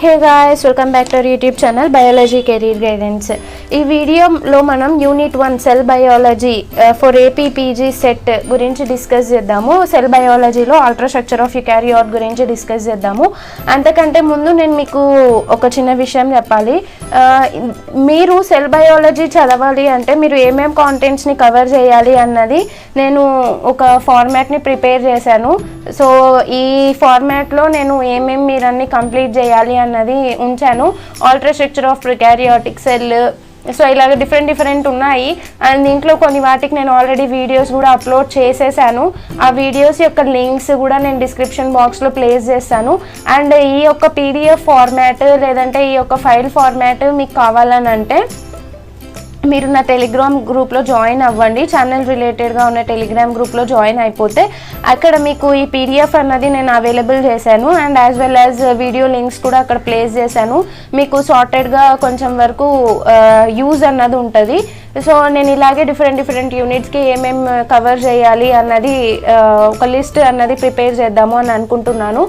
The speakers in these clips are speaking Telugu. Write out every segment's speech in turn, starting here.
Hey guys, welcome back to our YouTube channel biology career guidance. ఈ వీడియోలో మనం unit 1 cell biology for AP PG CET గురించి డిస్కస్ చేద్దాము. సెల్ బయాలజీలో అల్ట్రా స్ట్రక్చర్ ఆఫ్ యూకారియోట్ గురించి డిస్కస్ చేద్దాము. అంతకంటే ముందు నేను మీకు ఒక చిన్న విషయం చెప్పాలి. మీరు సెల్ బయాలజీ చదవాలి అంటే మీరు ఏమేం కాంటెంట్స్ని కవర్ చేయాలి అన్నది నేను ఒక ఫార్మాట్ని ప్రిపేర్ చేశాను. సో ఈ ఫార్మాట్లో నేను ఏమేమి మీరన్నీ కంప్లీట్ చేయాలి అన్నది ఉంచాను. Ultra structure of prokaryotic cell, so ఇలాగ డిఫరెంట్ ఉన్నాయి. అండ్ దీంట్లో కొన్ని వాటికి నేను ఆల్రెడీ వీడియోస్ కూడా అప్లోడ్ చేసేసాను. ఆ వీడియోస్ యొక్క లింక్స్ కూడా నేను డిస్క్రిప్షన్ బాక్స్లో ప్లేస్ చేస్తాను. అండ్ ఈ యొక్క పీడిఎఫ్ ఫార్మాట్ లేదంటే ఈ యొక్క ఫైల్ ఫార్మాట్ మీకు కావాలని అంటే మీరు నా టెలిగ్రామ్ గ్రూప్లో జాయిన్ అవ్వండి. ఛానల్ రిలేటెడ్గా ఉన్న టెలిగ్రామ్ గ్రూప్లో జాయిన్ అయిపోతే అక్కడ మీకు ఈ పీడిఎఫ్ అన్నది నేను అవైలబుల్ చేశాను. And as well as video links కూడా అక్కడ ప్లేస్ చేశాను. మీకు సార్టెడ్గా కొంచెం వరకు యూజ్ అన్నది ఉంటుంది. సో నేను ఇలాగే డిఫరెంట్ యూనిట్స్కి ఏమేమి కవర్ చేయాలి అన్నది ఒక లిస్ట్ అన్నది ప్రిపేర్ చేద్దాము అని అనుకుంటున్నాను.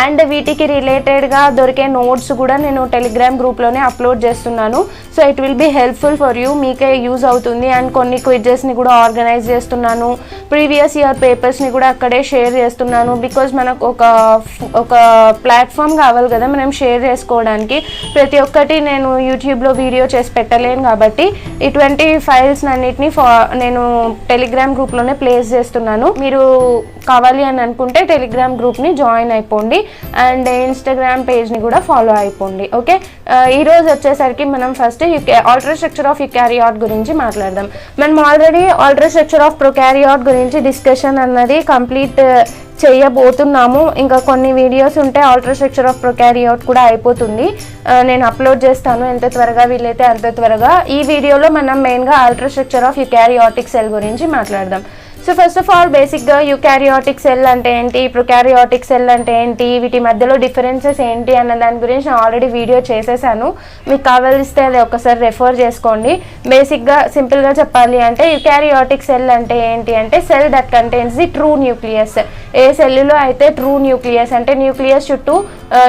అండ్ వీటికి రిలేటెడ్గా దొరికే నోట్స్ కూడా నేను టెలిగ్రామ్ గ్రూప్లోనే అప్లోడ్ చేస్తున్నాను. So it will be helpful for you, మీకే యూజ్ అవుతుంది. అండ్ కొన్ని క్విజెస్ని కూడా ఆర్గనైజ్ చేస్తున్నాను. ప్రీవియస్ ఇయర్ పేపర్స్ని కూడా అక్కడే షేర్ చేస్తున్నాను. బికాజ్ మనకు ఒక ప్లాట్ఫామ్ కావాలి కదా మనం షేర్ చేసుకోవడానికి. ప్రతి ఒక్కటి నేను యూట్యూబ్లో వీడియో చేసి పెట్టలేను కాబట్టి ఇటువంటి ఫైల్స్ అన్నిటిని నేను టెలిగ్రామ్ గ్రూప్లోనే ప్లేస్ చేస్తున్నాను. మీరు కావాలి అని అనుకుంటే టెలిగ్రామ్ గ్రూప్ని జాయిన్ అయిపోండి. అండ్ ఇన్స్టాగ్రామ్ పేజ్ని కూడా ఫాలో అయిపోండి. ఓకే, ఈరోజు వచ్చేసరికి మనం first ultra structure of eukaryote గురించి మాట్లాడదాం. మనం already ultra structure of prokaryote గురించి డిస్కషన్ అన్నది కంప్లీట్ చేయబోతున్నాము. ఇంకా కొన్ని వీడియోస్ ఉంటే ఆల్ట్రా స్ట్రక్చర్ ఆఫ్ ప్రోకారియోట్ కూడా అయిపోతుంది. నేను అప్లోడ్ చేస్తాను ఎంత త్వరగా వీలైతే అంత త్వరగా. ఈ వీడియోలో మనం మెయిన్గా ultra structure of eukaryotic cell గురించి మాట్లాడదాం. సో ఫస్ట్ ఆఫ్ ఆల్ బేసిక్గా యూకారియోటిక్ సెల్ అంటే ఏంటి, ప్రోకారియోటిక్ సెల్ అంటే ఏంటి, వీటి మధ్యలో డిఫరెన్సెస్ ఏంటి అన్న దాని గురించి నేను ఆల్రెడీ వీడియో చేసేసాను. మీకు కావాలిస్తే అది ఒకసారి రెఫర్ చేసుకోండి. బేసిక్గా సింపుల్గా చెప్పాలి అంటే యూకారియోటిక్ సెల్ అంటే ఏంటి అంటే cell that contains the true nucleus. ఏ సెల్లులో అయితే ట్రూ న్యూక్లియస్ అంటే న్యూక్లియస్ చుట్టూ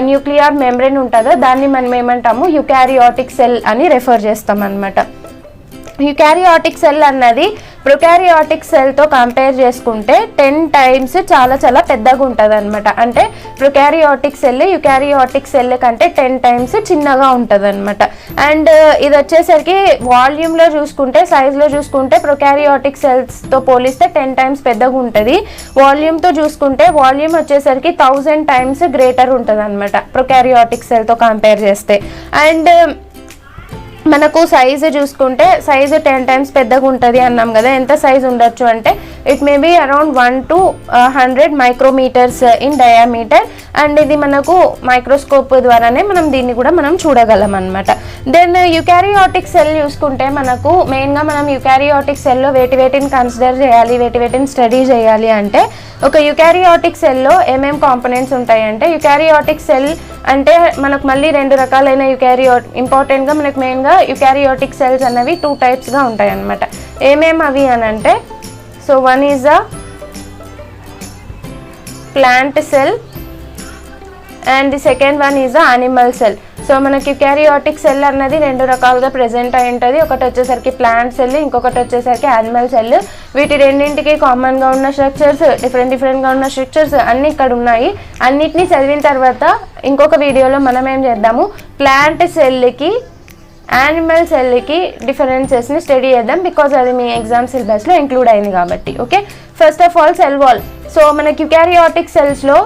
న్యూక్లియర్ మెంబ్రెన్ ఉంటుందో దాన్ని మనం ఏమంటాము యూకారియోటిక్ సెల్ అని రెఫర్ చేస్తాం అన్నమాట. యూకారియోటిక్ సెల్ అన్నది ప్రొకారియోటిక్ సెల్తో కంపేర్ చేసుకుంటే 10 times చాలా పెద్దగా ఉంటుంది అనమాట. అంటే ప్రొకారియోటిక్ సెల్ యూకారియోటిక్ సెల్ కంటే 10 times చిన్నగా ఉంటుంది అనమాట. అండ్ ఇది వచ్చేసరికి వాల్యూమ్లో చూసుకుంటే సైజ్లో చూసుకుంటే ప్రొకారియోటిక్ సెల్స్తో పోలిస్తే 10 times పెద్దగా ఉంటుంది. వాల్యూమ్తో చూసుకుంటే వాల్యూమ్ వచ్చేసరికి 1000 times గ్రేటర్ ఉంటుంది అనమాట ప్రొకారియోటిక్ సెల్తో కంపేర్ చేస్తే. అండ్ మనకు సైజు చూసుకుంటే సైజు 10 times పెద్దగా ఉంటుంది అన్నాం కదా. ఎంత సైజు ఉండొచ్చు అంటే it may be around 1 to 100 micrometers in diameter. And ఇది మనకు మైక్రోస్కోప్ ద్వారానే మనం దీన్ని కూడా మనం చూడగలం అనమాట. దెన్ యూకారియోటిక్ సెల్ చూసుకుంటే మనకు మెయిన్గా మనం యూకారియోటిక్ సెల్లో వేటిని కన్సిడర్ చేయాలి, వేటిని స్టడీ చేయాలి అంటే ఒక యూకారియోటిక్ సెల్లో ఏమేం కాంపోనెంట్స్ ఉంటాయంటే యూకారియోటిక్ సెల్ అంటే మనకు మళ్ళీ 2 రకాలైన ఇంపార్టెంట్గా మనకు మెయిన్గా యూకారియోటిక్ సెల్స్ అనేవి 2 typesగా ఉంటాయి అన్నమాట. ఏమేమి అవి అని అంటే so one is a plant cell and the second one is a animal cell. So మనకి యూకారియోటిక్ సెల్ అన్నది 2 రకాలుగా ప్రెజెంట్ అయి ఉంటుంది. ఒకటి వచ్చేసరికి ప్లాంట్ సెల్, ఇంకొకటి వచ్చేసరికి యానిమల్ సెల్. వీటి రెండింటికి కామన్గా ఉన్న స్ట్రక్చర్స్, డిఫరెంట్గా ఉన్న స్ట్రక్చర్స్ అన్నీ ఇక్కడ ఉన్నాయి. అన్నిటినీ చదివిన తర్వాత ఇంకొక వీడియోలో మనం ఏం చేద్దాము, ప్లాంట్ సెల్కి యానిమల్ సెల్కి డిఫరెన్సెస్ని స్టడీ చేద్దాం. బికాజ్ అది మీ ఎగ్జామ్ సిలబస్లో ఇంక్లూడ్ అయింది కాబట్టి. Okay, first of all cell wall. So మనకి యూకారియోటిక్ సెల్స్లో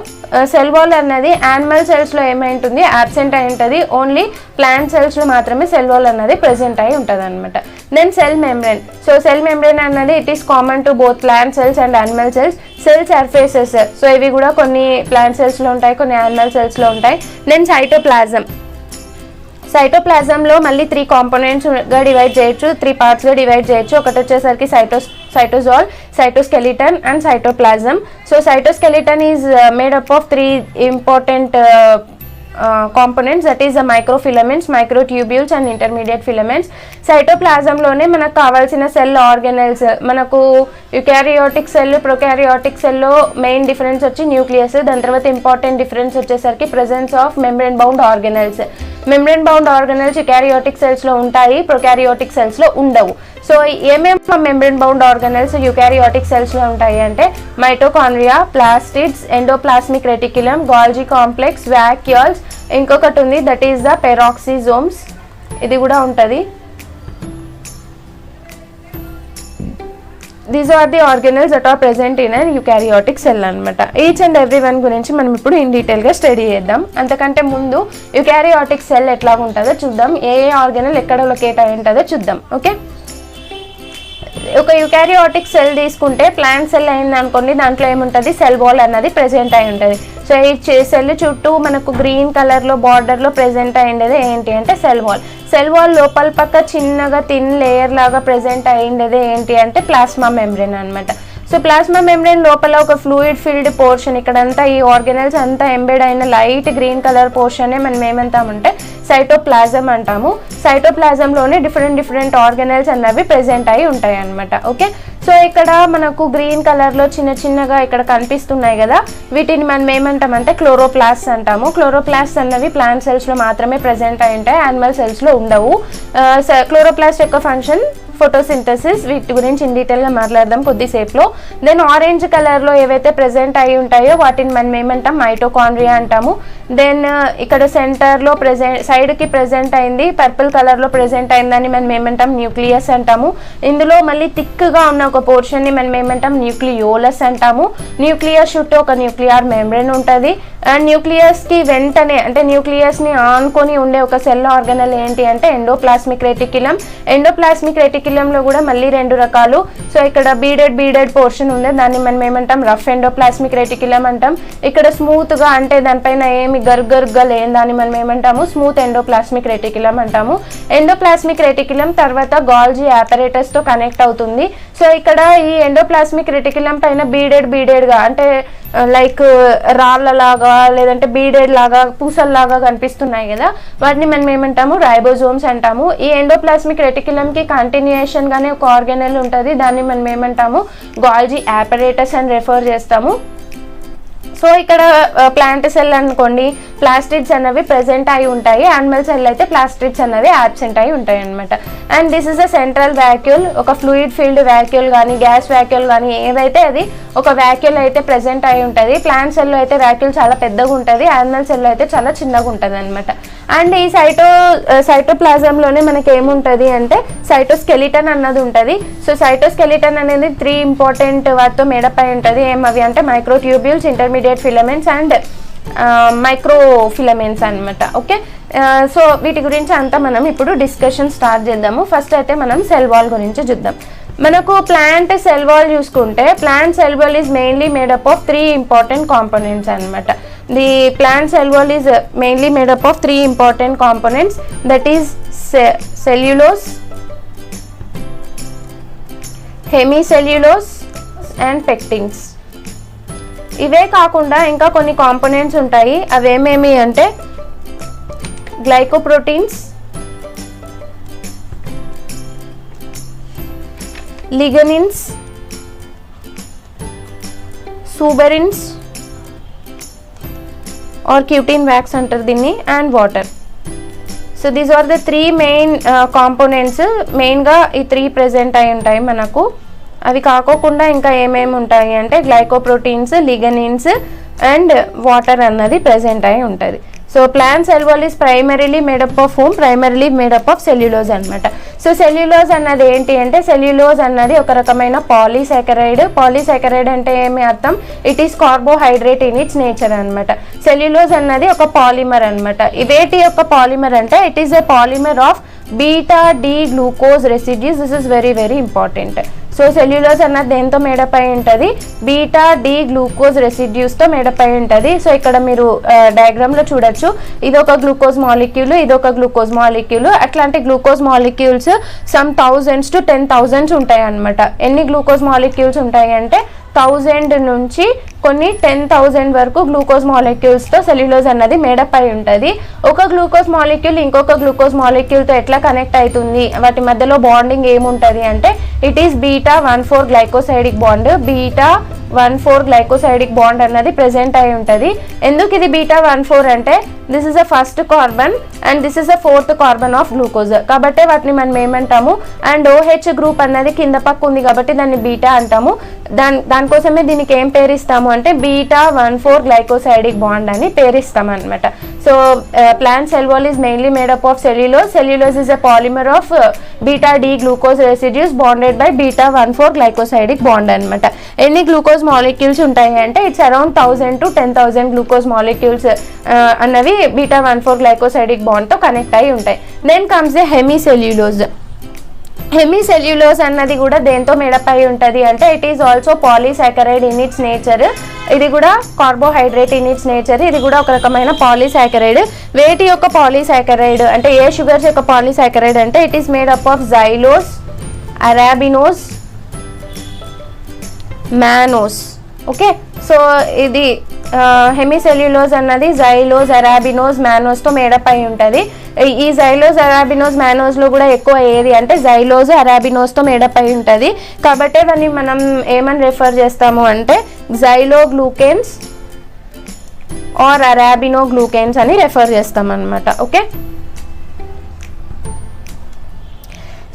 సెల్ వాల్ అన్నది యానిమల్ సెల్స్లో ఏమైంటుంది యాబ్సెంట్ అయి ఉంటుంది. ఓన్లీ ప్లాంట్ సెల్స్లో మాత్రమే సెల్ వాల్ అన్నది ప్రెజెంట్ అయి ఉంటుంది అనమాట. Then cell membrane. So cell membrane అన్నది it is common to both plant cells and animal cells. Cell surfaces, so ఇవి కూడా కొన్ని ప్లాంట్ సెల్స్లో ఉంటాయి, కొన్ని యానిమల్ సెల్స్లో ఉంటాయి. Then cytoplasm. సైటోప్లాజంలో మళ్ళీ 3 componentsగా డివైడ్ చేయొచ్చు, 3 partsగా డివైడ్ చేయొచ్చు. ఒకటి వచ్చేసరికి cytosol, cytoskeleton and cytoplasm. So cytoskeleton is made up of 3 important components, that is the microfilaments, microtubules and intermediate filaments. సైటోప్లాజంలోనే మనకు కావాల్సిన సెల్ ఆర్గనెల్స్, మనకు యుకారియోటిక్ సెల్, ప్రొకారియోటిక్ సెల్లో మెయిన్ డిఫరెన్స్ వచ్చి న్యూక్లియస్. దాని తర్వాత ఇంపార్టెంట్ డిఫరెన్స్ వచ్చేసరికి presence of membrane bound organelles. Membrane bound organelles eukaryotic సెల్స్లో ఉంటాయి, ప్రొకారియోటిక్ సెల్స్లో ఉండవు. సో ఏమేమి మెంబ్రేన్ బౌండ్ ఆర్గనెల్స్ యుకారియోటిక్ సెల్స్లో ఉంటాయి అంటే mitochondria, plastids, endoplasmic reticulum, Golgi complex, vacuoles, ఇంకొకటి ఉంది దట్ ఈస్ ద పెరాక్సిజోమ్స్, ఇది కూడా ఉంటుంది. These are the organelles that are present in an eukaryotic cell అనమాట. ఈచ్ అండ్ ఎవ్రీ వన్ గురించి మనం ఇప్పుడు ఇన్ డీటెయిల్గా స్టడీ చేద్దాం. అంతకంటే ముందు యుకారియోటిక్ సెల్ ఎట్లా ఉంటుందో చూద్దాం, ఏ ఆర్గనెల్ ఎక్కడ లొకేట్ అయి ఉంటుందో చూద్దాం. ఓకే, ఒక యుకారియోటిక్ సెల్ తీసుకుంటే ప్లాంట్ సెల్ అయింది అనుకోండి, దాంట్లో ఏముంటుంది, సెల్ వాల్ అన్నది ప్రెసెంట్ అయి ఉంటుంది. సో ఈ సెల్ చుట్టూ మనకు గ్రీన్ కలర్లో బార్డర్లో ప్రెసెంట్ అయ్యిండేది ఏంటి అంటే సెల్ వాల్. సెల్ వాల్ లోపల పక్క చిన్నగా థిన్ లేయర్ లాగా ప్రెసెంట్ అయ్యిండేది ఏంటి అంటే ప్లాస్మా మెంబ్రేన్ అనమాట. సో ప్లాస్మా మెంబ్రేన్ లోపల ఒక ఫ్లూయిడ్ ఫిల్డ్ పోర్షన్, ఇక్కడంతా ఈ ఆర్గనెల్స్ అంతా ఎంబెడ్ అయిన లైట్ గ్రీన్ కలర్ పోర్షనే మనం ఏమంటామంటే సైటోప్లాజం అంటాము. సైటోప్లాజంలోనే డిఫరెంట్ ఆర్గనెల్స్ అన్నవి ప్రెసెంట్ అయి ఉంటాయి అనమాట. ఓకే, సో ఇక్కడ మనకు గ్రీన్ కలర్లో చిన్నగా ఇక్కడ కనిపిస్తున్నాయి కదా, వీటిని మనం ఏమంటామంటే క్లోరోప్లాస్ట్ అంటాము. క్లోరోప్లాస్ట్ అన్నవి ప్లాంట్ సెల్స్లో మాత్రమే ప్రెసెంట్ అయి ఉంటాయి, యానిమల్ సెల్స్లో ఉండవు. క్లోరోప్లాస్ట్ యొక్క ఫంక్షన్ ఫోటోసింథసిస్, వీటి గురించి ఇన్ డీటెయిల్గా మాట్లాడదాం కొద్దిసేపులో. దెన్ ఆరెంజ్ కలర్లో ఏవైతే ప్రెసెంట్ అయి ఉంటాయో వాటిని మనం ఏమంటాం మైటోకాండ్రియా అంటాము. దెన్ ఇక్కడ సెంటర్లో సైడ్కి ప్రెసెంట్ అయింది పర్పుల్ కలర్లో ప్రెసెంట్ అయిందని మనం ఏమంటాం న్యూక్లియస్ అంటాము. ఇందులో మళ్ళీ థిక్గా ఉన్న ఒక పోర్షన్ని మనం ఏమంటాం న్యూక్లియోలస్ అంటాము. న్యూక్లియస్ చుట్టూ ఒక న్యూక్లియర్ మెంబ్రేన్ ఉంటుంది. అండ్ న్యూక్లియస్కి వెంటనే అంటే న్యూక్లియస్ని ఆనుకొని ఉండే ఒక సెల్ ఆర్గనల్ ఏంటి అంటే ఎండోప్లాస్మిక్ రెటిక్యులం. ఎండోప్లాస్మిక్ రెటిక్యులంలో కూడా మళ్ళీ రెండు రకాలు. సో ఇక్కడ బీడెడ్ పోర్షన్ ఉంది, దాన్ని మనం ఏమంటాం రఫ్ ఎండోప్లాస్మిక్ రెటిక్యులం అంటాం. ఇక్కడ స్మూత్గా అంటే దానిపైన ఏమి గరుగ్గా లేని దాన్ని మనం ఏమంటాము స్మూత్ ఎండోప్లాస్మిక్ రెటిక్యులం అంటాము. ఎండోప్లాస్మిక్ రెటిక్యులం తర్వాత గాల్జీ ఆపరేటస్తో కనెక్ట్ అవుతుంది. సో ఇక్కడ ఈ ఎండోప్లాస్మిక్ రెటిక్యులం పైన బీడెడ్గా అంటే లైక్ రాళ్ళలాగా లేదంటే బీడెడ్ లాగా పూసల్లాగా కనిపిస్తున్నాయి కదా, వాటిని మనం ఏమంటాము రైబోజోమ్స్ అంటాము. ఈ ఎండోప్లాస్మిక్ రెటిక్యులంకి కంటిన్యూయేషన్ గానే ఒక ఆర్గనెల్ ఉంటుంది, దాన్ని మనం ఏమంటాము గాల్జీ ఆపరేటస్ అని రెఫర్ చేస్తాము. సో ఇక్కడ ప్లాంట్ సెల్ అనుకోండి ప్లాస్టిడ్స్ అనేవి ప్రెసెంట్ అయి ఉంటాయి, యానిమల్ సెల్ అయితే ప్లాస్టిడ్స్ అనేవి యాబ్సెంట్ అయి ఉంటాయి అనమాట. And this is a central vacuole, ఒక ఫ్లూయిడ్ ఫీల్డ్ వ్యాక్యూల్ కానీ గ్యాస్ వ్యాక్యూల్ కానీ ఏదైతే అది ఒక వ్యాక్యూల్ అయితే ప్రెసెంట్ అయి ఉంటుంది. ప్లాంట్ సెల్లో అయితే వ్యాక్యూల్ చాలా పెద్దగా ఉంటుంది, యానిమల్ సెల్లో అయితే చాలా చిన్నగా ఉంటుంది అనమాట. అండ్ ఈ సైటోప్లాజంలోనే మనకి ఏముంటుంది అంటే సైటోస్కెలిటన్ అన్నది ఉంటుంది. సో సైటోస్కెలిటన్ అనేది 3 ఇంపార్టెంట్ వాటితో మేడప్ అయి ఉంటుంది. ఏమవి అంటే microtubules, intermediate filaments and microfilaments అనమాట. ఓకే, సో వీటి గురించి అంతా మనం ఇప్పుడు డిస్కషన్ స్టార్ట్ చేద్దాము. ఫస్ట్ అయితే మనం సెల్ వాల్ గురించి చూద్దాం. మనకు ప్లాంట్ సెల్ వాల్ చూసుకుంటే plant cell wall is mainly made up of 3 important components అనమాట. The plant cell wall is mainly made up of 3 important components, that is cellulose, hemicellulose and pectins. ఇవే కాకుండా ఇంకా కొన్ని కాంపోనెంట్స్ ఉంటాయి, అవేమేమి అంటే glycoproteins, lignins, suberins or cutin wax అంటారు దీన్ని, and water. So these are the 3 main components. మెయిన్గా ఈ 3 ప్రెజెంట్ అయి ఉంటాయి మనకు. అవి కాకోకుండా ఇంకా ఏమేమి ఉంటాయి అంటే గ్లైకోప్రోటీన్స్, లిగనిన్స్ అండ్ వాటర్ అన్నది ప్రెజెంట్ అయి ఉంటుంది. So plant cell wall is primarily made up of primarily made up of cellulose అనమాట. సో సెల్యులోజ్ అన్నది ఏంటి అంటే సెల్యులోజ్ అన్నది ఒక రకమైన పాలీసాకరైడ్. పాలీసాకరైడ్ అంటే ఏమి అర్థం, it is carbohydrate in its nature అనమాట. సెల్యులోజ్ అన్నది ఒక పాలిమర్ అనమాట. ఇవేటి యొక్క పాలిమర్ అంటే it is a polymer of beta D glucose residues. This is very important. So cellulose అన్నది దేంతో మేడప్ అయి ఉంటుంది, బీటా డి గ్లూకోజ్ రెసిడ్యూస్తో మేడప్ అయి ఉంటుంది. సో ఇక్కడ మీరు డయాగ్రామ్లో చూడొచ్చు, ఇదొక గ్లూకోజ్ మాలిక్యూల్, ఇదొక గ్లూకోజ్ మాలిక్యూల్. అట్లాంటి glucose molecules some thousands to 10,000 ఉంటాయి అనమాట. ఎన్ని గ్లూకోజ్ మాలిక్యూల్స్ ఉంటాయి అంటే 1000 నుంచి కొన్ని 10,000 వరకు గ్లూకోజ్ మాలిక్యూల్స్తో సెల్యులోజ్ అన్నది మేడప్ అయి ఉంటుంది. ఒక గ్లూకోజ్ మాలిక్యూల్ ఇంకొక గ్లూకోజ్ మాలిక్యూల్తో ఎట్లా కనెక్ట్ అవుతుంది, వాటి మధ్యలో బాండింగ్ ఏముంటుంది అంటే it is β14 glycosidic bond. β14 glycosidic bond అన్నది ప్రెజెంట్ అయి ఉంటుంది. ఎందుకు ఇది β14 అంటే this is a first carbon and this is a 4th carbon of glucose, కాబట్టి వాటిని మనం ఏమంటాము. అండ్ OH గ్రూప్ అన్నది కింద పక్క ఉంది కాబట్టి దాన్ని బీటా అంటాము. దానికోసమే దీనికి ఏం పేరిస్తాము అంటే β14 గ్లైకోసైడిక్ బాండ్ అని పేరిస్తాం అనమాట. So plant cell wall is mainly made up of cellulose. Cellulose is a polymer of βD glucose residues bonded by β14 glycosidic bond అనమాట. ఎన్ని గ్లూకోజ్ మాలిక్యూల్స్ ఉంటాయి అంటే it's around 1000 to 10,000 glucose molecules అన్నవి β14 గ్లైకోసైడిక్ బాండ్తో కనెక్ట్ అయి ఉంటాయి. Then comes the hemicellulose. Hemicellulose అన్నది కూడా దేంతో మేడప్ అయి ఉంటుంది అంటే it is also polysaccharide in its nature. ఇది కూడా కార్బోహైడ్రేట్ ఇన్ ఇట్స్ నేచర్. ఇది కూడా ఒక రకమైన పాలీసాకరైడ్. వేటి యొక్క పాలీసాకరైడ్ అంటే ఏ షుగర్స్ యొక్క పాలీసాకరైడ్ అంటే it is made up of xylose, arabinose, mannose. Okay, so ఇది హెమిసెల్యులోజ్ అన్నది జైలోజ్, అరాబినోస్, మానోస్తో మేడప్ అయి ఉంటుంది. ఈ జైలోజ్, అరాబినోస్, మానోస్లో కూడా ఎక్కువ ఏది అంటే జైలోజ్, అరాబినోస్తో మేడప్ అయి ఉంటుంది. కాబట్టి దాన్ని మనం ఏమని రెఫర్ చేస్తాము అంటే జైలోగ్లూకెన్స్ ఆర్ అరాబినోగ్లూకెన్స్ అని రెఫర్ చేస్తాం అనమాట. ఓకే,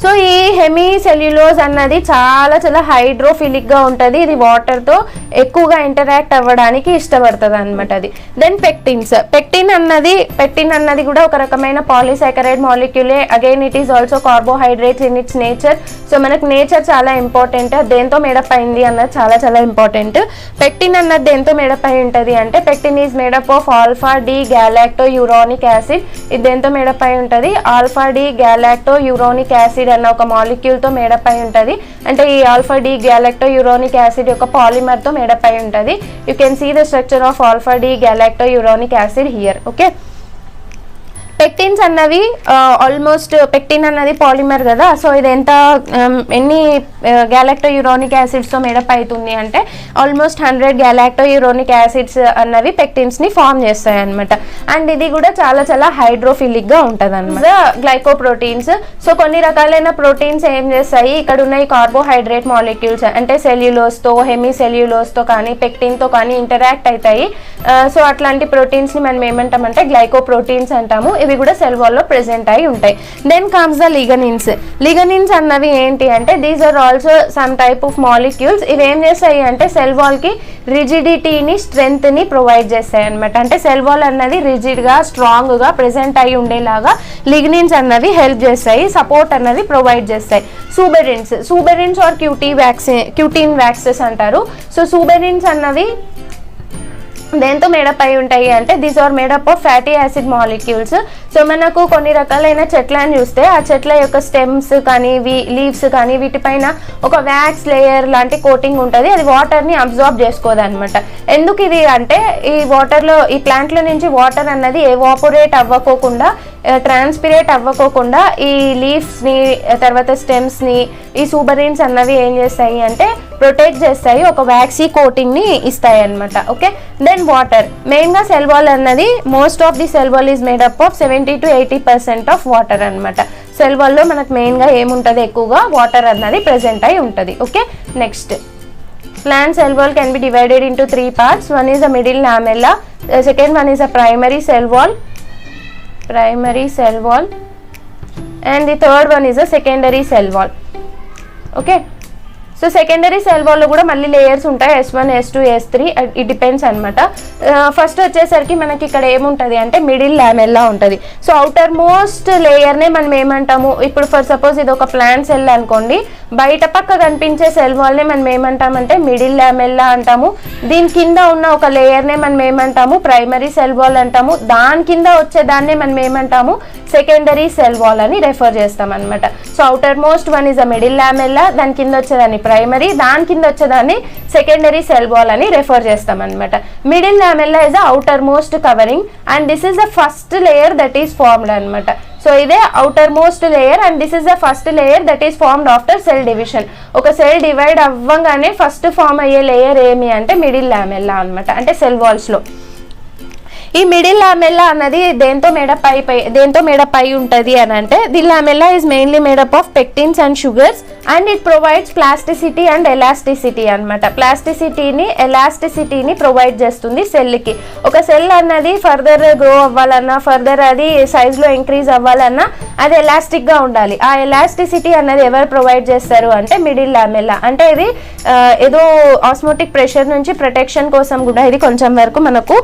సో ఈ హెమిసెల్యులోజ్ అన్నది చాలా చాలా హైడ్రోఫిలిక్గా ఉంటుంది. ఇది వాటర్తో ఎక్కువగా ఇంటరాక్ట్ అవ్వడానికి ఇష్టపడుతుంది అనమాట అది. దెన్ పెక్టిన్స్. పెక్టిన్ అన్నది కూడా ఒక రకమైన పాలీసాకరైడ్ మాలిక్యూలే. Again it is also carbohydrates in its nature. So మనకు నేచర్ చాలా ఇంపార్టెంట్. దేంతో మేడప్ అయింది అన్నది చాలా చాలా ఇంపార్టెంట్. పెక్టిన్ అన్నది దేంతో మేడప్ అయి ఉంటుంది అంటే pectin is made up of alpha D galacturonic acid. ఇది దేంతో మేడప్ అయి ఉంటుంది alpha D galacturonic acid అన్న ఒక మాలిక్యూల్తో మేడప్ అయి ఉంటుంది. అంటే ఈ alpha D galacturonic acid యొక్క పాలిమర్తో మేడప్ అయి ఉంటుంది. You can see the structure of alpha D galacturonic acid here. Okay, pectins అన్నవి ఆల్మోస్ట్ పెక్టిన్ అన్నది పాలిమర్ కదా. సో ఇది ఎన్ని గ్యాలాక్టో యూరానిక్ యాసిడ్స్తో మేడప్ అవుతుంది అంటే ఆల్మోస్ట్ 100 గ్యాలాక్టో యూరానిక్ యాసిడ్స్ అన్నవి పెక్టిన్స్ని ఫామ్ చేస్తాయి అనమాట. అండ్ ఇది కూడా చాలా చాలా హైడ్రోఫిలిక్గా ఉంటుంది అనమాట. గ్లైకోప్రోటీన్స్. సో కొన్ని రకాలైన ప్రోటీన్స్ ఏం చేస్తాయి, ఇక్కడ ఉన్న ఈ కార్బోహైడ్రేట్ మాలిక్యూల్స్ అంటే సెల్యులోజ్తో, హెమిసెల్యులోజ్తో కానీ పెక్టిన్తో కానీ ఇంటరాక్ట్ అవుతాయి. సో అట్లాంటి ప్రోటీన్స్ని మనం ఏమంటామంటే గ్లైకోప్రోటీన్స్ అంటాము. ఇవి కూడా సెల్ వాల్లో ప్రెసెంట్ అయి ఉంటాయి. Then comes the lignins. Lignins అన్నవి ఏంటి అంటే these are also some type of molecules. ఇవి ఏం చేస్తాయి అంటే సెల్ వాల్కి రిజిడిటీని, స్ట్రెంగ్త్ని ప్రొవైడ్ చేస్తాయి అనమాట. అంటే సెల్ వాల్ అన్నది రిజిడ్గా, స్ట్రాంగ్గా ప్రెసెంట్ అయి ఉండేలాగా లిగ్నిన్స్ అన్నవి హెల్ప్ చేస్తాయి, సపోర్ట్ అన్నది ప్రొవైడ్ చేస్తాయి. సూబెరిన్స్ ఆర్ క్యూటీన్ వ్యాక్సెస్ అంటారు. సో సూబెరిన్స్ అన్నవి దేంతో మేడప్ అయి ఉంటాయి అంటే these are made up of fatty acid molecules. So మనకు కొన్ని రకాలైన చెట్లను చూస్తే ఆ చెట్ల యొక్క స్టెమ్స్ కానీ లీవ్స్ కానీ వీటిపైన ఒక వ్యాక్స్ లేయర్ లాంటి కోటింగ్ ఉంటుంది. అది వాటర్ని అబ్జార్బ్ చేసుకోదు అనమాట. ఎందుకు ఇది అంటే ఈ వాటర్లో, ఈ ప్లాంట్లో నుంచి వాటర్ అన్నది ఎవాపొరేట్ అవ్వకోకుండా, ట్రాన్స్పిరేట్ అవ్వకోకుండా ఈ లీవ్స్ని, తర్వాత స్టెమ్స్ని ఈ సూబరిన్స్ అన్నవి ఏం చేస్తాయి అంటే ప్రొటెక్ట్ చేస్తాయి, ఒక వ్యాక్సీ కోటింగ్ని ఇస్తాయి అనమాట. Okay, then water. మెయిన్గా సెల్ వాల్ అన్నది most of the cell wall is made up of 70 to 80% of water అనమాట. సెల్ వాల్లో మనకు మెయిన్గా ఏముంటుంది, ఎక్కువగా వాటర్ అన్నది ప్రెసెంట్ అయి ఉంటుంది. Okay, next plant cell wall can be divided into 3 parts. One is a middle lamella, the second one is a primary cell wall, and the third one is a secondary cell wall. Okay, so secondary cell వాల్లో కూడా మళ్ళీ లేయర్స్ ఉంటాయి, S1, S2, S3, it depends అనమాట. ఫస్ట్ వచ్చేసరికి మనకి ఇక్కడ ఏముంటుంది అంటే మిడిల్ లామెల్లా ఉంటుంది. సో అవుటర్ మోస్ట్ లేయర్నే మనం ఏమంటాము, ఇప్పుడు ఫర్ సపోజ్ ఇది ఒక ప్లాంట్ సెల్ అనుకోండి, బయట పక్క కనిపించే సెల్ వాల్నే మనం ఏమంటామంటే మిడిల్ లామెల్లా అంటాము. దీని కింద ఉన్న ఒక లేయర్నే మనం ఏమంటాము ప్రైమరీ సెల్ వాల్ అంటాము. దాని కింద వచ్చేదాన్నే మనం ఏమంటాము సెకండరీ సెల్ వాల్ అని రెఫర్ చేస్తాం అనమాట. So outer most one is a middle lamella, దాని కింద వచ్చేదాన్ని ప్రైమరీ, దాని కింద వచ్చేదాన్ని సెకండరీ సెల్ వాల్ అని రెఫర్ చేస్తాం అనమాట. Middle lamella is the outer most covering and this is the first layer that is formed అనమాట. సో సో ఇదే outer most layer and this is the first layer that is formed after cell division. ఒక సెల్ డివైడ్ అవ్వగానే ఫస్ట్ ఫామ్ అయ్యే లేయర్ ఏమి అంటే మిడిల్ లామెల్లా అన్నమాట, అంటే సెల్ వాల్స్ లో. ఈ మిడిల్ లామెల్లా అన్నది దేంతో మేడప్ అయి ఉంటుంది అని అంటే, the lamella is mainly made up of pectins and sugars and it provides plasticity and elasticity అనమాట. ఎలాస్టిసిటీని ప్రొవైడ్ చేస్తుంది సెల్కి. ఒక సెల్ అన్నది ఫర్దర్ గ్రో అవ్వాలన్నా, ఫర్దర్ అది సైజ్లో ఇంక్రీజ్ అవ్వాలన్నా అది ఎలాస్టిక్గా ఉండాలి. ఆ ఎలాస్టిసిటీ అన్నది ఎవరు ప్రొవైడ్ చేస్తారు అంటే మిడిల్ లామెల్లా. అంటే ఇది ఏదో ఆస్మోటిక్ ప్రెషర్ నుంచి ప్రొటెక్షన్ కోసం కూడా ఇది కొంచెం వరకు మనకు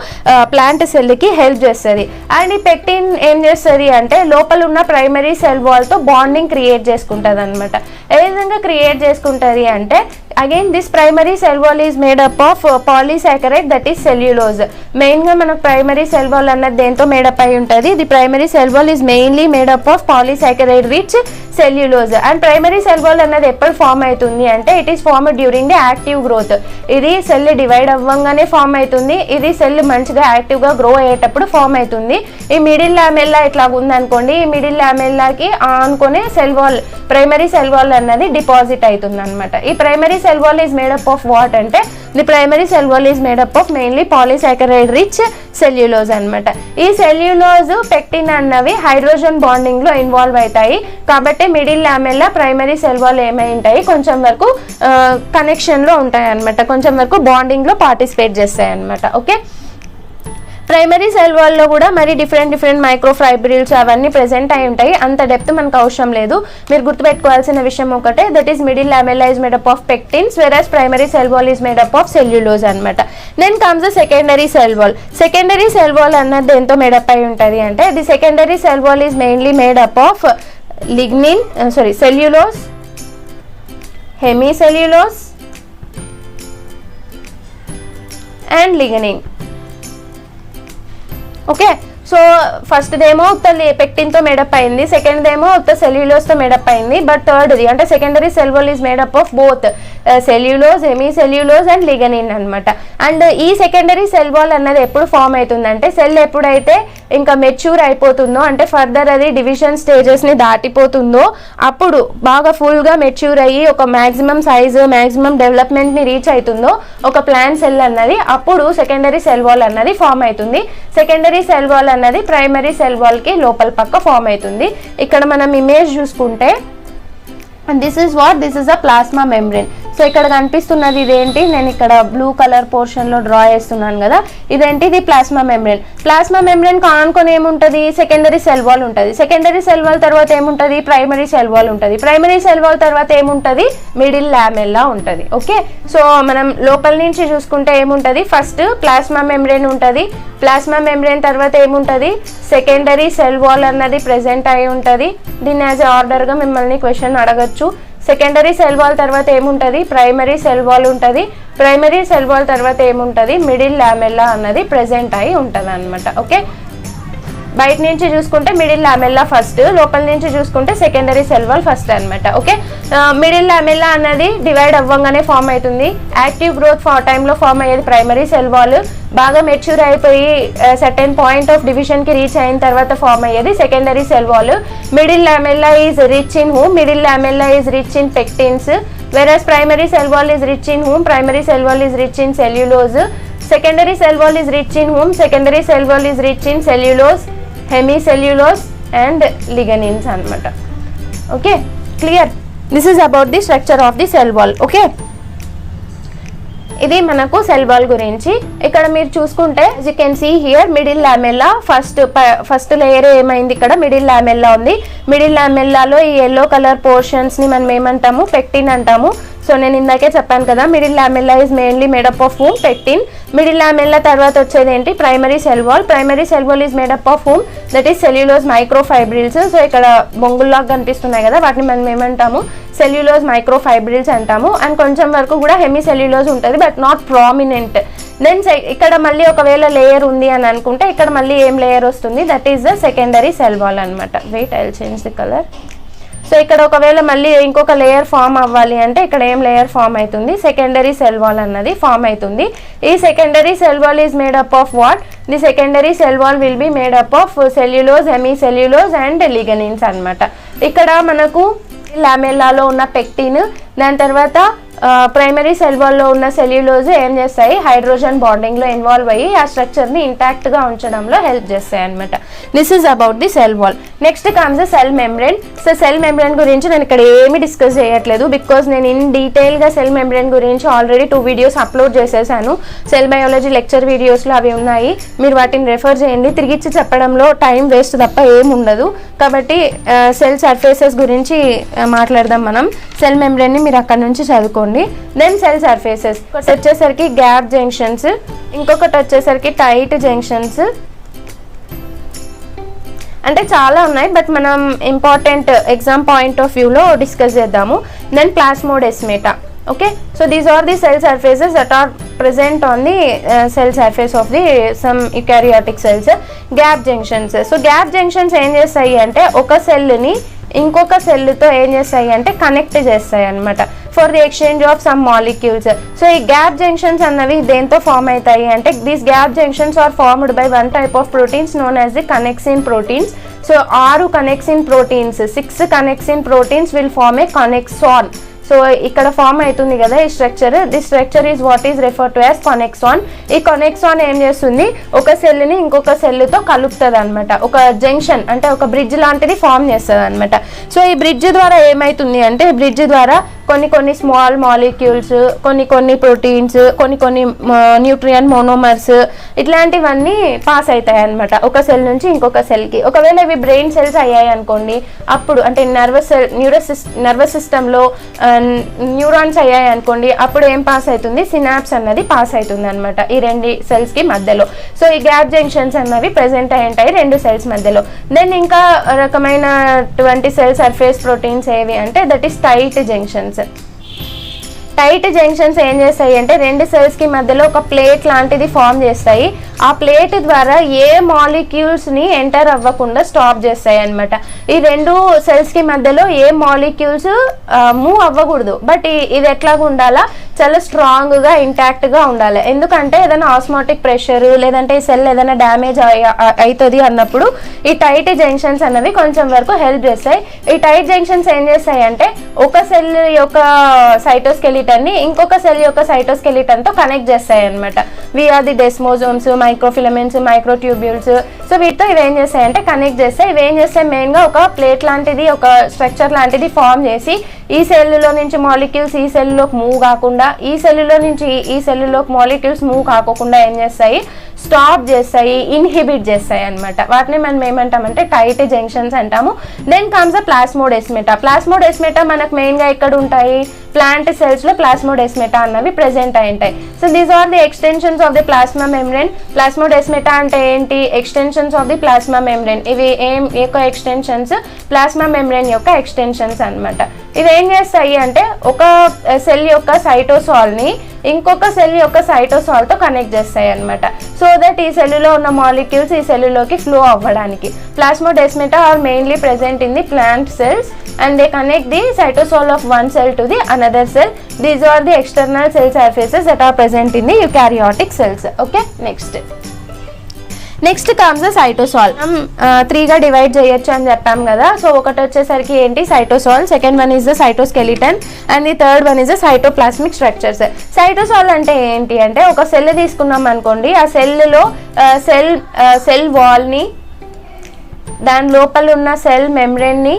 ప్లాంట్ సెల్కి హెల్ప్ చేస్తుంది. అండ్ ఈ పెక్టిన్ ఏం చేస్తుంది అంటే లోపల ఉన్న ప్రైమరీ సెల్ వాల్తో బాండింగ్ క్రియేట్ చేసుకుంటుంది అనమాట. ఏ విధంగా క్రియేట్ చేసుకుంటుంది అంటే, again this primary cell wall is made up of polysaccharide that is cellulose. మెయిన్గా మనకు ప్రైమరీ సెల్ వాల్ అన్నది దేంతో మేడప్ అయి ఉంటుంది, the primary cell wall is mainly made up of polysaccharide rich cellulose. And primary cell wall అన్నది ఎప్పుడు ఫామ్ అవుతుంది అంటే, it is form during the active growth. ఇది సెల్ డివైడ్ అవ్వగానే ఫామ్ అవుతుంది, ఇది సెల్ మంచిగా యాక్టివ్గా గ్రో అయ్యేటప్పుడు ఫామ్ అవుతుంది. ఈ మిడిల్ లామెల్లా ఇట్లా ఉందనుకోండి, ఈ మిడిల్ లామెల్లాకి ఆనుకునే cell wall, primary cell wall అన్నది డిపాజిట్ అవుతుంది అనమాట. ఈ primary cell wall is made up of what అంటే, the primary cell wall is made up of mainly polysaccharide rich cellulose అనమాట. ఈ సెల్యులోజ్ పెక్టిన్ అన్నవి హైడ్రోజన్ బాండింగ్ లో ఇన్వాల్వ్ అవుతాయి. కాబట్టి middle lamella primary cell wall ఏమై ఉంటాయి, కొంచెం వరకు కనెక్షన్ లో ఉంటాయి అనమాట, కొంచెం వరకు బాండింగ్ లో పార్టిసిపేట్ చేస్తాయి అనమాట. ఓకే, ప్రైమరీ సెల్ వాల్లో కూడా మరి డిఫరెంట్ మైక్రోఫైబ్రిల్స్ అవన్నీ ప్రెజెంట్ అయి ఉంటాయి. అంత డెప్త్ మనకు అవసరం లేదు. మీరు గుర్తుపెట్టుకోవాల్సిన విషయం ఒకటే, that is middle lamella is made up of pectins versus primary cell wall is made up of cellulose అనమాట. Then comes the secondary cell wall. Secondary cell wall అన్నది దేంతో మేడప్ అయి ఉంటుంది అంటే, the secondary cell wall is mainly made up of cellulose, hemicellulose and lignin. Okay, so first దేమో పెక్టిన్తో మేడప్ అయింది, సెకండ్ దేమో సెల్యులోజ్తో మేడప్ అయింది. బట్ థర్డ్ది అంటే secondary cell wall is made up of both cellulose, hemicellulose and లిగనిన్ అనమాట. అండ్ ఈ సెకండరీ సెల్ వాల్ అన్నది ఎప్పుడు ఫామ్ అవుతుందంటే, సెల్ ఎప్పుడైతే ఇంకా మెచ్యూర్ అయిపోతుందో, అంటే ఫర్దర్ అది డివిజన్ స్టేజెస్ని దాటిపోతుందో, అప్పుడు బాగా ఫుల్గా మెచ్యూర్ అయ్యి ఒక మ్యాక్సిమం సైజ్, మ్యాక్సిమం డెవలప్మెంట్ని రీచ్ అవుతుందో ఒక ప్లాంట్ సెల్ అన్నది, అప్పుడు సెకండరీ సెల్ వాల్ అన్నది ఫామ్ అవుతుంది. సెకండరీ సెల్ వాల్ అన్నది ప్రైమరీ సెల్ వాల్కి లోపల పక్క ఫామ్ అవుతుంది. ఇక్కడ మనం ఇమేజ్ చూసుకుంటే, this is a plasma membrane. So ఇక్కడ కనిపిస్తున్నది ఇదేంటి, నేను ఇక్కడ బ్లూ కలర్ పోర్షన్లో డ్రా చేస్తున్నాను కదా, ఇదేంటి, ఇది ప్లాస్మా మెంబ్రేన్. ప్లాస్మా మెంబ్రేన్ కానుకొని ఏముంటుంది, సెకండరీ సెల్ వాల్ ఉంటుంది. సెకండరీ సెల్ వాల్ తర్వాత ఏముంటుంది, ప్రైమరీ సెల్ వాల్ ఉంటుంది. ప్రైమరీ సెల్ వాల్ తర్వాత ఏముంటుంది, మిడిల్ లామెల్లా ఉంటుంది. ఓకే, సో మనం లోపల నుంచి చూసుకుంటే ఏముంటుంది, ఫస్ట్ ప్లాస్మా మెంబ్రేన్ ఉంటుంది. ప్లాస్మా మెంబ్రేన్ తర్వాత ఏముంటుంది, సెకండరీ సెల్ వాల్ అన్నది ప్రెజెంట్ అయి ఉంటుంది. దీన్ని యాజ్ ఆర్డర్గా మిమ్మల్ని క్వశ్చన్ అడగచ్చు. సెకండరీ సెల్ వాల్ తర్వాత ఏముంటుంది, ప్రైమరీ సెల్ వాల్ ఉంటుంది. ప్రైమరీ సెల్ వాల్ తర్వాత ఏముంటుంది, మిడిల్ లామెల్లా అన్నది ప్రెజెంట్ అయి ఉంటుంది అనమాట. ఓకే, బయట నుంచి చూసుకుంటే మిడిల్ లామెల్లా ఫస్ట్, లోపల నుంచి చూసుకుంటే సెకండరీ సెల్ వాల్ ఫస్ట్ అనమాట. ఓకే, మిడిల్ లామెల్లా అన్నది డివైడ్ అవ్వగానే ఫామ్ అవుతుంది. యాక్టివ్ గ్రోత్ టైంలో ఫామ్ అయ్యేది ప్రైమరీ సెల్ వాల్. బాగా మెచ్యూర్ అయిపోయి సర్టెన్ పాయింట్ ఆఫ్ డివిజన్కి రీచ్ అయిన తర్వాత ఫామ్ అయ్యేది secondary cell wall. Middle lamella is rich in whom, middle lamella is rich in pectins, versus primary cell wall is rich in whom, primary cell wall is rich in cellulose. Secondary cell wall is rich in whom, secondary cell wall is rich in cellulose, hemicellulose and lignins అనమాట. Okay, clear? This is about the structure of the cell wall. Okay, ఇది మనకు సెల్ వాల్ గురించి. ఇక్కడ మీరు చూసుకుంటే you can see here middle lamella first layer ఏమైంది, ఇక్కడ మిడిల్ లామెల్లా ఉంది. మిడిల్ లామెల్లాలో ఈ ఎల్లో కలర్ పోర్షన్స్ని మనం ఏమంటాము, పెక్టిన్ అంటాము. సో నేను ఇందాకే చెప్పాను కదా, middle lamella is mainly made up of whom, pectin. Middle lamella తర్వాత వచ్చేది ఏంటి, primary cell wall. Primary cell wall is made up of whom, that is cellulose microfibrils. So ఇక్కడ బొంగుల్లాగా కనిపిస్తున్నాయి కదా, వాటిని మనం ఏమంటాము, సెల్యులోజ్ మైక్రోఫైబ్రిల్స్ అంటాము. అండ్ కొంచెం వరకు కూడా హెమిసెల్యులోజ్ ఉంటుంది, బట్ నాట్ ప్రామినెంట్. దెన్ ఇక్కడ మళ్ళీ ఒకవేళ లేయర్ ఉంది అని అనుకుంటే, ఇక్కడ మళ్ళీ ఏం లేయర్ వస్తుంది, that is the secondary cell wall అనమాట. Wait, I will change the colour. So ఇక్కడ ఒకవేళ మళ్ళీ ఇంకొక లేయర్ ఫామ్ అవ్వాలి అంటే ఇక్కడ ఏం లేయర్ ఫామ్ అవుతుంది, సెకండరీ సెల్ వాల్ అన్నది ఫామ్ అవుతుంది. ఈ secondary cell wall is made up of what? The secondary cell wall will be made up of cellulose, hemicellulose and lignins అన్నమాట. ఇక్కడ మనకు లామెల్లాలో ఉన్న పెక్టిన్, దాని తర్వాత ప్రైమరీ సెల్ వాల్లో ఉన్న సెల్యులోజ్ ఏం చేస్తాయి, హైడ్రోజన్ బాండింగ్లో ఇన్వాల్వ్ అయ్యి ఆ స్ట్రక్చర్ని ఇంటాక్ట్గా ఉంచడంలో హెల్ప్ చేస్తాయి అనమాట. This is about the cell wall. Next comes the cell membrane. So cell membrane గురించి నేను ఇక్కడ ఏమి డిస్కస్ చేయట్లేదు, బికాజ్ నేను ఇన్ డీటెయిల్గా సెల్ మెంబ్రెయిన్ గురించి ఆల్రెడీ 2 వీడియోస్ అప్లోడ్ చేసేసాను. సెల్ బయాలజీ లెక్చర్ వీడియోస్లో అవి ఉన్నాయి, మీరు వాటిని రెఫర్ చేయండి. తిరిగిచ్చి చెప్పడంలో టైం వేస్ట్ తప్ప ఏం ఉండదు. కాబట్టి సెల్ సర్ఫేసెస్ గురించి మాట్లాడదాం మనం. సెల్ మెంబ్రెయిన్ని మీరు అక్కడ నుంచి చదువుకోండి. దెన్ సెల్ సర్ఫేసెస్ వచ్చేసరికి గ్యాప్ జంక్షన్స్, ఇంకొకటి వచ్చేసరికి టైట్ జంక్షన్స్, అంటే చాలా ఉన్నాయి బట్ మనం ఇంపార్టెంట్ ఎగ్జామ్ పాయింట్ ఆఫ్ వ్యూలో డిస్కస్ చేద్దాము. Then plasmodesmata. Okay, so these are the cell surfaces that are present on the cell surface of the some eukaryotic cells. Gap junctions. So gap junctions ఏం చేస్తాయి అంటే ఒక సెల్ని ఇంకొక సెల్తో ఏం చేస్తాయి అంటే కనెక్ట్ చేస్తాయి అనమాట, for the exchange of some molecules. So ఈ గ్యాప్ జంక్షన్స్ అన్నవి దేంతో ఫామ్ అవుతాయి అంటే these gap junctions are formed by 1 type of proteins known as the connexin proteins. So 6 connexin proteins, 6 connexin proteins will form a connexon. So ఇక్కడ ఫామ్ అవుతుంది కదా ఈ structure, this structure is what is refer to as connexon. ఈ కొనెక్సాన్ ఏం చేస్తుంది, ఒక సెల్ని ఇంకొక సెల్తో కలుపుతుంది అనమాట, ఒక జంక్షన్ అంటే ఒక బ్రిడ్జ్ లాంటిది ఫామ్ చేస్తుంది అనమాట. సో ఈ బ్రిడ్జ్ ద్వారా ఏమవుతుంది అంటే బ్రిడ్జ్ ద్వారా కొన్ని స్మాల్ మాలిక్యూల్స్, కొన్ని ప్రోటీన్స్, కొన్ని న్యూట్రియన్ మోనోమర్స్ ఇట్లాంటివన్నీ పాస్ అవుతాయి అనమాట ఒక సెల్ నుంచి ఇంకొక సెల్కి. ఒకవేళ ఇవి బ్రెయిన్ సెల్స్ అయ్యాయి అనుకోండి, అప్పుడు అంటే నర్వస్ సిస్టంలో న్యూరాన్స్ అయ్యాయి అనుకోండి, అప్పుడు ఏం పాస్ అవుతుంది, సినాప్స్ అన్నది పాస్ అవుతుంది అనమాట ఈ 2 సెల్స్కి మధ్యలో. సో ఈ గ్యాప్ జంక్షన్స్ అన్నవి ప్రెజెంట్ అయి ఉంటాయి 2 సెల్స్ మధ్యలో. దెన్ ఇంకా రకమైనటువంటి సెల్ సర్ఫేస్ ప్రోటీన్స్ ఏవి అంటే that is tight junctions. Tight junctions ఏం చేస్తాయి అంటే 2 సెల్స్కి మధ్యలో ఒక ప్లేట్ లాంటిది ఫామ్ చేస్తాయి. ఆ ప్లేట్ ద్వారా ఏ మాలిక్యూల్స్ని ఎంటర్ అవ్వకుండా స్టాప్ చేస్తాయి అనమాట. ఈ 2 సెల్స్కి మధ్యలో ఏ మాలిక్యూల్స్ మూవ్ అవ్వకూడదు, బట్ ఇది ఎట్లాగా ఉండాలా, చాలా స్ట్రాంగ్గా ఇంటాక్ట్గా ఉండాలి. ఎందుకంటే ఏదైనా ఆస్మాటిక్ ప్రెషర్ లేదంటే ఈ సెల్ ఏదైనా డ్యామేజ్ అవుతుంది అన్నప్పుడు ఈ టైట్ జంక్షన్స్ అన్నవి కొంచెం వరకు హెల్ప్ చేస్తాయి. ఈ టైట్ జంక్షన్స్ ఏం చేస్తాయి అంటే ఒక సెల్ యొక్క సైటోస్కెలిటన్ని ఇంకొక సెల్ యొక్క సైటోస్కెలిటన్తో కనెక్ట్ చేస్తాయి అనమాట. We are the desmosomes, microfilaments, microtubules. So వీటితో ఇవి ఏం చేస్తాయి అంటే కనెక్ట్ చేస్తాయి. ఇవి ఏం చేస్తాయి, మెయిన్గా ఒక ప్లేట్ లాంటిది, ఒక స్ట్రక్చర్ లాంటిది ఫామ్ చేసి ఈ సెల్లో నుంచి మాలిక్యూల్స్ ఈ సెల్లోకి మూవ్ కాకుండా, ఈ సెల్లో నుంచి ఈ సెల్లోకి మాలిక్యూల్స్ మూవ్ కాకుండా ఏం చేస్తాయి, స్టాప్ చేస్తాయి, ఇన్హిబిట్ చేస్తాయి అనమాట. వాటిని మనం ఏమంటామంటే టైట్ జంక్షన్స్ అంటాము. Then comes the plasmodesmata. Plasmodesmata మనకు మెయిన్గా ఎక్కడ ఉంటాయి, ప్లాంట్ సెల్స్లో ప్లాస్మోడెస్మేటా అన్నవి ప్రెజెంట్ అయి ఉంటాయి. So these are the extensions of the plasma membrane. Plasmodesmata అంటే ఏంటి, extensions of the plasma membrane. ఇవి ఏం యొక్క ఎక్స్టెన్షన్స్, ప్లాస్మా మెంబ్రెయిన్ యొక్క ఎక్స్టెన్షన్స్ అనమాట. ఇవి ఏం చేస్తాయి అంటే ఒక సెల్ యొక్క సైటోసాల్ని ఇంకొక సెల్ యొక్క సైటోసాల్తో కనెక్ట్ చేస్తాయి అనమాట, సో దట్ ఈ సెల్లులో ఉన్న మాలిక్యూల్స్ ఈ సెల్లులోకి ఫ్లో అవ్వడానికి. Plasmodesmata are mainly present in the plant cells and they connect the cytosol of one cell to the another cell. These are the external cell surfaces that are present in the eukaryotic cells. Okay, next comes the cytosol. 3గా డివైడ్ చేయొచ్చు అని చెప్పాం కదా. సో ఒకటి వచ్చేసరికి ఏంటి, cytosol. Second one is the cytoskeleton and the third one is the cytoplasmic structures. Cytosol అంటే ఏంటి అంటే ఒక సెల్ తీసుకున్నాం అనుకోండి, ఆ సెల్లో సెల్ వాల్ని, దాని లోపల ఉన్న సెల్ మెంబ్రెయిన్ని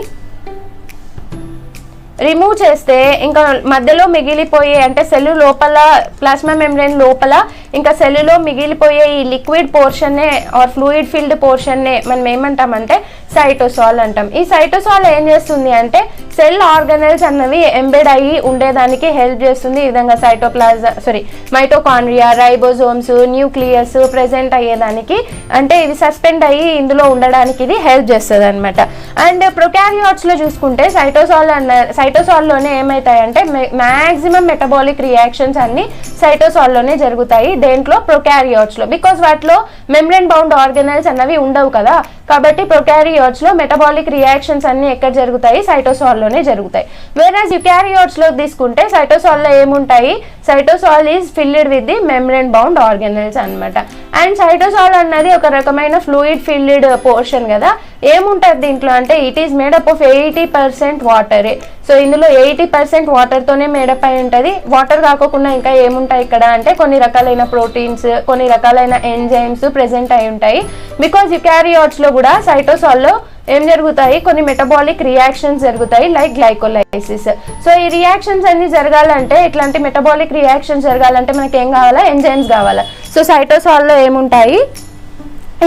రిమూవ్ చేస్తే ఇంకా మధ్యలో మిగిలిపోయే అంటే సెల్ లోపల ప్లాస్మా మెంబ్రెయిన్ లోపల ఇంకా సెల్లులో మిగిలిపోయే ఈ లిక్విడ్ పోర్షన్నే ఆర్ ఫ్లూయిడ్ ఫిల్డ్ పోర్షన్నే మనం ఏమంటామంటే సైటోసాల్ అంటాం. ఈ సైటోసాల్ ఏం చేస్తుంది అంటే సెల్ ఆర్గనెల్స్ అన్నవి ఎంబెడ్ అయ్యి ఉండేదానికి హెల్ప్ చేస్తుంది. ఈ విధంగా మైటోకాండ్రియా, రైబోజోమ్స్, న్యూక్లియస్ ప్రెజెంట్ అయ్యేదానికి, అంటే ఇవి సస్పెండ్ అయ్యి ఇందులో ఉండడానికి ఇది హెల్ప్ చేస్తుంది అనమాట. అండ్ ప్రొకారియాట్స్ లో చూసుకుంటే సైటోసాల్లోనే ఏమవుతాయంటే మ్యాక్సిమం మెటబాలిక్ రియాక్షన్స్ అన్ని సైటోసాల్లోనే జరుగుతాయి. దేంట్లో? ప్రొకారియాట్స్ లో. బికాస్ వాటిలో మెంబ్రేన్ బౌండ్ ఆర్గనెల్స్ అన్నవి ఉండవు కదా, కాబట్టి ప్రొకారియాట్స్ లో మెటబాలిక్ రియాక్షన్స్ అన్ని ఎక్కడ జరుగుతాయి? సైటోసాల్లోనే జరుగుతాయి. వేరేస్ యుకారియాట్స్ లో తీసుకుంటే సైటోసాల్లో ఏముంటాయి? Cytosol is filled with the membrane bound organelles అనమాట. అండ్ సైటోసాల్ అన్నది ఒక రకమైన ఫ్లూయిడ్ ఫిల్డ్ పోర్షన్ కదా. ఏముంటుంది దీంట్లో అంటే ఇట్ ఈస్ మేడప్ ఆఫ్ 80% వాటరే. సో ఇందులో 80% వాటర్తోనే మేడప్ అయి ఉంటుంది. వాటర్ కాకుండా ఇంకా ఏముంటాయి ఇక్కడ అంటే కొన్ని రకాలైన ప్రోటీన్స్, కొన్ని రకాలైన ఎంజైమ్స్ ప్రెజెంట్ అయి ఉంటాయి. బికాజ్ యుకారియాట్స్ లో కూడా సైటోసాల్లో ఏం జరుగుతాయి? కొన్ని మెటబాలిక్ రియాక్షన్స్ జరుగుతాయి, లైక్ గ్లైకోలైసిస్. సో ఈ రియాక్షన్స్ అన్ని జరగాలంటే, ఇట్లాంటి మెటబాలిక్ రియాక్షన్స్ జరగాలంటే మనకి ఏం కావాలా? ఎంజైమ్స్ కావాలా. సో సైటోసాల్లో ఏముంటాయి?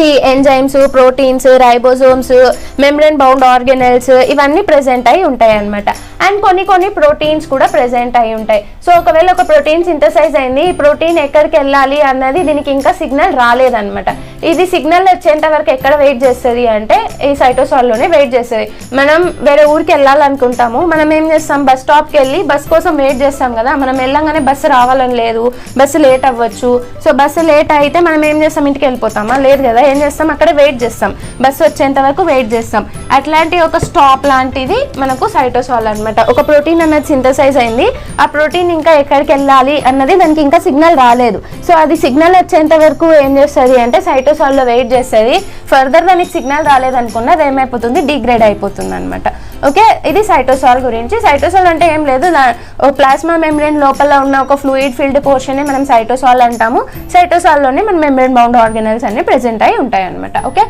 ఈ enzymes, proteins, ribosomes, membrane bound organelles ఇవన్నీ ప్రెజెంట్ అయి ఉంటాయి అనమాట. అండ్ కొన్ని ప్రోటీన్స్ కూడా ప్రెజెంట్ అయి ఉంటాయి. సో ఒకవేళ ఒక ప్రోటీన్ సింథసైజ్ అయింది, ఈ ప్రోటీన్ ఎక్కడికి వెళ్ళాలి అన్నది దీనికి ఇంకా సిగ్నల్ రాలేదన్నమాట. ఇది సిగ్నల్ వచ్చేంత వరకు ఎక్కడ వెయిట్ చేస్తుంది అంటే ఈ సైటోసాల్లోనే వెయిట్ చేస్తుంది. మనం వేరే ఊరికి వెళ్ళాలనుకుంటాము, మనం ఏం చేస్తాం? బస్ స్టాప్కి వెళ్ళి బస్ కోసం వెయిట్ చేస్తాం కదా. మనం వెళ్ళంగానే బస్సు రావాలని లేదు, బస్సు లేట్ అవ్వచ్చు. సో బస్సు లేట్ అయితే మనం ఏం చేస్తాం? ఇంటికి వెళ్ళిపోతామా? లేదు కదా. ఏం చేస్తాం? అక్కడ వెయిట్ చేస్తాం, బస్సు వచ్చేంత వరకు వెయిట్ చేస్తాం. అట్లాంటి ఒక స్టాప్ లాంటిది మనకు సైటోసాల్ అనమాట. ఒక ప్రోటీన్ అన్నది సింథసైజ్ అయింది, ఆ ప్రోటీన్ ఇంకా ఎక్కడికి వెళ్ళాలి అన్నది దానికి ఇంకా సిగ్నల్ రాలేదు. సో అది సిగ్నల్ వచ్చేంత వరకు ఏం చేస్తుంది అంటే సైటోసాల్లో వెయిట్ చేస్తుంది. ఫర్దర్ దానికి సిగ్నల్ రాలేదనుకున్న అది ఏమైపోతుంది? డిగ్రేడ్ అయిపోతుంది అనమాట. ఓకే, ఇది సైటోసాల్ గురించి. సైటోసాల్ అంటే ఏం లేదు, ప్లాస్మా మెంబ్రేన్ లోపల ఉన్న ఒక ఫ్లూయిడ్ ఫిల్డ్ పోర్షన్ మనం సైటోసాల్ అంటాము. సైటోసాల్లోనే మన మెంబ్రేన్ బౌండ్ ఆర్గనెల్స్ అన్ని ప్రెజెంట్ అయి ఉంటాయి అనమాట. ఓకే,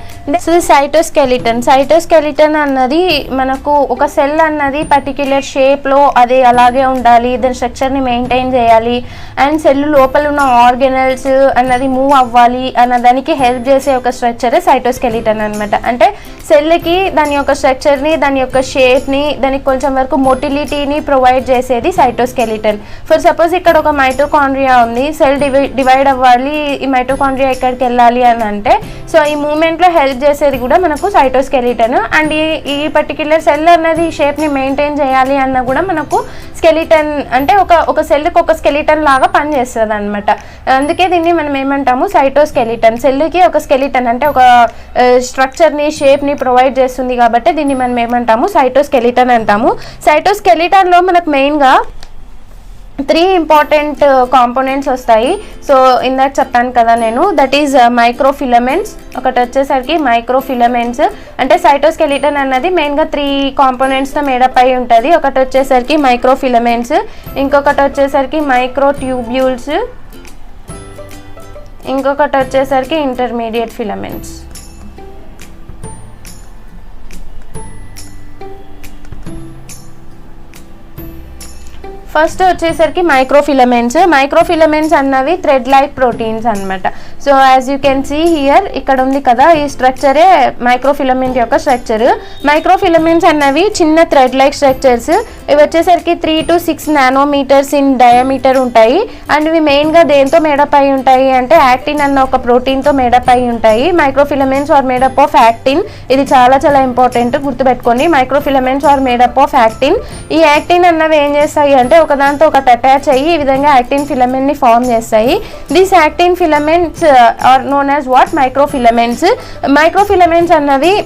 సో సైటోస్కెలిటన్ అన్నది మనకు ఒక సెల్ అన్నది పర్టిక్యులర్ షేప్లో అది అలాగే ఉండాలి, దాని స్ట్రక్చర్ని మెయింటైన్ చేయాలి. అండ్ సెల్ లోపల ఉన్న ఆర్గనెల్స్ అన్నది మూవ్ అవ్వాలి అన్న దానికి హెల్ప్ చేసే ఒక స్ట్రక్చరే సైటోస్కెలిటన్ అనమాట. అంటే సెల్కి దాని యొక్క స్ట్రక్చర్ని, దాని యొక్క షేప్ని, దానికి కొంచెం వరకు మొటిలిటీని ప్రొవైడ్ చేసేది సైటోస్కెలిటన్. ఫర్ సపోజ్ ఇక్కడ ఒక మైటోకాండ్రియా ఉంది, సెల్ డివైడ్ అవ్వాలి, ఈ మైటోకాండ్రియా ఎక్కడికి వెళ్ళాలి అని అంటే సో ఈ మూమెంట్లో హెల్ప్ చేసేది కూడా మనకు సైటోస్కెలిటన్. అండ్ ఈ పర్టిక్యులర్ సెల్ అన్నది ఈ షేప్ని మెయింటైన్ చేయాలి అన్న కూడా మనకు స్కెలిటన్, అంటే ఒక సెల్కి ఒక స్కెలిటన్ లాగా పనిచేస్తుంది అనమాట. అందుకే దీన్ని మనం ఏమంటాము? సైటోస్కెలిటన్. సెల్కి ఒక స్కెలిటన్ అంటే ఒక స్ట్రక్చర్ని, షేప్ని ప్రొవైడ్ చేస్తుంది కాబట్టి దీన్ని మనం ఏమంటాము? సైటోస్కెలిటన్ అంటాము. సైటోస్కెలిటన్లో మనకు మెయిన్గా 3 ఇంపార్టెంట్ కాంపోనెంట్స్ వస్తాయి. సో ఇందాక చెప్పాను కదా నేను, దట్ ఈజ్ మైక్రోఫిలమెంట్స్. ఒకటి వచ్చేసరికి మైక్రోఫిలమెంట్స్ అంటే సైటోస్కెలిటన్ అన్నది మెయిన్గా 3 కాంపోనెంట్స్తో మేడప్ అయి ఉంటుంది. ఒకటి వచ్చేసరికి మైక్రోఫిలమెంట్స్, ఇంకొకటి వచ్చేసరికి మైక్రోట్యూబ్యూల్స్, ఇంకొకటి వచ్చేసరికి ఇంటర్మీడియట్ ఫిలమెంట్స్. ఫస్ట్ వచ్చేసరికి మైక్రోఫిలమెంట్స్ అన్నవి థ్రెడ్ లైక్ ప్రోటీన్స్ అనమాట. So as you can see here, ఇక్కడ ఉంది కదా, ఈ స్ట్రక్చరే మైక్రోఫిలమెంట్ యొక్క స్ట్రక్చర్. మైక్రోఫిలమెంట్స్ అన్నవి చిన్న థ్రెడ్ లైక్ స్ట్రక్చర్స్. ఇవి వచ్చేసరికి 3 to 6 నానోమీటర్స్ ఇన్ డయామీటర్ ఉంటాయి. అండ్ ఇవి మెయిన్గా దేంతో మేడప్ అయి ఉంటాయి అంటే యాక్టిన్ అన్న ఒక ప్రోటీన్తో మేడప్ అయి ఉంటాయి. Microfilaments are made up of actin. ఇది చాలా చాలా ఇంపార్టెంట్, గుర్తుపెట్టుకోండి. Microfilaments are made up of actin. ఈ యాక్టిన్ అన్నవి ఏం చేస్తాయి అంటే ఒకదాంతో ఒకటి అటాచ్ అయ్యి ఈ విధంగా యాక్టిన్ ఫిలమెంట్ ని ఫామ్ చేస్తాయి. This actin filaments are known as what? Microfilaments. Microfilaments అన్నవి,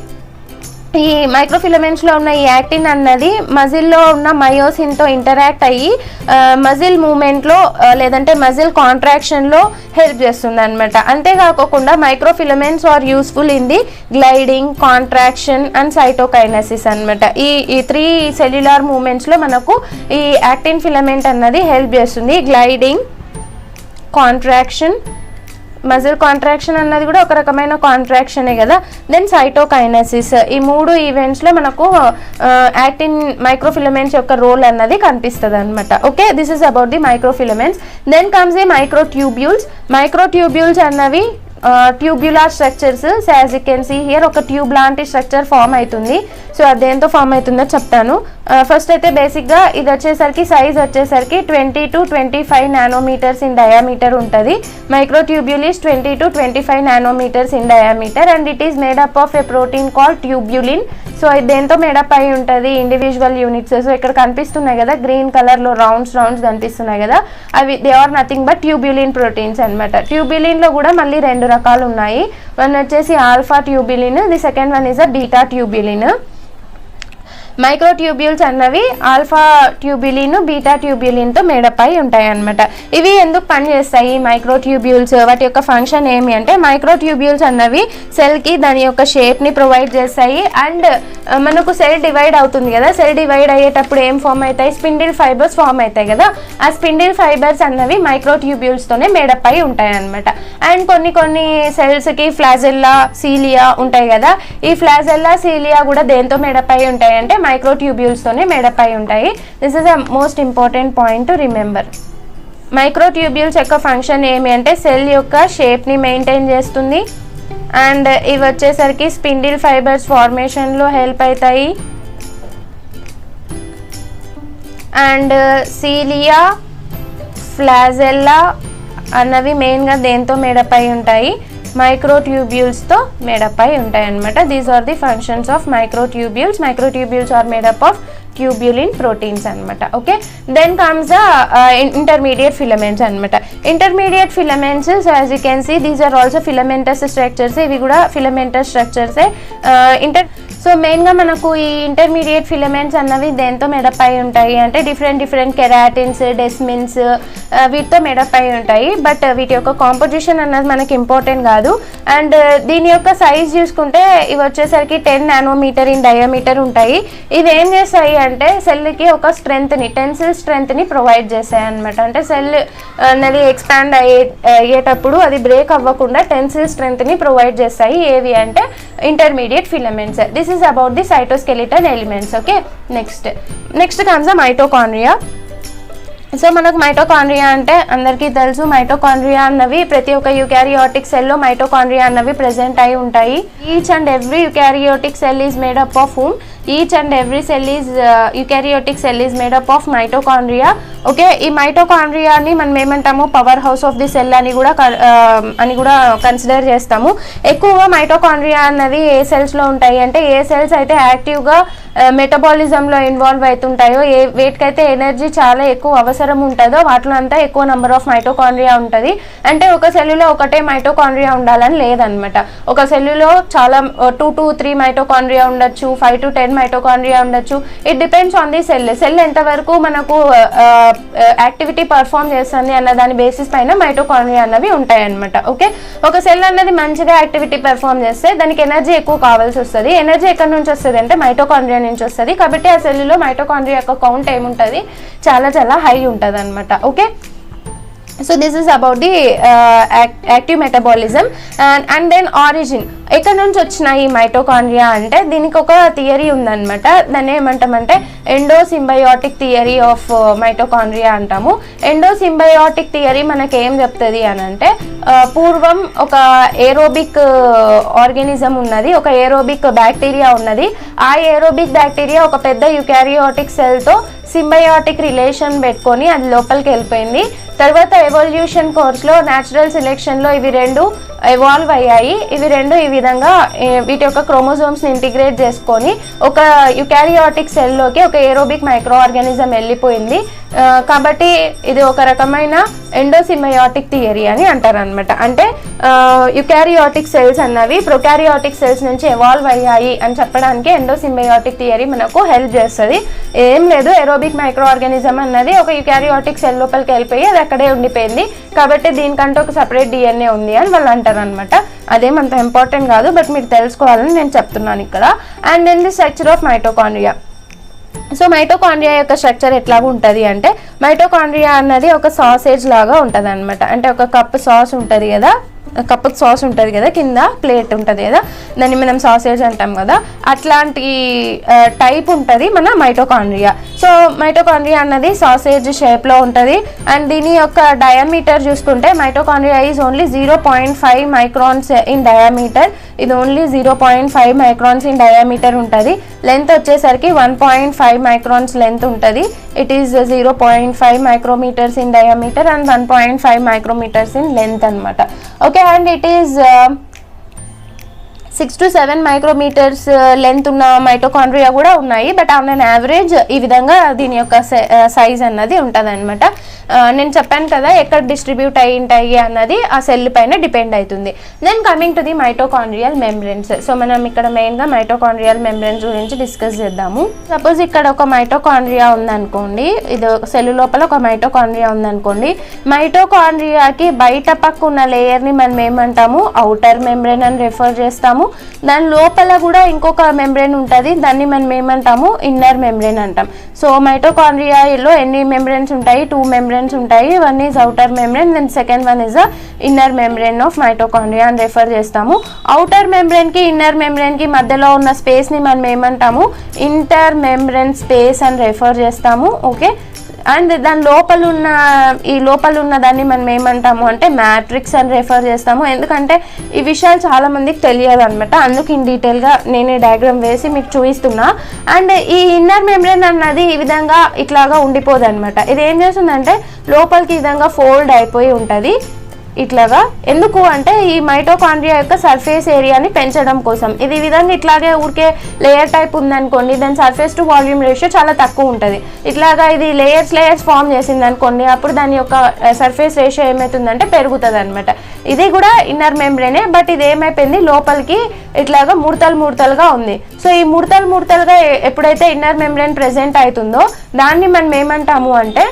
ఈ మైక్రోఫిలమెంట్స్లో ఉన్న ఈ యాక్టిన్ అన్నది మజిల్లో ఉన్న మయోసిన్తో ఇంటరాక్ట్ అయ్యి మజిల్ మూమెంట్లో లేదంటే మజిల్ కాంట్రాక్షన్లో హెల్ప్ చేస్తుంది అనమాట. అంతేకాకుండా microfilaments are useful in the gliding, contraction and cytokinesis అనమాట. ఈ 3 సెల్యులార్ మూమెంట్స్లో మనకు ఈ యాక్టిన్ ఫిలమెంట్ అన్నది హెల్ప్ చేస్తుంది. గ్లైడింగ్, కాంట్రాక్షన్, మజిల్ కాంట్రాక్షన్ అన్నది కూడా ఒక రకమైన కాంట్రాక్షనే కదా. Then cytokinesis. ఈ 3 ఈవెంట్స్లో మనకు యాక్టిన్ మైక్రోఫిలమెంట్స్ యొక్క రోల్ అన్నది కనిపిస్తుంది అనమాట. Okay, this is about the microfilaments. Then comes the microtubules. Microtubules అన్నవి tubular structures. So as you can see here ఒక ట్యూబ్ లాంటి స్ట్రక్చర్ ఫామ్ అవుతుంది. సో అది దేంతో ఫామ్ అవుతుందో చెప్తాను. ఫస్ట్ అయితే బేసిక్గా ఇది వచ్చేసరికి సైజ్ వచ్చేసరికి 20 to 25 నానోమీటర్స్ ఇన్ డయామీటర్ ఉంటుంది. Microtubule is 20 to 25 nanometres in diameter and it is made up of a protein call tubulin. So ఇది దేంతో మేడప్ అయి ఉంటుంది, ఇండివిజువల్ యూనిట్స్. సో ఇక్కడ కనిపిస్తున్నాయి కదా గ్రీన్ కలర్లో రౌండ్స్ కనిపిస్తున్నాయి కదా, అవి they are nothing but tubulin proteins అనమాట. ట్యూబ్యులిన్లో కూడా మళ్ళీ 2 రకాలు ఉన్నాయి. వన్ వచ్చేసి alpha tubulin, the second one is a beta tubulin. Microtubules అన్నవి ఆల్ఫా ట్యూబ్యులిన్ బీటా ట్యూబ్యులిన్తో మేడప్ అయి ఉంటాయి అన్నమాట. ఇవి ఎందుకు పనిచేస్తాయి మైక్రోట్యూబ్యూల్స్, వాటి యొక్క ఫంక్షన్ ఏమి అంటే మైక్రోట్యూబ్యూల్స్ అన్నవి సెల్కి దాని యొక్క షేప్ని ప్రొవైడ్ చేస్తాయి. అండ్ మనకు సెల్ డివైడ్ అవుతుంది కదా, సెల్ డివైడ్ అయ్యేటప్పుడు ఏం ఫామ్ అవుతాయి, స్పిండిల్ ఫైబర్స్ ఫామ్ అవుతాయి కదా, ఆ స్పిండిల్ ఫైబర్స్ అన్నవి మైక్రోట్యూబ్యూల్స్తోనే మేడప్ అయి ఉంటాయి అన్నమాట. అండ్ కొన్ని సెల్స్కి ఫ్లాజెల్లా సీలియా ఉంటాయి కదా, ఈ ఫ్లాజెల్లా సీలియా కూడా దేంతో మేడప్ అయి ఉంటాయి అంటే మైక్రోట్యూబ్యూల్స్తోనే మేడప్ అయి ఉంటాయి. This is a most important point to remember. Microtubules యొక్క ఫంక్షన్ ఏమి అంటే సెల్ యొక్క షేప్ని మెయింటైన్ చేస్తుంది అండ్ ఇవి వచ్చేసరికి స్పిండిల్ ఫైబర్స్ ఫార్మేషన్లో హెల్ప్ అవుతాయి. అండ్ సీలియా ఫ్లాజెల్లా అన్నవి మెయిన్గా దేంతో మేడప్ అయి ఉంటాయి, మైక్రోట్యూబ్యూల్స్తో మేడప్ అయి ఉంటాయి అన్నమాట. These are the functions of microtubules. Microtubules are made up of tubulin proteins అనమాట. Okay, then comes the intermediate filaments అనమాట. Intermediate filaments, so as you can see these are also filamentous structures. ఇవి కూడా ఫిలమెంటస్ స్ట్రక్చర్సే. సో మెయిన్గా మనకు ఈ ఇంటర్మీడియట్ ఫిలమెంట్స్ అన్నవి దేంతో మేడప్ అయి ఉంటాయి అంటే డిఫరెంట్ కెరాటిన్స్, డెస్మిన్స్ వీటితో మేడప్ అయి ఉంటాయి. బట్ వీటి యొక్క కాంపోజిషన్ అన్నది మనకి ఇంపార్టెంట్ కాదు. అండ్ దీని యొక్క సైజ్ చూసుకుంటే ఇవి వచ్చేసరికి 10 నానోమీటర్ ఇన్ డయామీటర్ ఉంటాయి. ఇవి ఏం చేస్తాయి అంటే సెల్కి ఒక స్ట్రెంత్ని, టెన్సిల్ స్ట్రెంత్ని ప్రొవైడ్ చేస్తాయి అనమాట. అంటే సెల్ అనేది ఎక్స్పాండ్ అయ్యేటప్పుడు అది బ్రేక్ అవ్వకుండా టెన్సిల్ స్ట్రెంత్ని ప్రొవైడ్ చేస్తాయి. ఏవి అంటే intermediate filaments. This is about the cytoskeleton elements. Okay, next comes the mitochondria. So మనకు మైటోకాండ్రియా అంటే అందరికీ తెలుసు, మైటోకాండ్రియా అన్నవి ప్రతి ఒక్క యూకారియోటిక్ సెల్లో మైటోకాండ్రియా అన్నవి ప్రెజెంట్ అయి ఉంటాయి. Each and every eukaryotic cell is made up of whom? Each and every cell is eukaryotic cell is made up of mitochondria. Okay, ఈ మైటోకాండ్రియాని మనం ఏమంటాము, power house of the cell అని కూడా కన్సిడర్ చేస్తాము. ఎక్కువగా మైటోకాండ్రియా అన్నవి ఏ సెల్స్లో ఉంటాయి అంటే ఏ సెల్స్ అయితే యాక్టివ్గా మెటబాలిజంలో ఇన్వాల్వ్ అవుతుంటాయో, వేటికైతే ఎనర్జీ చాలా ఎక్కువ అవసరం ఉంటుందో వాటిలో అంతా ఎక్కువ నెంబర్ ఆఫ్ మైటోకాండ్రియా ఉంటుంది. అంటే ఒక సెల్లులో ఒకటే మైటోకాండ్రియా ఉండాలని లేదనమాట. ఒక సెల్లులో చాలా 2 to 3 మైటోకాండ్రియా ఉండొచ్చు, 5 to 10 మైటోకాండ్రియా ఉండొచ్చు. It depends on the cell ఎంతవరకు మనకు యాక్టివిటీ పర్ఫామ్ చేస్తుంది అన్న దాని బేసిస్ పైన మైటోకాండ్రియా అన్నవి ఉంటాయి అనమాట. ఓకే, ఒక సెల్ అన్నది మంచిగా యాక్టివిటీ పర్ఫామ్ చేస్తే దానికి ఎనర్జీ ఎక్కువ కావాల్సి వస్తుంది. ఎనర్జీ ఎక్కడి నుంచి వస్తుంది అంటే మైటోకాండ్రియా నుంచి వస్తుంది. కాబట్టి ఆ సెల్లులో మైటోకాండ్రియా యొక్క కౌంట్ ఏముంటుంది, చాలా హై ఉంటుంది అనమాట. Okay, so this is about the active metabolism. And then origin, ఎక్కడి నుంచి వచ్చినాయి మైటోకాండ్రియా అంటే దీనికి ఒక థియరీ ఉందన్నమాట. దాన్ని ఏమంటామంటే ఎండోసింబయోటిక్ థియరీ ఆఫ్ మైటోకాండ్రియా అంటాము. ఎండోసింబయోటిక్ థియరీ మనకి ఏం చెప్తుంది అని అంటే పూర్వం ఒక ఏరోబిక్ ఆర్గానిజం ఉన్నది, ఒక ఏరోబిక్ బ్యాక్టీరియా ఉన్నది. ఆ ఏరోబిక్ బ్యాక్టీరియా ఒక పెద్ద యూకారియోటిక్ సెల్తో సింబయోటిక్ రిలేషన్ పెట్టుకొని అది లోపలికి వెళ్ళిపోయింది. తర్వాత ఎవల్యూషన్ కోర్స్లో న్యాచురల్ సెలెక్షన్లో ఇవి రెండు ఎవాల్వ్ అయ్యాయి. ఇవి రెండు ఈ విధంగా వీటి యొక్క క్రోమోజోమ్స్ని ఇంటిగ్రేట్ చేసుకొని ఒక యుకారియోటిక్ సెల్లోకి ఒక ఏరోబిక్ మైక్రో ఆర్గానిజం వెళ్ళిపోయింది. కాబట్టి ఇది ఒక రకమైన ఎండోసింబయోటిక్ థియరీ అని అంటారు అనమాట. అంటే యుకారియోటిక్ సెల్స్ అన్నవి ప్రొకారియోటిక్ సెల్స్ నుంచి ఎవాల్వ్ అయ్యాయి అని చెప్పడానికి ఎండోసింబయోటిక్ థియరీ మనకు హెల్ప్ చేస్తుంది. ఏం లేదు, ఏరోబిక్ మైక్రో ఆర్గానిజం అన్నది ఒక యుకారియోటిక్ సెల్ లోపలికి వెళ్ళిపోయి అది అక్కడే ఉండిపోయింది. కాబట్టి దీనికంటే ఒక సపరేట్ డిఎన్ఏ ఉంది అని వాళ్ళు అంటారు అనమాట. అదేమంత ఇంపార్టెంట్ కాదు, బట్ మీరు తెలుసుకోవాలని నేను చెప్తున్నాను ఇక్కడ. And then the structure of mitochondria. So mitochondria యొక్క స్ట్రక్చర్ ఎట్లాగా ఉంటుంది అంటే మైటోకాండ్రియా అన్నది ఒక సాసేజ్ లాగా ఉంటుంది అనమాట. అంటే ఒక కప్ సాస్ ఉంటుంది కదా, కప్పు సాస్ ఉంటుంది కదా, కింద ప్లేట్ ఉంటుంది కదా, దాన్ని మనం సాసేజ్ అంటాం కదా, అట్లాంటి టైప్ ఉంటుంది మన మైటోకాండ్రియా. సో మైటోకాండ్రియా అన్నది సాసేజ్ షేప్లో ఉంటుంది. అండ్ దీని యొక్క డయామీటర్ చూసుకుంటే mitochondria is only 0.5 microns in diameter. ఇది ఓన్లీ 0.5 మైక్రాన్స్ ఇన్ డయామీటర్ ఉంటుంది. లెంత్ వచ్చేసరికి 1.5 మైక్రాన్స్ లెంత్ ఉంటుంది. It is 0.5 micrometres in diameter and 1.5 micrometres in length అనమాట. Okay, and it is 6 to 7 micrometres length ఉన్న మైటోకాండ్రియా కూడా ఉన్నాయి. బట్ ఆన్ అన్ యావరేజ్ ఈ విధంగా దీని యొక్క సైజ్ అన్నది ఉంటుంది అనమాట. నేను చెప్పాను కదా ఎక్కడ డిస్ట్రిబ్యూట్ అయి ఉంటాయి అన్నది ఆ సెల్ పైన డిపెండ్ అవుతుంది. Then coming to the mitochondrial membranes. So మనం ఇక్కడ మెయిన్గా మైటోకాండ్రియల్ మెంబ్రెన్స్ గురించి డిస్కస్ చేద్దాము. సపోజ్ ఇక్కడ ఒక మైటోకాండ్రియా ఉందనుకోండి, ఇది సెల్ లోపల ఒక మైటోకాండ్రియా ఉందనుకోండి. మైటోకాండ్రియాకి బయట పక్క ఉన్న లేయర్ని మనం ఏమంటాము, ఔటర్ మెంబ్రెన్ అని రెఫర్ చేస్తాము. దాని లోపల కూడా ఇంకొక మెంబ్రెన్ ఉంటుంది, దాన్ని మనం ఏమంటాము, ఇన్నర్ మెంబ్రెన్ అంటాం. సో మైటోకాండ్రియాలో ఎన్ని మెంబ్రెన్స్ ఉంటాయి, 2 మెంబ్రెన్స్ ఉంటాయి. One is outer membrane, then second one is the inner membrane of mitochondria అని రెఫర్ చేస్తాము. ఔటర్ మెంబ్రెన్ కి ఇన్నర్ మెంబ్రెన్ కి మధ్యలో ఉన్న స్పేస్ ని మనం ఏమంటాము, ఇంటర్ మెంబ్రెన్ స్పేస్ అని రెఫర్ చేస్తాము. ఓకే, అండ్ దాని లోపల ఉన్న దాన్ని మనం ఏమంటాము అంటే మ్యాట్రిక్స్ అని రెఫర్ చేస్తాము. ఎందుకంటే ఈ విషయాలు చాలా మందికి తెలియదు అనమాట, అందుకు ఇన్ డీటెయిల్గా నేను డయాగ్రామ్ వేసి మీకు చూపిస్తున్నా. అండ్ ఈ ఇన్నర్ మెంబ్రెన్ అన్నది ఈ విధంగా ఇట్లాగా ఉండిపోదు అనమాట. ఇది ఏం చేస్తుందంటే లోపలికి ఈ విధంగా ఫోల్డ్ అయిపోయి ఉంటుంది ఇట్లాగా. ఎందుకు అంటే ఈ మైటోకాండ్రియా యొక్క సర్ఫేస్ ఏరియాని పెంచడం కోసం. ఇది ఈ విధంగా ఇట్లాగే ఊరికే లేయర్ టైప్ ఉందనుకోండి, దాని సర్ఫేస్ టు వాల్యూమ్ రేషియో చాలా తక్కువ ఉంటుంది. ఇట్లాగా ఇది లేయర్స్ ఫామ్ చేసింది అనుకోండి, అప్పుడు దాని యొక్క సర్ఫేస్ రేషియో ఏమవుతుందంటే పెరుగుతుంది అనమాట. ఇది కూడా ఇన్నర్ మెంబ్రెనే, బట్ ఇది ఏమైపోయింది లోపలికి ఇట్లాగా ముడతలుగా ఉంది. సో ఈ ముడతలుగా ఎప్పుడైతే ఇన్నర్ మెంబ్రెన్ ప్రెజెంట్ అవుతుందో దాన్ని మనం ఏమంటాము అంటే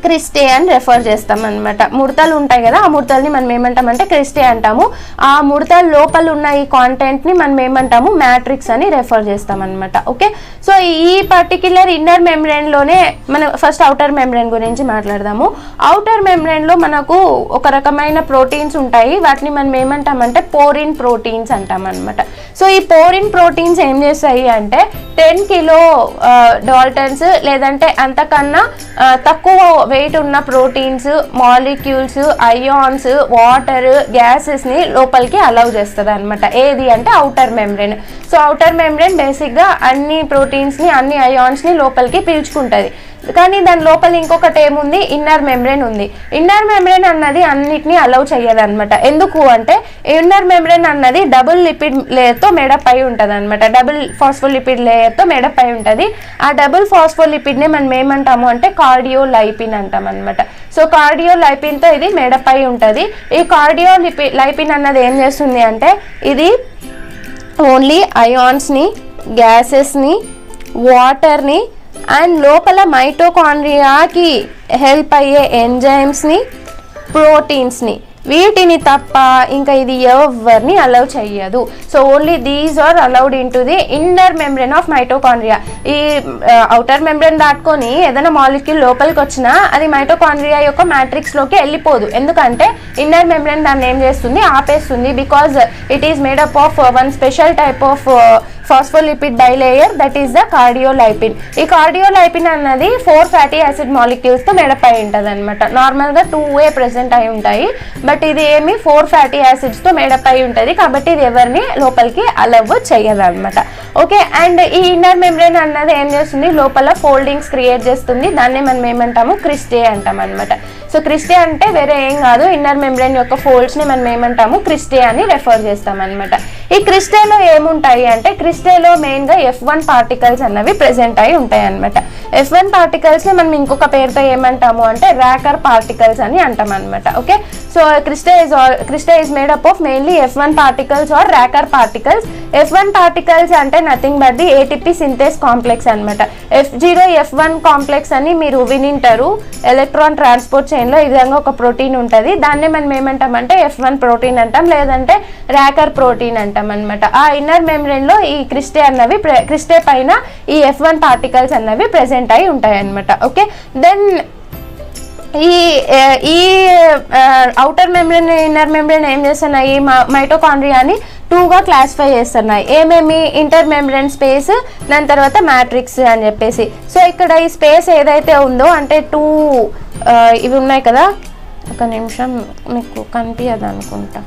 క్రిస్టే అని రెఫర్ చేస్తాం అనమాట. ముడతలు ఉంటాయి కదా, ఆ ముడతల్ని మనం ఏమంటామంటే క్రిస్టే అంటాము. ఆ ముడతల లోపల ఉన్న ఈ కాంటెంట్ని మనం ఏమంటాము, మ్యాట్రిక్స్ అని రెఫర్ చేస్తాం అనమాట. ఓకే, సో ఈ పర్టిక్యులర్ ఇన్నర్ మెంబ్రెన్లోనే మనం ఫస్ట్ ఔటర్ మెంబ్రెన్ గురించి మాట్లాడదాము. ఔటర్ మెంబ్రెన్లో మనకు ఒక రకమైన ప్రోటీన్స్ ఉంటాయి, వాటిని మనం ఏమంటామంటే పోరిన్ ప్రోటీన్స్ అంటాం అనమాట. సో ఈ పోరిన్ ప్రోటీన్స్ ఏం చేస్తాయి అంటే 10 కిలో డాల్టన్స్ లేదంటే అంతకన్నా తక్కువ వెయిట్ ఉన్న ప్రోటీన్స్, మాలిక్యూల్స్, అయాన్స్, వాటర్, గ్యాసెస్ని లోపలికి అలౌ చేస్తుంది అనమాట. ఏది అంటే outer membrane. So outer membrane బేసిక్గా అన్ని ప్రోటీన్స్ని, అన్ని అయాన్స్ని లోపలికి పీల్చుకుంటుంది. కానీ దాని లోపల ఇంకొకటి ఏముంది, ఇన్నర్ మెంబ్రెన్ ఉంది. ఇన్నర్ మెంబ్రెన్ అన్నది అన్నిటినీ అలౌ చేయదన్నమాట. ఎందుకు అంటే ఇన్నర్ మెంబ్రెన్ అన్నది డబుల్ లిపిడ్ లేయర్తో మేడప్ అయి ఉంటుంది అనమాట. డబుల్ ఫాస్ఫోలిపిడ్ లేయర్తో మేడప్ అయి ఉంటుంది. ఆ డబుల్ ఫాస్ఫోలిపిడ్ని మనం ఏమంటాము అంటే కార్డియోలైపిన్ అంటాం అనమాట. సో కార్డియోలైపిన్తో ఇది మేడప్ అయి ఉంటుంది. ఈ కార్డియోలైపిన్ అన్నది ఏం చేస్తుంది అంటే ఇది ఓన్లీ అయాన్స్ని, గ్యాసెస్ని, వాటర్ని అండ్ లోపల మైటోకాండ్రియాకి హెల్ప్ అయ్యే ఎంజైమ్స్ని, ప్రోటీన్స్ని, వీటిని తప్ప ఇంకా ఇది ఎవరిని అలౌ చెయ్యదు. So only these are allowed into the inner membrane of mitochondria. ఈ ఔటర్ మెంబ్రెన్ దాటుకొని ఏదైనా మాలిక్యూల్ లోపలికి వచ్చినా అది మైటోకాండ్రియా యొక్క మ్యాట్రిక్స్లోకి వెళ్ళిపోదు. ఎందుకంటే ఇన్నర్ మెంబ్రెన్ దాన్ని ఏం చేస్తుంది, ఆపేస్తుంది. Because it is made up of one special type of phospholipid bilayer, that is the cardiolipin. ఈ కార్డియోలైపిన్ అన్నది 4 ఫ్యాటీ యాసిడ్ మాలిక్యూల్స్తో మేడప్ అయి ఉంటుంది అనమాట. నార్మల్గా 2 ప్రెసెంట్ అయి ఉంటాయి, బట్ ఇది ఏమి 4 ఫ్యాటీ యాసిడ్స్తో మేడప్ అయి ఉంటుంది. కాబట్టి ఇది ఎవరిని లోపలికి అలవ్ చేయదు అనమాట. ఓకే, అండ్ ఈ ఇన్నర్ మెంబ్రెన్ అన్నది ఏం చేస్తుంది, లోపల ఫోల్డింగ్స్ క్రియేట్ చేస్తుంది. దాన్ని మనం ఏమంటాము, క్రిస్టే అంటాం అనమాట. సో క్రిస్టే అంటే వేరే ఏం కాదు, ఇన్నర్ మెంబ్రెన్ యొక్క ఫోల్డ్స్ని మనం ఏమంటాము, క్రిస్టే అని రెఫర్ చేస్తాం అనమాట. ఈ క్రిస్టేలో ఏముంటాయి అంటే క్రిస్టేలో మెయిన్గా F1 పార్టికల్స్ అన్నవి ప్రెసెంట్ అయి ఉంటాయి అనమాట. F1 పార్టికల్స్ని మనం ఇంకొక పేరుతో ఏమంటాము అంటే ర్యాకర్ పార్టికల్స్ అని అంటాం అనమాట. Okay, so cristae is made up of mainly F1 particles or Racker particles. F1 particles అంటే nothing but the ATP synthase complex అనమాట. F0 F1 కాంప్లెక్స్ అని మీరు వినింటారు. ఎలక్ట్రాన్ ట్రాన్స్పోర్ట్ చైన్లో ఈ విధంగా ఒక ప్రోటీన్ ఉంటుంది. దాన్నే మనం ఏమంటామంటే F1 ప్రోటీన్ అంటాం, లేదంటే ర్యాకర్ ప్రోటీన్ అంటాం అనమాట. ఆ ఇన్నర్ మెంబ్రెన్లో ఈ క్రిస్టే పైన ఈ F1 పార్టికల్స్ అన్నవి ప్రెసెంట్ అయి ఉంటాయి అనమాట. ఓకే, దెన్ ఈ ఈ అవుటర్ మెంబ్రెన్ ఇన్నర్ మెంబ్రెన్ ఏం చేస్తున్నాయి, మైటోకాండ్రియాని టూగా క్లాసిఫై చేస్తున్నాయి. ఏమేమి, ఇంటర్ మెంబ్రెన్ స్పేస్, దాని తర్వాత మ్యాట్రిక్స్ అని చెప్పేసి. సో ఇక్కడ ఈ స్పేస్ ఏదైతే ఉందో అంటే టూ ఇవి ఉన్నాయి కదా, ఒక నిమిషం మీకు కనిపించదు అనుకుంటా.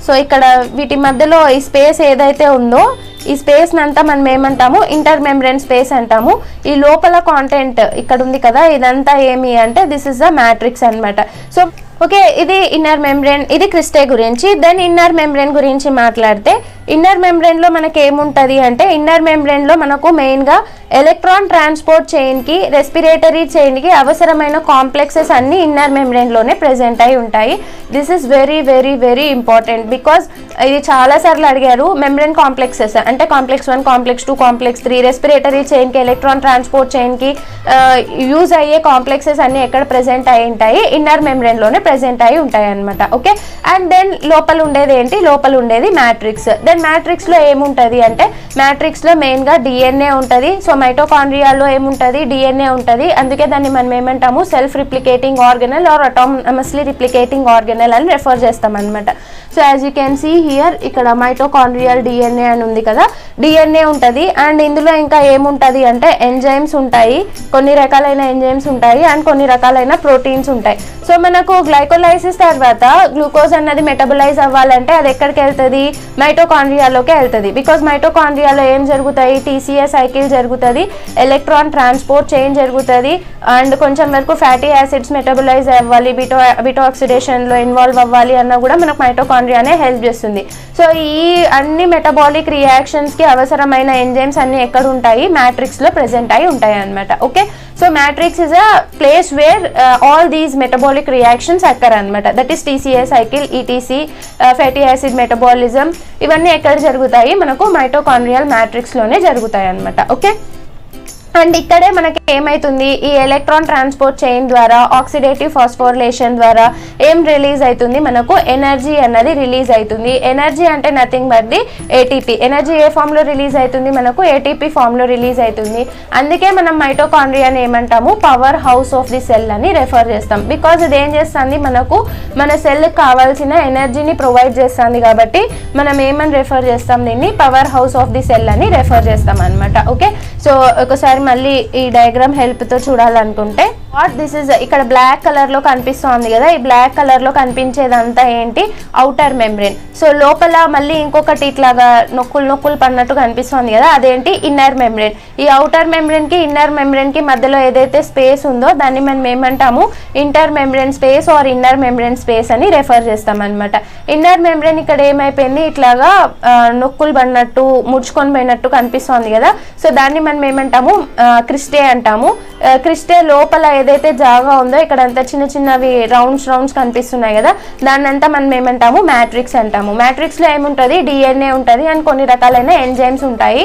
సో ఇక్కడ వీటి మధ్యలో ఈ స్పేస్ ఏదైతే ఉందో ఈ స్పేస్ అంతా మనం ఏమంటాము, ఇంటర్ మెంబ్రెన్ స్పేస్ అంటాము. ఈ లోపల కాంటెంట్ ఇక్కడ ఉంది కదా, ఇదంతా ఏమి అంటే దిస్ ఇస్ ద మ్యాట్రిక్స్ అనమాట. సో ఓకే, ఇది ఇన్నర్ మెంబ్రెన్, ఇది క్రిస్టే గురించి. దెన్ ఇన్నర్ మెంబ్రెన్ గురించి మాట్లాడితే ఇన్నర్ మెంబ్రెన్లో మనకి ఏముంటుంది అంటే, ఇన్నర్ మెంబ్రెన్లో మనకు మెయిన్గా ఎలక్ట్రాన్ ట్రాన్స్పోర్ట్ చైన్కి, రెస్పిరేటరీ చైన్కి అవసరమైన కాంప్లెక్సెస్ అన్నీ ఇన్నర్ మెంబ్రెన్లోనే ప్రెజెంట్ అయి ఉంటాయి. This is very very very important because ఇది చాలాసార్లు అడిగారు. మెంబ్రెన్ కాంప్లెక్సెస్ అంటే కాంప్లెక్స్ 1, కాంప్లెక్స్ 2, కాంప్లెక్స్ 3, రెస్పిరేటరీ చైన్కి, ఎలక్ట్రాన్ ట్రాన్స్పోర్ట్ చైన్కి యూజ్ అయ్యే కాంప్లెక్సెస్ అన్నీ ఎక్కడ ప్రెజెంట్ అయి ఉంటాయి, ఇన్నర్ మెంబ్రెన్లోనే ప్రెజెంట్ అయి ఉంటాయి అనమాట. ఓకే, అండ్ దెన్ లోపల ఉండేది ఏంటి, లోపల ఉండేది మ్యాట్రిక్స్. దెన్ మ్యాట్రిక్స్లో ఏముంటుంది అంటే, మ్యాట్రిక్స్లో మెయిన్గా డిఎన్ఏ ఉంటుంది. సో మైటోకాండ్రియాలో ఏముంటుంది, డిఎన్ఏ ఉంటుంది. అందుకే దాన్ని మనం ఏమంటాము, self replicating organelle or autonomously replicating organelle అని రెఫర్ చేస్తాం అనమాట. So as you can see here ఇక్కడ మైటోకాండ్రియల్ డిఎన్ఏ అని ఉంది కదా, డిఎన్ఏ ఉంటుంది. అండ్ ఇందులో ఇంకా ఏముంటుంది అంటే ఎంజైమ్స్ ఉంటాయి, కొన్ని రకాలైన ఎంజైమ్స్ ఉంటాయి, అండ్ కొన్ని రకాలైన ప్రోటీన్స్ ఉంటాయి. సో మనకు గ్లైకోలైసిస్ తర్వాత గ్లూకోజ్ అన్నది మెటబలైజ్ అవ్వాలంటే అది ఎక్కడికి వెళ్తుంది, మైటోకాండ్రియాలోకి వెళ్తుంది. బికాజ్ మైటోకాండ్రియాలో ఏం జరుగుతాయి, టీసీఏ సైకిల్ జరుగుతుంది, ఎలక్ట్రాన్ ట్రాన్స్పోర్ట్ చైన్ జరుగుతుంది, అండ్ కొంచెం వరకు ఫ్యాటీ యాసిడ్స్ మెటబలైజ్ అవ్వాలి, బిటో ఆక్సిడేషన్లో ఇన్వాల్వ్ అవ్వాలి అన్న కూడా మనకు మైటోకాండ్రియానే హెల్ప్ చేస్తుంది. సో ఈ అన్ని మెటబాలిక్ రియాక్షన్స్కి అవసరమైన ఎంజైమ్స్ అన్ని ఎక్కడ ఉంటాయి, మ్యాట్రిక్స్లో ప్రెజెంట్ అయి ఉంటాయి అనమాట. Okay, so matrix is a place where all these metabolic reactions occur అనమాట. That is TCA cycle, ETC, fatty acid metabolism, ఇవన్నీ ఎక్కడ జరుగుతాయి, మనకు మైటోకాండ్రియల్ మ్యాట్రిక్స్లోనే జరుగుతాయి అనమాట. ఓకే, అండ్ ఇక్కడే మనకి ఏమవుతుంది, ఈ ఎలక్ట్రాన్ ట్రాన్స్పోర్ట్ చైన్ ద్వారా ఆక్సిడేటివ్ ఫాస్ఫోరిలేషన్ ద్వారా ఏం రిలీజ్ అవుతుంది, మనకు ఎనర్జీ అన్నది రిలీజ్ అవుతుంది. ఎనర్జీ అంటే nothing but the ATP. Energy ఏ ఫామ్లో రిలీజ్ అవుతుంది, మనకు ఏటీపీ ఫామ్లో రిలీజ్ అవుతుంది. అందుకే మనం మైటోకాండ్రియాని ఏమంటాము, power house of the cell అని రెఫర్ చేస్తాం. బికాజ్ ఇది ఏం చేస్తుంది, మనకు మన సెల్కి కావాల్సిన ఎనర్జీని ప్రొవైడ్ చేస్తుంది కాబట్టి మనం ఏమని రెఫర్ చేస్తాం, దీన్ని power house of the cell అని రెఫర్ చేస్తాం అనమాట. ఓకే, సో ఒకసారి మళ్ళీ ఈ డయాగ్రామ్ హెల్ప్తో చూడాలనుకుంటే వాట్ దిస్ ఇస్, ఇక్కడ బ్లాక్ కలర్లో కనిపిస్తుంది కదా, ఈ బ్లాక్ కలర్లో కనిపించేదంతా ఏంటి, అవుటర్ మెంబ్రెన్. సో లోపల మళ్ళీ ఇంకొకటి ఇట్లాగా నొక్కులు పడినట్టు కనిపిస్తుంది కదా, అదేంటి, ఇన్నర్ మెంబ్రెన్. ఈ అవుటర్ మెంబ్రెన్కి ఇన్నర్ మెంబ్రెన్కి మధ్యలో ఏదైతే స్పేస్ ఉందో దాన్ని మనం ఏమంటాము, inter membrane space or inner membrane space అని రెఫర్ చేస్తాం అనమాట. ఇన్నర్ మెంబ్రెన్ ఇక్కడ ఏమైపోయింది, ఇట్లాగా నొక్కులు పడినట్టు ముడుచుకొని పోయినట్టు కనిపిస్తుంది కదా, సో దాన్ని మనం ఏమంటాము, క్రిస్టే అంటాము. క్రిస్టే లోపల ఏదైతే జాగా ఉందో ఇక్కడ అంతా చిన్న చిన్నవి రౌండ్స్ కనిపిస్తున్నాయి కదా, దాన్నంతా మనం ఏమంటాము, మ్యాట్రిక్స్ అంటాము. మ్యాట్రిక్స్లో ఏముంటుంది, డిఎన్ఏ ఉంటుంది అండ్ కొన్ని రకాలైన ఎంజైమ్స్ ఉంటాయి.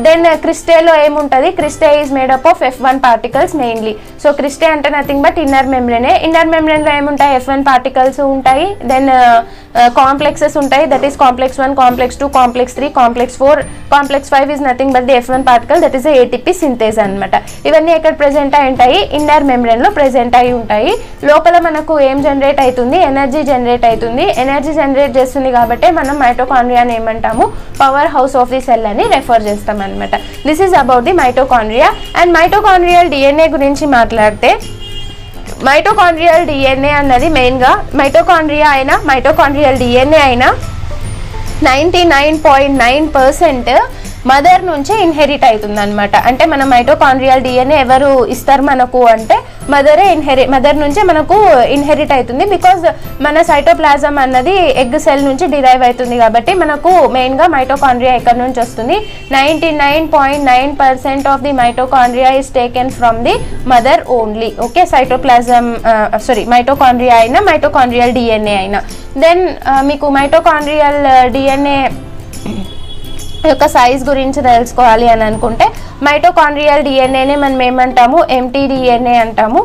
దెన్ క్రిస్టేలో ఏముంటుంది, cristae is made up of F1 particles mainly. So cristae అంటే నథింగ్ బట్ ఇన్నర్ మెంబ్రెనే. ఇన్నర్ మెంబ్రెన్లో ఏముంటాయి, F1 పార్టికల్స్ ఉంటాయి, దెన్ కాంప్లెక్సెస్ ఉంటాయి, that is complex 1, complex 2, complex 3, complex 4. Complex 5 is nothing but the F1 particle, that is ATP synthase అనమాట. ఇవన్నీ ఎక్కడ ప్రెజెంట్ అయి ఉంటాయి, ఇన్నర్ మెంబ్రెన్లో ప్రెజెంట్ అయి ఉంటాయి. లోపల మనకు ఏం జనరేట్ అవుతుంది, ఎనర్జీ జనరేట్ అవుతుంది. ఎనర్జీ జనరేట్ చేస్తుంది కాబట్టి మనం మైటోకాండ్రియాని ఏమంటాము, power house of the cell అని రెఫర్ చేస్తాం అనమాట. This is about the mitochondria. And mitochondrial DNA గురించి మాట్లాడితే, మైటోకాండ్రియల్ డిఎన్ఏ అన్నది మెయిన్గా మైటోకాండ్రియల్ డిఎన్ఏ అయినా 99.9% మదర్ నుంచే ఇన్హెరిట్ అవుతుంది అనమాట. అంటే మన మైటోకాండ్రియల్ డిఎన్ఏ ఎవరు ఇస్తారు మనకు అంటే, మదర్ నుంచే మనకు ఇన్హెరిట్ అవుతుంది. బికాజ్ మన సైటోప్లాజం అన్నది ఎగ్ సెల్ నుంచి డిరైవ్ అవుతుంది కాబట్టి మనకు మెయిన్గా మైటోకాండ్రియా ఎక్కడి నుంచి వస్తుంది, 99.9% of the mitochondria is taken from the mother only. Okay, mitochondria అయినా మైటోకాండ్రియల్ డిఎన్ఏ అయినా. దెన్ మీకు మైటోకాండ్రియల్ డిఎన్ఏ యొక్క సైజ్ గురించి తెలుసుకోవాలి అని అనుకుంటే, మైటోకాండ్రియల్ డిఎన్ఏనే మనం ఏమంటాము, ఎంటీ డిఎన్ఏ అంటాము.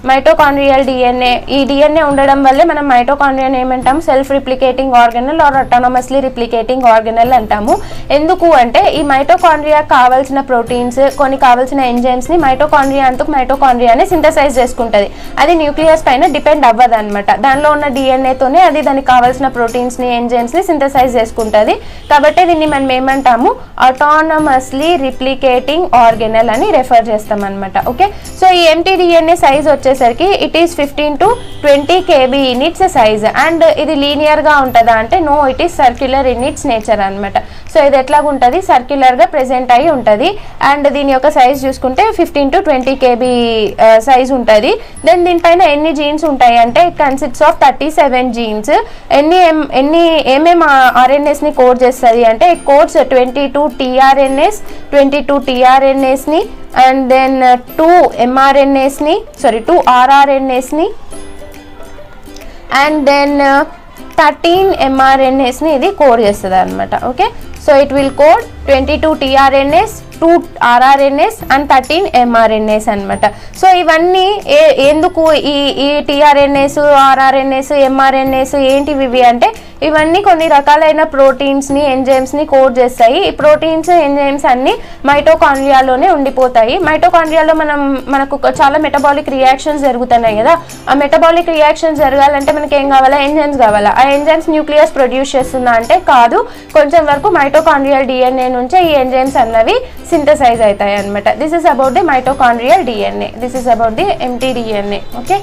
Mitochondrial DNA. ఈ డిఎన్ఏ ఉండడం వల్లే మనం మైటోకాండ్రియాని ఏమంటాం, self replicating organelle or autonomously replicating organelle అంటాము. ఎందుకు అంటే ఈ మైటోకాండ్రియా కావాల్సిన ప్రోటీన్స్, కొన్ని కావాల్సిన ఎంజైమ్స్ని మైటోకాండ్రియా అంతకు మైటోకాండ్రియాని సింథసైజ్ చేసుకుంటుంది. అది న్యూక్లియస్ పైన డిపెండ్ అవ్వదు అనమాట. దానిలో ఉన్న డిఎన్ఏతోనే అది దానికి కావాల్సిన ప్రోటీన్స్ని ఎంజైమ్స్ని సింథసైజ్ చేసుకుంటుంది. కాబట్టి దీన్ని మనం ఏమంటాము, ఆటోనమస్లీ రిప్లికేటింగ్ ఆర్గనల్ అని రెఫర్ చేస్తాం అనమాట. ఓకే, సో ఈ mtDNA సైజ్ వచ్చేసరికి it is 15 to 20 kb in its size. And ఇది లీనియర్గా ఉంటుందా అంటే no, it is circular in its nature అనమాట. సో ఇది ఎట్లాగా ఉంటుంది, సర్క్యులర్గా ప్రెజెంట్ అయి ఉంటుంది. అండ్ దీని యొక్క సైజ్ చూసుకుంటే 15 to 20 kb సైజ్ ఉంటుంది. దెన్ దీనిపైన ఎన్ని జీన్స్ ఉంటాయి అంటే ఇట్ కన్సిస్ట్స్ ఆఫ్ 37 జీన్స్. ఏమేమి ఆర్ఎన్ఎస్ని కోడ్ చేస్తుంది అంటే ఇట్ కోడ్స్ 22 tRNAs, 22 tRNAsని అండ్ దెన్ 2 mRNAsని, సారీ 2 rRNAsని అండ్ దెన్ 13 mRNAsని ఇది కోడ్ చేస్తుంది అనమాట. Okay, so it will code 22 tRNAs, 2 rRNAs and 13 mRNAs అనమాట. సో ఇవన్నీ ఎందుకు ఈ టీఆర్ఎన్ఏస్, ఆర్ఆర్ఎన్ఏస్, ఎంఆర్ఎన్ఏస్ ఏంటివి అంటే ఇవన్నీ కొన్ని రకాలైన ప్రోటీన్స్ని, ఎంజైమ్స్ని కోడ్ చేస్తాయి. ఈ ప్రోటీన్స్, ఎంజైమ్స్ అన్నీ మైటోకాండ్రియాలోనే ఉండిపోతాయి. మైటోకాండ్రియాలో మనకు చాలా మెటబాలిక్ రియాక్షన్స్ జరుగుతున్నాయి కదా. ఆ మెటబాలిక్ రియాక్షన్స్ జరగాలంటే మనకి ఏం కావాలా, ఎంజైమ్స్ కావాలా. ఆ ఎంజైమ్స్ న్యూక్లియస్ ప్రొడ్యూస్ చేస్తుందా అంటే కాదు, కొంచెం వరకు మైటోకాండ్రియల్ డిఎన్ఏ నుంచే ఈ ఎంజైమ్స్ అన్నవి సింథసైజ్ అవుతాయి అనమాట. This is about the mitochondrial DNA, this is about the mtDNA. Okay,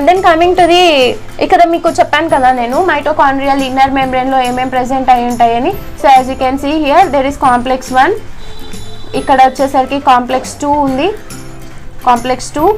then coming to the, ఇక్కడ మీకు చెప్పాను కదా నేను మైటోకాండ్రియల్ ఇన్నర్ మెంబ్రెయిన్లో ఏమేమి ప్రెజెంట్ అయి ఉంటాయని. So as you can see here there is complex 1, ఇక్కడ వచ్చేసరికి కాంప్లెక్స్ 2 ఉంది, complex 2,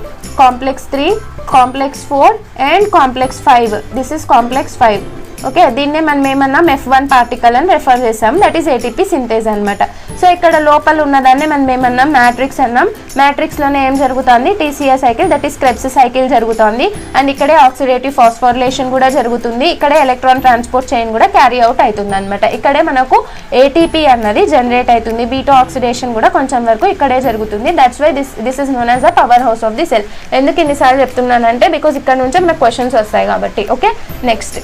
complex 3, complex 4 and complex 5. This is complex 5. Okay, దీన్నే మనం ఏమన్నాం F1 పార్టికల్ అని రెఫర్ చేసాం, దట్ ఈస్ ATP సింథేజ్ అనమాట. సో ఇక్కడ లోపల ఉన్నదాన్ని మనం ఏమన్నాం, మ్యాట్రిక్స్ అన్నాం. మ్యాట్రిక్స్లోనే ఏం జరుగుతుంది, TCA cycle, that is Krebs cycle జరుగుతుంది. అండ్ ఇక్కడే ఆక్సిడేటివ్ ఫాస్ఫోరిలేషన్ కూడా జరుగుతుంది. ఇక్కడే ఎలక్ట్రాన్ ట్రాన్స్పోర్ట్ చైన్ కూడా క్యారీ అవుట్ అవుతుంది అనమాట. ఇక్కడే మనకు ATP అన్నది జనరేట్ అవుతుంది. బీటా ఆక్సిడేషన్ కూడా కొంచెం వరకు ఇక్కడే జరుగుతుంది. That's why this is known as the power house of the cell. ఎందుకు ఇన్నిసార్లు చెప్తున్నానంటే బికాజ్ ఇక్కడ నుంచే మనకు క్వశ్చన్స్ వస్తాయి కాబట్టి. Okay, next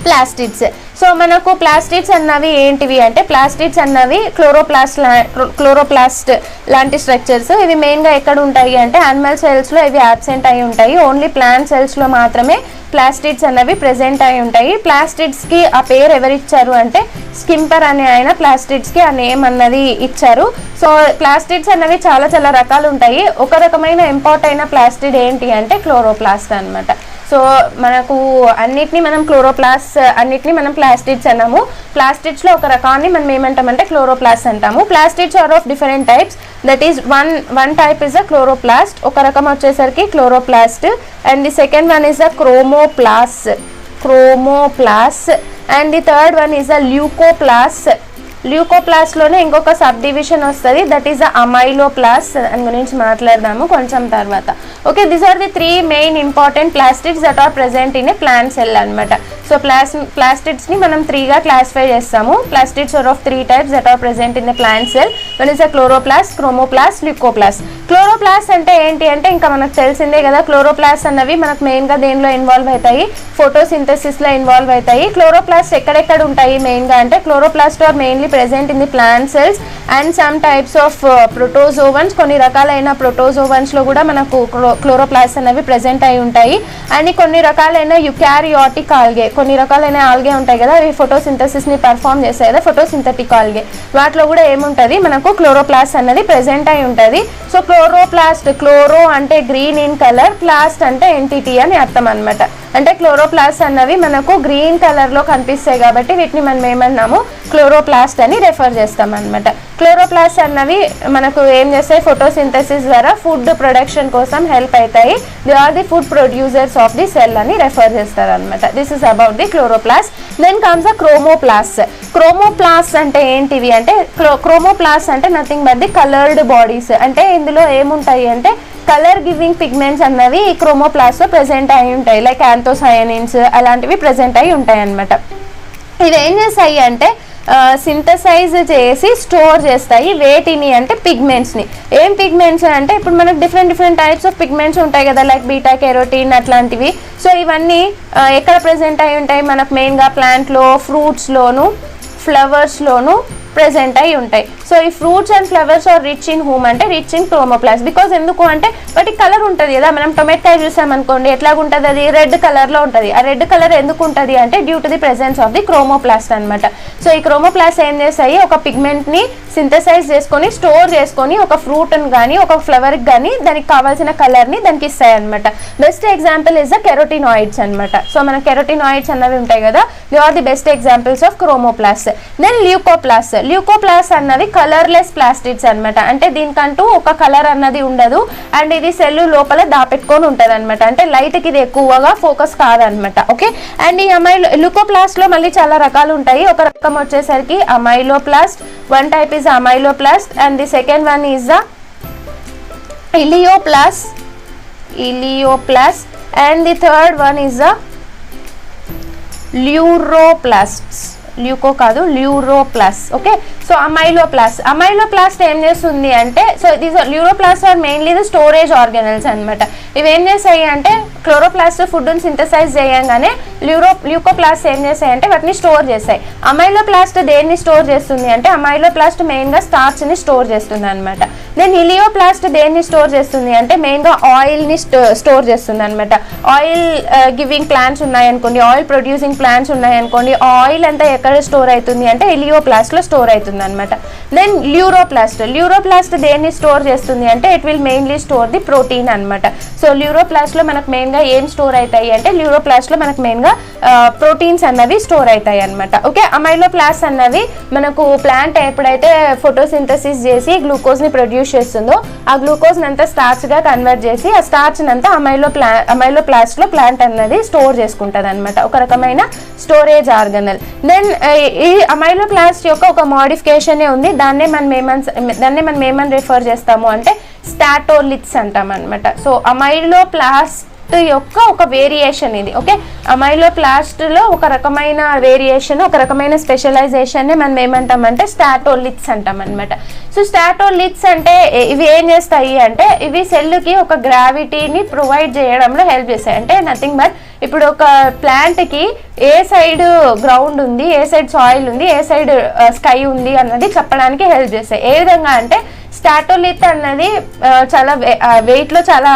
plastids. సో మనకు ప్లాస్టిడ్స్ అన్నవి ఏంటివి అంటే ప్లాస్టిడ్స్ అన్నవి క్లోరోప్లాస్ట్ లాంటి స్ట్రక్చర్స్. ఇవి మెయిన్గా ఎక్కడ ఉంటాయి అంటే యానిమల్ సెల్స్లో ఇవి యాబ్సెంట్ అయి ఉంటాయి. ఓన్లీ ప్లాంట్ సెల్స్లో మాత్రమే ప్లాస్టిడ్స్ అన్నవి ప్రెజెంట్ అయి ఉంటాయి. ప్లాస్టిడ్స్కి ఆ పేరు ఎవరిచ్చారు అంటే స్కింపర్ అనే ఆయన ప్లాస్టిడ్స్కి ఆ నేమ్ అన్నది ఇచ్చారు. సో ప్లాస్టిడ్స్ అన్నవి చాలా చాలా రకాలు ఉంటాయి. ఒక రకమైన ఇంపార్టెంట్ అయిన ప్లాస్టిడ్ ఏంటి అంటే క్లోరోప్లాస్ట్ అనమాట. సో మనకు అన్నిటినీ మనం అన్నిటినీ మనం ప్లాస్టిడ్స్ అన్నాము. ప్లాస్టిడ్స్లో ఒక రకాన్ని మనం ఏమంటామంటే క్లోరోప్లాస్ట్ అంటాము. Plastids are of different types, that is one type is a chloroplast, ఒక రకం వచ్చేసరికి chloroplast. And the second one is a chromoplast, and the third one is a leucoplast. ల్యూకోప్లాస్ట్లోనే ఇంకొక సబ్ డివిజన్ వస్తుంది, దట్ ఈస్ ద అమైలోప్లాస్ట్. దాని గురించి మాట్లాడదాము కొంచెం తర్వాత. Okay, these are the 3 main important plastids that are present in a plant cell అనమాట. సో ప్లాస్టిడ్స్ని మనం 3గా క్లాసిఫై చేస్తాము. Plastids are of 3 types that are present in the plant cell. One is the chloroplast, chromoplast, leucoplast. Chloroplast అంటే ఏంటి అంటే ఇంకా మనకు తెలిసిందే కదా. క్లోరోప్లాస్ట్ అన్నవి మనకు మెయిన్గా దేనిలో ఇన్వాల్వ్ అవుతాయి, ఫోటోసింథసిస్లో ఇన్వాల్వ్ అవుతాయి. క్లోరోప్లాస్ట్ ఎక్కడెక్కడ ఉంటాయి మెయిన్గా అంటే chloroplast are mainly present in the plant cells and some types of protozoans. కొన్ని రకాలైన protozoans లో కూడా మనకు క్లోరోప్లాస్ట్ అనేవి ప్రెజెంట్ అయి ఉంటాయి. అండ్ కొన్ని రకాలైన యుకారియోటిక్ ఆల్గే, కొన్ని రకాలైన ఆల్గే ఉంటాయి కదా, అవి ఫోటోసింథసిస్ ని పర్ఫామ్ చేస్తాయి కదా, ఫోటోసింథటిక్ ఆల్గే. వాటిలో కూడా ఏముంటుంది మనకు క్లోరోప్లాస్ట్ అన్నది ప్రెజెంట్ అయి ఉంటుంది. సో క్లోరోప్లాస్ట్, క్లోరో అంటే గ్రీన్ ఇన్ కలర్, ప్లాస్ట్ అంటే ఎంటిటీ అని అర్థం అనమాట. అంటే క్లోరోప్లాస్ట్ అన్నవి మనకు గ్రీన్ కలర్లో కనిపిస్తాయి కాబట్టి వీటిని మనం ఏమన్నాము క్లోరోప్లాస్ట్ అని రెఫర్ చేస్తాం అనమాట. క్లోరోప్లాస్ట్ అన్నవి మనకు ఏం చేస్తాయి, ఫోటోసింథసిస్ ద్వారా ఫుడ్ ప్రొడక్షన్ కోసం హెల్ప్ అవుతాయి. They are the food producers of the cell అని రెఫర్ చేస్తారు అనమాట. This is about the chloroplast. Then comes the chromoplast. Chromoplast అంటే ఏంటివి అంటే క్రోమోప్లాస్ట్ అంటే nothing but the coloured bodies. అంటే ఇందులో ఏముంటాయి అంటే కలర్ గివింగ్ పిగ్మెంట్స్ అన్నవి ఈ క్రోమోప్లాస్ట్లో ప్రెజెంట్ అయి ఉంటాయి. లైక్ యాంథోసయానిన్స్ అలాంటివి ప్రెజెంట్ అయి ఉంటాయి అనమాట. ఇవి ఏం చేస్తాయి అంటే సింథసైజ్ చేసి స్టోర్ చేస్తాయి. వేటిని అంటే పిగ్మెంట్స్ని. ఏం పిగ్మెంట్స్ అంటే ఇప్పుడు మనకు డిఫరెంట్ టైప్స్ ఆఫ్ పిగ్మెంట్స్ ఉంటాయి కదా, లైక్ బీటా కెరోటిన్ అట్లాంటివి. సో ఇవన్నీ ఎక్కడ ప్రెజెంట్ అయి ఉంటాయి మనకు మెయిన్గా ప్లాంట్లో, ఫ్రూట్స్లోను, ఫ్లవర్స్లోను ప్రెజెంట్ అయి ఉంటాయి. సో ఈ fruits and flowers are rich in whom అంటే రిచ్ ఇన్ క్రోమోప్లాస్ట్. బికాజ్ ఎందుకు అంటే వాటి కలర్ ఉంటుంది కదా, మనం టొమాటోకాయ చూసామనుకోండి ఎట్లాగుంటుంది, అది రెడ్ కలర్లో ఉంటుంది. ఆ రెడ్ కలర్ ఎందుకు ఉంటుంది అంటే due to the presence of the chromoplast అనమాట. సో ఈ క్రోమోప్లాస్ట్ ఏం చేస్తాయి, ఒక పిగ్మెంట్ని సింథసైజ్ చేసుకొని స్టోర్ చేసుకొని ఒక ఫ్రూట్ని కానీ ఒక ఫ్లవర్కి కానీ దానికి కావాల్సిన కలర్ని దానికి ఇస్తాయి అనమాట. Best example is the carotenoids అనమాట. సో మన కెరోటినాయిడ్స్ అన్నవి ఉంటాయి కదా, they are the best examples of chromoplast. Then leucoplast. Leucoplast అన్నవి కలర్లెస్ ప్లాస్టిడ్స్ అనమాట. అంటే దీనికంటూ ఒక కలర్ అన్నది ఉండదు అండ్ ఇది సెల్ లోపల దాపెట్టుకొని ఉంటుంది అనమాట. అంటే లైట్కి ఇది ఎక్కువగా ఫోకస్ కాదనమాట. ఓకే, అండ్ ఈ ల్యూకోప్లాస్ట్ లో మళ్ళీ చాలా రకాలు ఉంటాయి. ఒక రకం వచ్చేసరికి amyloplast. One type is amyloplast and the second one is the elaioplast and the third one is the aleuroplasts. Leuco కాదు, ల్యూరోప్లాస్ట్. ఓకే, సో అమైలోప్లాస్ట్ ఏం చేస్తుంది అంటే, so these aleuroplast are mainly the storage organelles అనమాట. ఇవి ఏం చేస్తాయి అంటే క్లోరోప్లాస్ట్ ఫుడ్ని సింథసైజ్ చేయగానే ల్యూకోప్లాస్ట్ ఏం చేస్తాయి అంటే వాటిని స్టోర్ చేస్తాయి. అమైలోప్లాస్ట్ దేన్ని స్టోర్ చేస్తుంది అంటే అమైలోప్లాస్ట్ మెయిన్గా స్టార్చ్ని స్టోర్ చేస్తుంది అనమాట. దెన్ ఇలియోప్లాస్ట్ దేన్ని స్టోర్ చేస్తుంది అంటే మెయిన్గా ఆయిల్ని స్టోర్ చేస్తుంది అనమాట. ఆయిల్ గివింగ్ ప్లాంట్స్ ఉన్నాయనుకోండి, ఆయిల్ ప్రొడ్యూసింగ్ ప్లాంట్స్ ఉన్నాయనుకోండి, ఆయిల్ అంతా ఎక్కడ స్టోర్ అవుతుంది అంటే ఇలియోప్లాస్ట్లో స్టోర్ అవుతుంది అనమాట. దెన్ ల్యూరోప్లాస్ట్ దేన్ని స్టోర్ చేస్తుంది అంటే it will mainly store the protein అనమాట. సో ల్యూరోప్లాస్ట్లో మనకు మెయిన్గా ఏం స్టోర్ అవుతాయి అంటే ల్యూరోప్లాస్ట్లో మనకు మెయిన్గా ప్రోటీన్స్ అన్నవి స్టోర్ అవుతాయి అనమాట. ఓకే, అమైలోప్లాస్ట్ అన్నవి మనకు ప్లాంట్ ఎప్పుడైతే ఫోటోసింథసిస్ చేసి గ్లూకోజ్ని ప్రొడ్యూస్ చేస్తుందో ఆ గ్లూకోజ్ అంతా స్టార్చ్గా కన్వర్ట్ చేసి ఆ స్టార్చ్ అంతా అమైలోప్లాస్ట్లో ప్లాంట్ అన్నది స్టోర్ చేసుకుంటుంది అనమాట. ఒక రకమైన స్టోరేజ్ ఆర్గనల్. దెన్ ఈ అమైలోప్లాస్ట్ యొక్క ఒక మోడిఫికేషనే ఉంది. దాన్నే మనం ఏమని రిఫర్ చేస్తాము అంటే స్టాటోలిత్స్ అంటాం అనమాట. సో అమైలోప్లాస్ట్ యొక్క ఒక వేరియేషన్ ఇది. ఓకే, అమైలోప్లాస్ట్లో ఒక రకమైన వేరియేషన్, ఒక రకమైన స్పెషలైజేషన్ని మనం ఏమంటామంటే స్టాటోలిత్స్ అంటాం అనమాట. సో స్టాటోలిత్స్ అంటే ఇవి ఏం చేస్తాయి అంటే ఇవి సెల్కి ఒక గ్రావిటీని ప్రొవైడ్ చేయడంలో హెల్ప్ చేస్తాయి. అంటే నథింగ్ బట్ ఇప్పుడు ఒక ప్లాంట్కి ఏ సైడ్ గ్రౌండ్ ఉంది, ఏ సైడ్ సాయిల్ ఉంది, ఏ సైడ్ స్కై ఉంది అన్నది చెప్పడానికి హెల్ప్ చేస్తాయి. ఏ విధంగా అంటే స్టాటోలిత్ అన్నది చాలా వెయిట్లో చాలా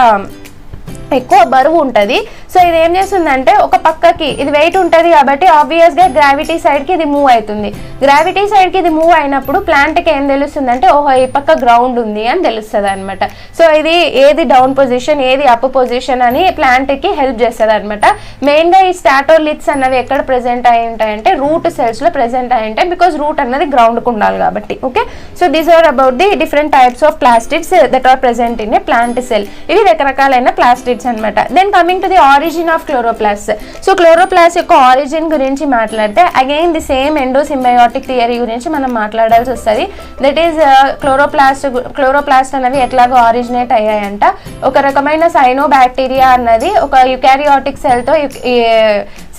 ఎక్కువ బరువు ఉంటుంది. సో ఇది ఏం చేస్తుందంటే ఒక పక్కకి ఇది వెయిట్ ఉంటుంది కాబట్టి ఆబ్వియస్గా గ్రావిటీ సైడ్కి ఇది మూవ్ అవుతుంది. గ్రావిటీ సైడ్కి ఇది మూవ్ అయినప్పుడు ప్లాంట్కి ఏం తెలుస్తుంది అంటే ఓహో ఈ పక్క గ్రౌండ్ ఉంది అని తెలుస్తుంది అనమాట. సో ఇది ఏది డౌన్ పొజిషన్ ఏది అప్ పొజిషన్ అని ప్లాంట్కి హెల్ప్ చేస్తుంది అనమాట. మెయిన్గా ఈ స్టాటోలిత్స్ అన్నవి ఎక్కడ ప్రెజెంట్ అయి ఉంటాయంటే రూట్ సెల్స్లో ప్రెజెంట్ అయి ఉంటాయి. బికాజ్ రూట్ అన్నది గ్రౌండ్కి ఉండాలి కాబట్టి. Okay, so these are about the different types of plastids that are present in a plant cell. ఇవి రకరకాలైన ప్లాస్టిడ్స్ అనమాట. Then coming to the origin of chloroplast. So chloroplast యొక్క ఆరిజిన్ గురించి మాట్లాడితే again the same endosymbiotic theory గురించి మనం మాట్లాడాల్సి వస్తుంది. దట్ ఈస్ క్లోరోప్లాస్ట్ అనేవి ఎట్లాగో ఆరిజినేట్ అయ్యాయంట. ఒక రకమైన సైనోబాక్టీరియా అన్నది ఒక యుకారియాటిక్ సెల్తో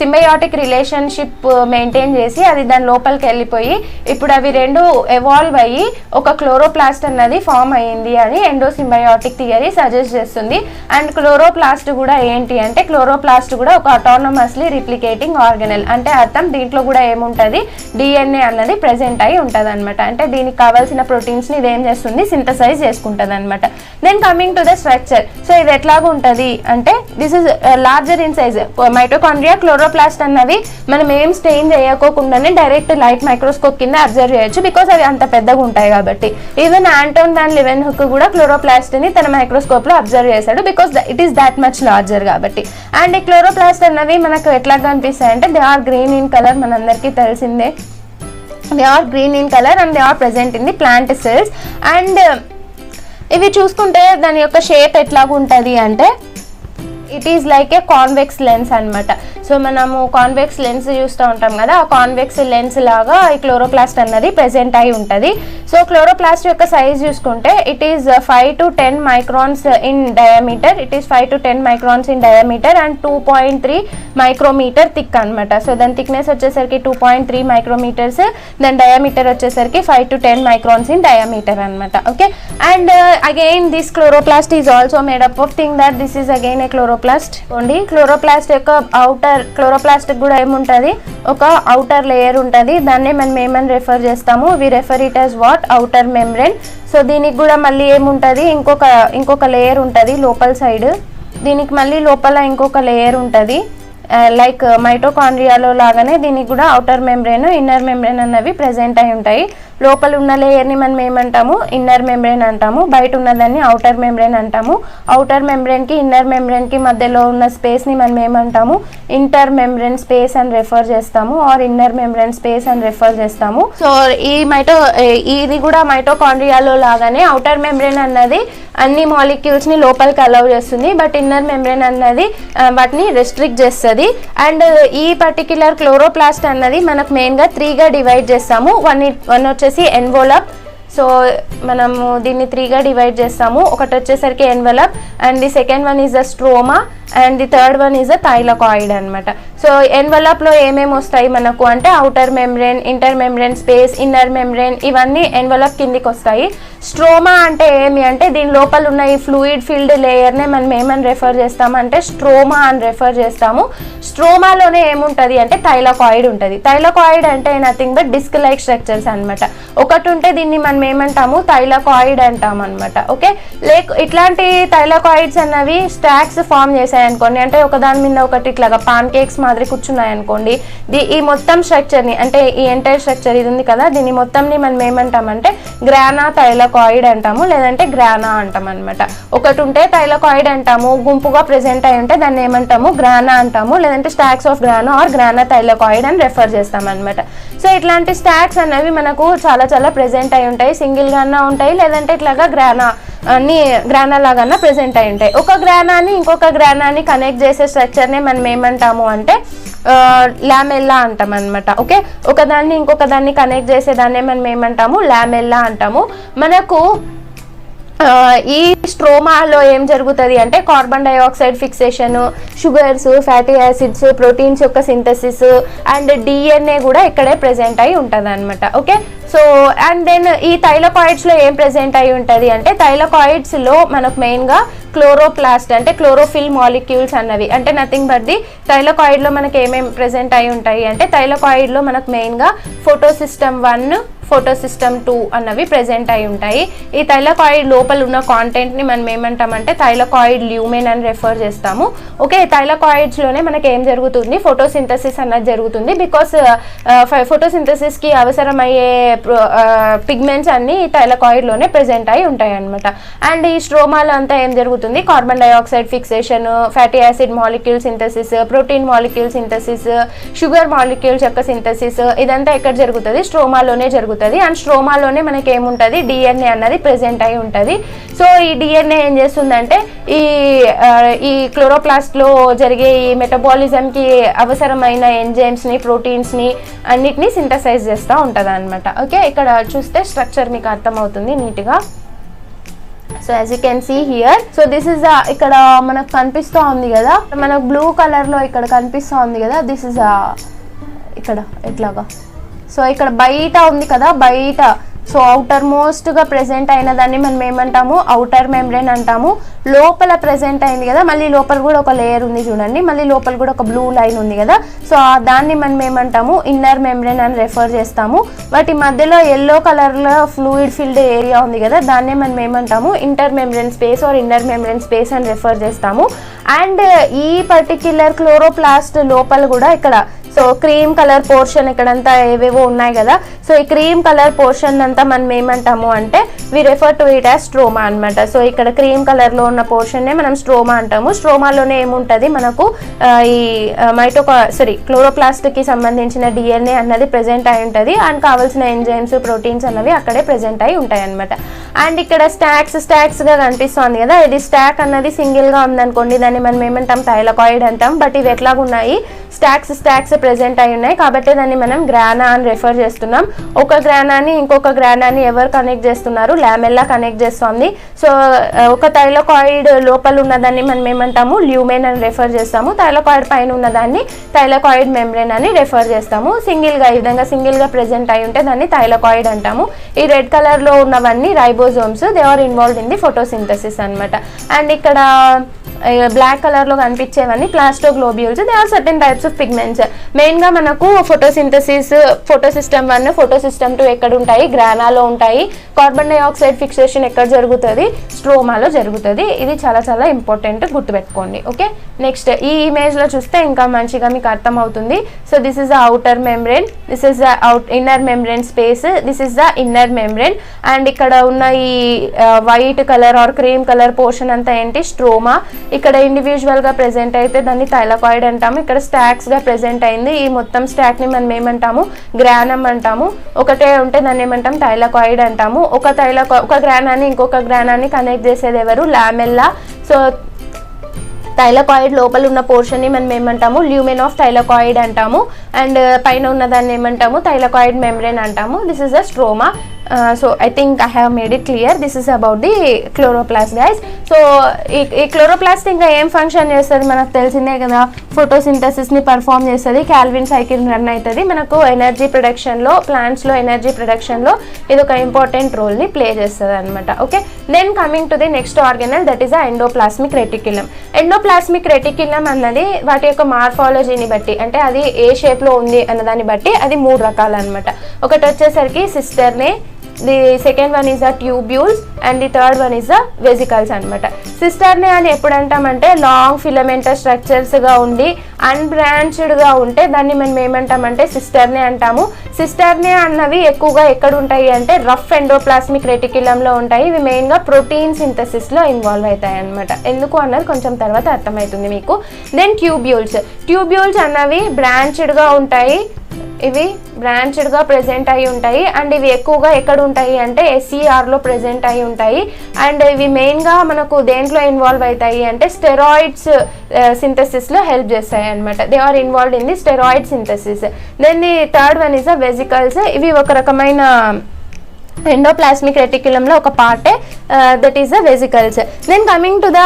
సింబయోటిక్ రిలేషన్షిప్ మెయింటైన్ చేసి అది దాని లోపలికి వెళ్ళిపోయి ఇప్పుడు అవి రెండు ఎవాల్వ్ అయ్యి ఒక క్లోరోప్లాస్ట్ అన్నది ఫామ్ అయ్యింది అని ఎండోసింబయోటిక్ థియరీ సజెస్ట్ చేస్తుంది. అండ్ క్లోరోప్లాస్ట్ కూడా ఏంటి అంటే క్లోరోప్లాస్ట్ కూడా ఒక ఆటోనమస్లీ రిప్లికేటింగ్ ఆర్గనెల్. అంటే అర్థం దీంట్లో కూడా ఏముంటుంది డిఎన్ఏ అన్నది ప్రెజెంట్ అయి ఉంటుంది అనమాట. అంటే దీనికి కావాల్సిన ప్రోటీన్స్ని ఇది ఏం చేస్తుంది సింథసైజ్ చేసుకుంటుంది అనమాట. Then coming to the structure. So ఇది ఎట్లాగా ఉంటుంది అంటే this is larger in size. Mitochondria chloroplast అన్నవి మనం ఏం స్టెయిన్ చేయకోకుండానే డైరెక్ట్ లైట్ మైక్రోస్కోప్ కింద అబ్జర్వ్ చేయొచ్చు బికాస్ అవి అంత పెద్దగా ఉంటాయి కాబట్టి. ఈవెన్ ఆంటోన్ వాన్ లివెన్హుక్ కూడా క్లోరోప్లాస్ట్ని తన మైక్రోస్కోప్లో అబ్జర్వ్ చేశాడు because it is that much larger కాబట్టి. అండ్ ఈ క్లోరోప్లాస్ట్ అన్నవి మనకు ఎట్లా కనిపిస్తాయి అంటే they are green in colour, మనందరికీ తెలిసిందే. They are green in colour and they are present in the plant cells. And ఇవి చూసుకుంటే దాని యొక్క షేప్ ఎట్లాగా ఉంటుంది అంటే it is like a convex lens అనమాట. సో మనము కాన్వెక్స్ లెన్స్ చూస్తూ ఉంటాం కదా, ఆ కాన్వెక్స్ లెన్స్ లాగా ఈ క్లోరోప్లాస్ట్ అన్నది ప్రెజెంట్ అయి ఉంటుంది. సో క్లోరోప్లాస్ట్ యొక్క సైజ్ చూసుకుంటే it is 5 to 10 microns in diameter. It is 5 to 10 microns in diameter and 2.3 micrometer thick అనమాట. సో దాని థిక్నెస్ వచ్చేసరికి 2.3 మైక్రోమీటర్స్, దాని డయామీటర్ వచ్చేసరికి 5 to 10 మైక్రాన్స్ ఇన్ డయామీటర్ అనమాట. Okay, and again this chloroplast is also made up of thing that this is again a chloroplast. Only chloroplast యొక్క అవుటర్, క్లోరోప్లాస్ట్ కూడా ఏముంటుంది, ఒక అవుటర్ లేయర్ ఉంటుంది. దాన్నే మనం ఏమని రెఫర్ చేస్తాము, we refer it as what, outer membrane. So దీనికి కూడా మళ్ళీ ఏముంటుంది, ఇంకొక లేయర్ ఉంటుంది లోపల సైడ్. దీనికి మళ్ళీ లోపల ఇంకొక లేయర్ ఉంటుంది, లైక్ మైటోకాండ్రియాలో లాగానే దీనికి కూడా అవుటర్ మెంబ్రెన్, ఇన్నర్ మెంబ్రెన్ అన్నవి ప్రెజెంట్ అయి ఉంటాయి. లోపల ఉన్న లేయర్ని మనం ఏమంటాము, ఇన్నర్ మెంబ్రెన్ అంటాము. బయట ఉన్నదాన్ని అవుటర్ మెంబ్రెన్ అంటాము. అవుటర్ మెంబ్రెన్కి ఇన్నర్ మెంబ్రెన్కి మధ్యలో ఉన్న స్పేస్ని మనం ఏమంటాము, ఇంటర్ మెంబ్రెన్ స్పేస్ అని రెఫర్ చేస్తాము, ఆర్ ఇన్నర్ మెంబ్రెన్ స్పేస్ అని రెఫర్ చేస్తాము. సో ఇది కూడా మైటోకాండ్రియాలో లాగానే అవుటర్ మెంబ్రెన్ అన్నది అన్ని మాలిక్యూల్స్ని లోపలికి అలౌ చేస్తుంది, బట్ ఇన్నర్ మెంబ్రెన్ అన్నది వాటిని రెస్ట్రిక్ట్ చేస్తుంది. అండ్ ఈ పర్టిక్యులర్ క్లోరోప్లాస్ట్ అన్నది మనకు మెయిన్గా 3గా డివైడ్ చేస్తాము. వన్ వచ్చేసి ఎన్వోలప్. సో మనము దీన్ని 3గా డివైడ్ చేస్తాము. ఒకటి వచ్చేసరికి envelope, and the second one is the stroma, and the third one is the thylakoid అనమాట. సో ఎన్వలప్లో ఏమేమి వస్తాయి మనకు అంటే outer membrane, inter membrane space, inner membrane, ఇవన్నీ ఎన్వలప్ కిందికి వస్తాయి. స్ట్రోమా అంటే ఏమి అంటే దీని లోపల ఉన్న ఈ ఫ్లూయిడ్ ఫిల్డ్ లేయర్నే మనం ఏమని రెఫర్ చేస్తాము అంటే స్ట్రోమా అని రెఫర్ చేస్తాము. స్ట్రోమాలోనే ఏముంటుంది అంటే థైలకాయిడ్ ఉంటుంది. థైలకాయిడ్ అంటే nothing but disc like structures అనమాట. ఒకటి ఉంటే దీన్ని మనం ఏమంటాము, థైలకాయిడ్ అంటాం అనమాట. ఓకే, ఇట్లాంటి థైలకాయిడ్స్ అన్నవి స్టాక్స్ ఫామ్ చేశాయి అనుకోండి, అంటే ఒకదాని మీద ఒకటి ఇట్లాగా పాన్ కేక్స్ మాదిరి కూర్చున్నాయి అనుకోండి. ఈ మొత్తం స్ట్రక్చర్ని, అంటే ఈ ఎంటైర్ స్ట్రక్చర్ ఇది ఉంది కదా, దీన్ని మొత్తంని మనం ఏమంటామంటే గ్రానా థైలకాయిడ్ అంటాము, లేదంటే గ్రానా అంటాం అనమాట. ఒకటి ఉంటే థైలకాయిడ్ అంటాము, గుంపుగా ప్రెజెంట్ అయి ఉంటే దాన్ని ఏమంటాము, గ్రానా అంటాము, లేదంటే stacks of grana or grana thylakoid అని రెఫర్ చేస్తాం అనమాట. సో ఇట్లాంటి స్టాక్స్ అనేవి మనకు చాలా చాలా ప్రెజెంట్ అయి ఉంటాయి, సింగిల్గా ఉంటాయి, లేదంటే ఇట్లాగా గ్రానా లాగా ప్రెజెంట్ అయి ఉంటాయి. ఒక గ్రానాని ఇంకొక గ్రానాని కనెక్ట్ చేసే స్ట్రక్చర్నే మనం ఏమంటాము అంటే లామెల్లా అంటాం అనమాట. ఓకే, ఒకదాన్ని ఇంకొక దాన్ని కనెక్ట్ చేసేదాన్నే మనం ఏమంటాము, లామెల్లా అంటాము. మనకు ఈ స్ట్రోమాలో ఏం జరుగుతుంది అంటే carbon dioxide fixation, sugars, fatty acids, proteins యొక్క సింథసిస్ అండ్ డిఎన్ఏ కూడా ఇక్కడే ప్రెజెంట్ అయి ఉంటుంది అనమాట. ఓకే, సో అండ్ దెన్ ఈ థైలకాయిడ్స్లో ఏం ప్రెజెంట్ అయి ఉంటుంది అంటే థైలకాయిడ్స్లో మనకు మెయిన్గా క్లోరోప్లాస్ట్ అంటే క్లోరోఫిల్ మాలిక్యూల్స్ అన్నవి, అంటే నథింగ్ బట్ ది థైలకాయిడ్లో మనకి ఏమేమి ప్రెజెంట్ అయి ఉంటాయి అంటే థైలకాయిడ్లో మనకు మెయిన్గా ఫోటోసిస్టమ్ 1, ఫోటోసిస్టమ్ 2 అన్నవి ప్రెజెంట్ అయి ఉంటాయి. ఈ థైలకాయిడ్ లోపల ఉన్న కాంటెంట్ని మనం ఏమంటామంటే థైలకాయిడ్ ల్యూమెన్ అని రెఫర్ చేస్తాము. ఓకే, థైలకాయిడ్స్లోనే మనకి ఏం జరుగుతుంది, ఫోటోసింథసిస్ అన్నది జరుగుతుంది. బికాస్ ఫోటోసింథసిస్కి అవసరమయ్యే పిగ్మెంట్స్ అన్ని థైలకాయిడ్లోనే ప్రెజెంట్ అయి ఉంటాయి అనమాట. అండ్ ఈ స్ట్రోమాలో అంతా ఏం జరుగుతుంది, carbon dioxide fixation, fatty acid molecule synthesis, protein molecule synthesis, sugar molecules యొక్క సింథసిస్, ఇదంతా ఎక్కడ జరుగుతుంది, స్ట్రోమాలోనే జరుగుతుంది. అండ్ స్ట్రోమాలోనే మనకి ఏముంటుంది, డిఎన్ఏ అన్నది ప్రెజెంట్ అయి ఉంటుంది. సో ఈ డిఎన్ఏ ఏం చేస్తుందంటే ఈ క్లోరోప్లాస్ట్లో జరిగే ఈ మెటబాలిజంకి అవసరమైన ఎంజైమ్స్ని, ప్రోటీన్స్ని అన్నిటినీ సింథసైజ్ చేస్తూ ఉంటుంది అనమాట. ఓకే, ఇక్కడ చూస్తే స్ట్రక్చర్ మీకు అర్థమవుతుంది నీట్గా. So as you can see here, so this is ఇక్కడ మనకు కనిపిస్తూ ఉంది కదా, మనకు బ్లూ కలర్లో ఇక్కడ కనిపిస్తూ ఉంది కదా, దిస్ ఇస్ ఇక్కడ ఎట్లాగా. సో ఇక్కడ బయట ఉంది కదా, బయట సో అవుటర్ మోస్ట్గా ప్రెజెంట్ అయిన దాన్ని మనం ఏమంటాము, అవుటర్ మెంబ్రెన్ అంటాము. లోపల ప్రెజెంట్ అయింది కదా, మళ్ళీ లోపల కూడా ఒక లేయర్ ఉంది చూడండి, మళ్ళీ లోపల కూడా ఒక బ్లూ లైన్ ఉంది కదా, సో దాన్ని మనం ఏమంటాము, ఇన్నర్ మెంబ్రెన్ అని రెఫర్ చేస్తాము. వాటి మధ్యలో ఎల్లో కలర్లో ఫ్లూయిడ్ ఫిల్డ్ ఏరియా ఉంది కదా, దాన్నే మనం ఏమంటాము, inter membrane space or inner membrane space అని రెఫర్ చేస్తాము. అండ్ ఈ పర్టిక్యులర్ క్లోరోప్లాస్ట్ లోపల కూడా ఇక్కడ సో క్రీమ్ కలర్ పోర్షన్ ఇక్కడంతా ఏవేవో ఉన్నాయి కదా, సో ఈ క్రీమ్ కలర్ పోర్షన్ అంతా మనం ఏమంటాము అంటే we refer to it as stroma అనమాట. సో ఇక్కడ క్రీమ్ కలర్లో ఉన్న పోర్షన్నే మనం స్ట్రోమా అంటాము. స్ట్రోమాలోనే ఏముంటుంది మనకు ఈ క్లోరోప్లాస్ట్కి సంబంధించిన డిఎన్ఏ అన్నది ప్రెజెంట్ అయి ఉంటుంది అండ్ కావాల్సిన ఎంజైమ్స్ ప్రోటీన్స్ అన్నవి అక్కడే ప్రెజెంట్ అయి ఉంటాయి అనమాట. అండ్ ఇక్కడ స్టాక్స్గా కనిపిస్తుంది కదా, ఇది స్టాక్ అన్నది సింగిల్గా ఉందనుకోండి దాన్ని మనం ఏమంటాం థైలకాయిడ్ అంటాం. బట్ ఇవి ఎట్లాగున్నాయి స్టాక్స్ ప్రెజెంట్ అయి ఉన్నాయి కాబట్టి దాన్ని మనం గ్రానా అని రెఫర్ చేస్తున్నాం. ఒక గ్రానాని ఇంకొక గ్రానాని ఎవరు కనెక్ట్ చేస్తున్నారు, లామెల్లా కనెక్ట్ చేస్తుంది. సో ఒక థైలకాయిడ్ లోపల ఉన్నదాన్ని మనం ఏమంటాము ల్యూమెన్ అని రెఫర్ చేస్తాము, థైలకాయిడ్ పైన ఉన్నదాన్ని థైలకాయిడ్ మెంబ్రేన్ అని రెఫర్ చేస్తాము. ఈ విధంగా సింగిల్గా ప్రెజెంట్ అయి ఉంటే దాన్ని థైలకాయిడ్ అంటాము. ఈ రెడ్ కలర్లో ఉన్నవన్నీ ribosomes, they are involved in the photosynthesis అనమాట. అండ్ ఇక్కడ బ్లాక్ కలర్లో కనిపించేవన్నీ plastoglobules, they are certain types of pigments. మెయిన్గా మనకు ఫోటోసింథసిస్ ఫోటోసిస్టమ్ 1 ఫోటోసిస్టమ్ 2 ఎక్కడ ఉంటాయి, గ్రానాలో ఉంటాయి. కార్బన్ డైఆక్సైడ్ ఫిక్సేషన్ ఎక్కడ జరుగుతుంది, స్ట్రోమాలో జరుగుతుంది. ఇది చాలా చాలా ఇంపార్టెంట్, గుర్తుపెట్టుకోండి. ఓకే, నెక్స్ట్ ఈ ఇమేజ్లో చూస్తే ఇంకా మంచిగా మీకు అర్థమవుతుంది. So this is the outer membrane, this is the inner membrane space, this is the inner membrane. And ఇక్కడ ఉన్న ఈ white colour or cream colour portion అంతా ఏంటి, స్ట్రోమా. ఇక్కడ ఇండివిజువల్గా ప్రెజెంట్ అయితే దాన్ని థైలకాయిడ్ అంటాము. ఇక్కడ స్టాక్స్గా ప్రెజెంట్ అయింది. ఈ మొత్తం స్టాక్ని మనం ఏమంటాము గ్రానం అంటాము. ఒకటే ఉంటే దాన్ని ఏమంటాం థైలకాయిడ్ అంటాము. ఒక గ్రానాన్ని ఇంకొక గ్రానాన్ని కనెక్ట్ చేసేది ఎవరు, లామెల్లా. సో థైలకాయిడ్ లోపల ఉన్న పోర్షన్ని మనం ఏమంటాము ల్యూమెన్ ఆఫ్ థైలకాయిడ్ అంటాము. అండ్ పైన ఉన్నదాన్ని ఏమంటాము థైలకాయిడ్ మెంబ్రేన్ అంటాము. This is a stroma. So I think I have made it clear. This is about the chloroplast, guys. So ఈ క్లోరోప్లాస్ట్ ఇంకా ఏం ఫంక్షన్ చేస్తుంది మనకు తెలిసిందే కదా, ఫోటోసింథసిస్ని పర్ఫామ్ చేస్తుంది, క్యాల్విన్ సైకిల్ రన్ అవుతుంది, మనకు ఎనర్జీ ప్రొడక్షన్లో ప్లాంట్స్లో ఎనర్జీ ప్రొడక్షన్లో ఇది ఒక ఇంపార్టెంట్ రోల్ని ప్లే చేస్తుంది అనమాట. Okay, then coming to the next organelle, that is the endoplasmic reticulum. Endoplasmic reticulum అన్నది వాటి యొక్క మార్ఫాలజీని బట్టి, అంటే అది ఏ షేప్లో ఉంది అన్నదాన్ని బట్టి అది 3 రకాలు అనమాట. ఒకటి వచ్చేసరికి cisternae, the second one is the tubules and the third one is the vesicles అనమాట. సిస్టర్నే అని ఎప్పుడు అంటామంటే లాంగ్ ఫిలమెంటస్ స్ట్రక్చర్స్గా ఉండి అన్బ్రాంచ్డ్గా ఉంటే దాన్ని మనం ఏమంటామంటే సిస్టర్నే అంటాము. సిస్టర్నే అన్నవి ఎక్కువగా ఎక్కడ ఉంటాయి అంటే రఫ్ ఎండోప్లాస్మిక్ రెటిక్యులంలో ఉంటాయి. ఇవి మెయిన్గా ప్రోటీన్ సింథసిస్లో ఇన్వాల్వ్ అవుతాయి అనమాట. ఎందుకు అన్నది కొంచెం తర్వాత అర్థమవుతుంది మీకు. దెన్ ట్యూబ్యూల్స్ అన్నవి బ్రాంచ్డ్గా ఉంటాయి, ఇవి బ్రాంచ్డ్గా ప్రెజెంట్ అయి ఉంటాయి. అండ్ ఇవి ఎక్కువగా ఎక్కడ ఉంటాయి అంటే SERలో ప్రెజెంట్ అయి ఉంటాయి. అండ్ ఇవి మెయిన్గా మనకు దేంట్లో ఇన్వాల్వ్ అవుతాయి అంటే స్టెరాయిడ్స్ సింథసిస్లో హెల్ప్ చేస్తాయి అనమాట. They are involved in the steroid synthesis. Then the third one is the vesicles. ఇవి ఒక రకమైన ఎండోప్లాస్మిక్ రెటిక్యులంలో ఒక పార్టే, that is the vesicles. Then coming to the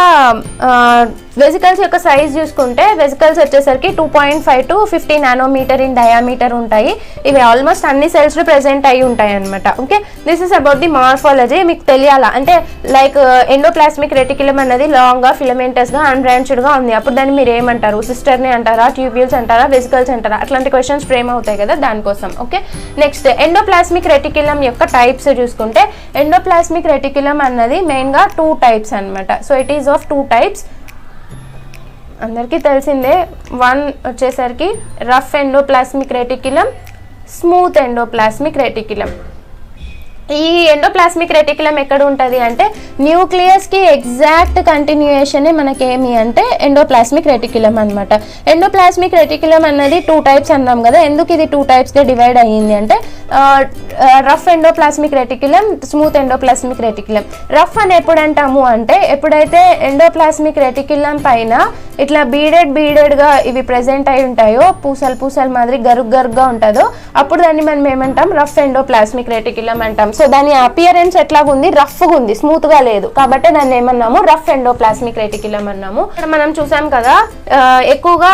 vesicles యొక్క సైజ్ చూసుకుంటే వెజికల్స్ వచ్చేసరికి 2.5 to 50 నానోమీటర్ ఇన్ డయామీటర్ ఉంటాయి. ఇవి ఆల్మోస్ట్ అన్ని సెల్స్లో ప్రెజెంట్ అయి ఉంటాయి అనమాట. Okay, this is about the morphology. మీకు తెలియాలా అంటే లైక్ ఎండోప్లాస్మిక్ రెటిక్యులం అన్నది లాంగ్గా ఫిలమెంటస్గా అన్బ్రాంచ్డ్గా ఉంది, అప్పుడు దాన్ని మీరు ఏమంటారు, సిస్టర్ని అంటారా, ట్యూబ్యూల్స్ అంటారా, వెజికల్స్ అంటారా, అట్లాంటి క్వశ్చన్స్ ఫ్రేమ్ అవుతాయి కదా దానికోసం. ఓకే, నెక్స్ట్ ఎండోప్లాస్మిక్ రెటిక్యులం యొక్క టైప్స్ చూసుకుంటే ఎండోప్లాస్మిక్ రెటిక్యులం అన్నది మెయిన్గా 2 types అనమాట. So it is of 2 types. అందరికీ తెలిసిందే, వన్ వచ్చేసరికి rough endoplasmic reticulum, smooth endoplasmic reticulum. ఈ ఎండోప్లాస్మిక్ రెటిక్యులం ఎక్కడ ఉంటుంది అంటే న్యూక్లియస్కి ఎగ్జాక్ట్ కంటిన్యూయేషనే మనకేమి అంటే ఎండోప్లాస్మిక్ రెటిక్యులం అనమాట. ఎండోప్లాస్మిక్ రెటిక్యులం అన్నది 2 types అన్నాం కదా, ఎందుకు ఇది 2 typesగా డివైడ్ అయ్యింది అంటే rough endoplasmic reticulum, smooth endoplasmic reticulum. Rough అని ఎప్పుడు అంటాము అంటే ఎప్పుడైతే ఎండోప్లాస్మిక్ రెటిక్యులం పైన ఇట్లా బీడెడ్గా ఇవి ప్రెజెంట్ అయి ఉంటాయో, పూసలు మాదిరి గరుగ్గా ఉంటుందో, అప్పుడు దాన్ని మనం ఏమంటాం రఫ్ ఎండోప్లాస్మిక్ రెటిక్యులం అంటాం. సో దాని అపియరెన్స్ ఎట్లాగా ఉంది, రఫ్గా ఉంది, స్మూత్గా లేదు, కాబట్టి దాన్ని ఏమన్నాము రఫ్ ఎండోప్లాస్మిక్ రెటిక్యులం అన్నాము. ఇక్కడ మనం చూసాం కదా ఎక్కువగా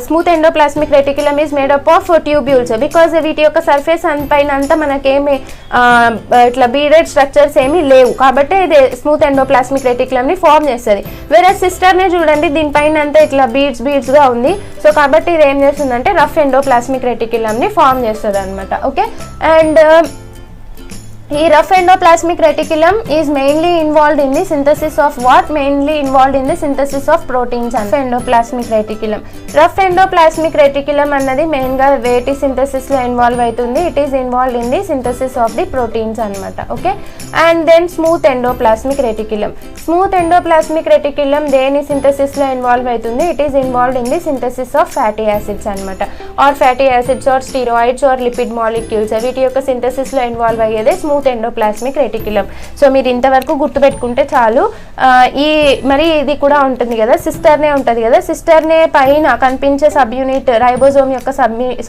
smooth endoplasmic reticulum is made up of tubules, because వీటి యొక్క సర్ఫేస్ పైన అంతా మనకేమి ఇట్లా బీడెడ్ స్ట్రక్చర్స్ ఏమీ లేవు, కాబట్టి ఇది స్మూత్ ఎండోప్లాస్మిక్ రెటిక్యులంని ఫామ్ చేస్తుంది. వేరే సిస్టర్నే చూడండి, దీనిపైన అంతా ఇట్లా బీడ్స్గా ఉంది. సో కాబట్టి ఇది ఏం చేస్తుందంటే రఫ్ ఎండోప్లాస్మిక్ రెటిక్యులంని ఫామ్ చేస్తుంది అనమాట. ఓకే, అండ్ ఈ rough endoplasmic reticulum is mainly involved in the synthesis of what? Mainly involved in the synthesis of proteins and endoplasmic reticulum. Rough endoplasmic reticulum అన్నది మెయిన్గా వేటి సింథసిస్లో ఇన్వాల్వ్ అవుతుంది? It is involved in the synthesis of the proteins అనమాట. Okay, and then smooth endoplasmic reticulum. Smooth endoplasmic reticulum దేని సింథసిస్లో ఇన్వాల్వ్ అవుతుంది? It is involved in the synthesis of fatty acids అనమాట. Are fatty acids or steroids or lipid molecules, వీటి యొక్క సింథసిస్లో ఇన్వాల్వ్ అయ్యేదే స్మూత్ ఎండోప్లాస్మిక్ రెటిక్యులమ్. సో మీరు ఇంతవరకు గుర్తుపెట్టుకుంటే చాలు. మరి ఇది కూడా ఉంటుంది కదా, సిస్టర్నే ఉంటుంది కదా, సిస్టర్నే పైన కనిపించే సబ్ యూనిట్ రైబోజోమ్ యొక్క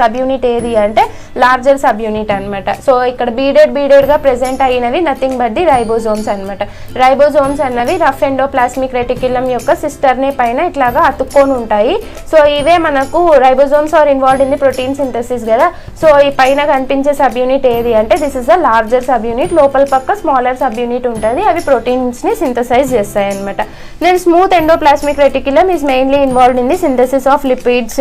సబ్ యూనిట్ ఏది అంటే లార్జర్ సబ్ యూనిట్ అనమాట. సో ఇక్కడ బీడెడ్గా ప్రెజెంట్ అయినవి నథింగ్ బట్ ది రైబోజోమ్స్ అనమాట. రైబోజోమ్స్ అన్నవి రఫ్ ఎండోప్లాస్మిక్ రెటిక్యులమ్ యొక్క సిస్టర్నే పైన ఇట్లాగా అతుక్కొని ఉంటాయి. సో ఇవే మనకు ribosomes are involved in the protein synthesis కదా. సో ఈ పైన కనిపించే సబ్ యూనిట్ ఏది అంటే this is the larger sub unit, లోపల పక్క స్మాలర్ సబ్ యూనిట్ ఉంటుంది, అవి ప్రోటీన్స్ని సింథసైజ్ చేస్తాయి అనమాట. Then smooth endoplasmic reticulum is mainly involved in the synthesis of lipids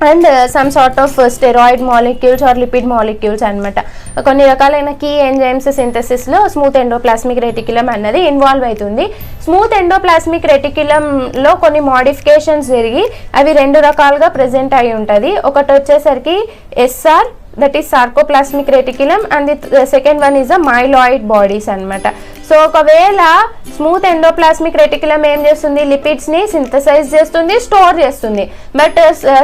and some sort of steroid molecules or lipid molecules అనమాట. కొన్ని రకాలైన కీ ఎంజైమ్స్ సింథసిస్లో స్మూత్ ఎండోప్లాస్మిక్ రెటిక్యులమ్ అన్నది ఇన్వాల్వ్ అవుతుంది. స్మూత్ ఎండోప్లాస్మిక్ రెటిక్యులంలో కొన్ని మోడిఫికేషన్స్ జరిగి అవి రెండు రకాలుగా ప్రెజెంట్ అయి ఉంటుంది. ఒకటి వచ్చేసరికి SR, that is sarcoplasmic reticulum, and the second one is the myeloid bodies అనమాట. సో ఒకవేళ స్మూత్ ఎండోప్లాస్మిక్ రెటిక్యులమ్ ఏం చేస్తుంది? లిపిడ్స్ని సింథసైజ్ చేస్తుంది, స్టోర్ చేస్తుంది. బట్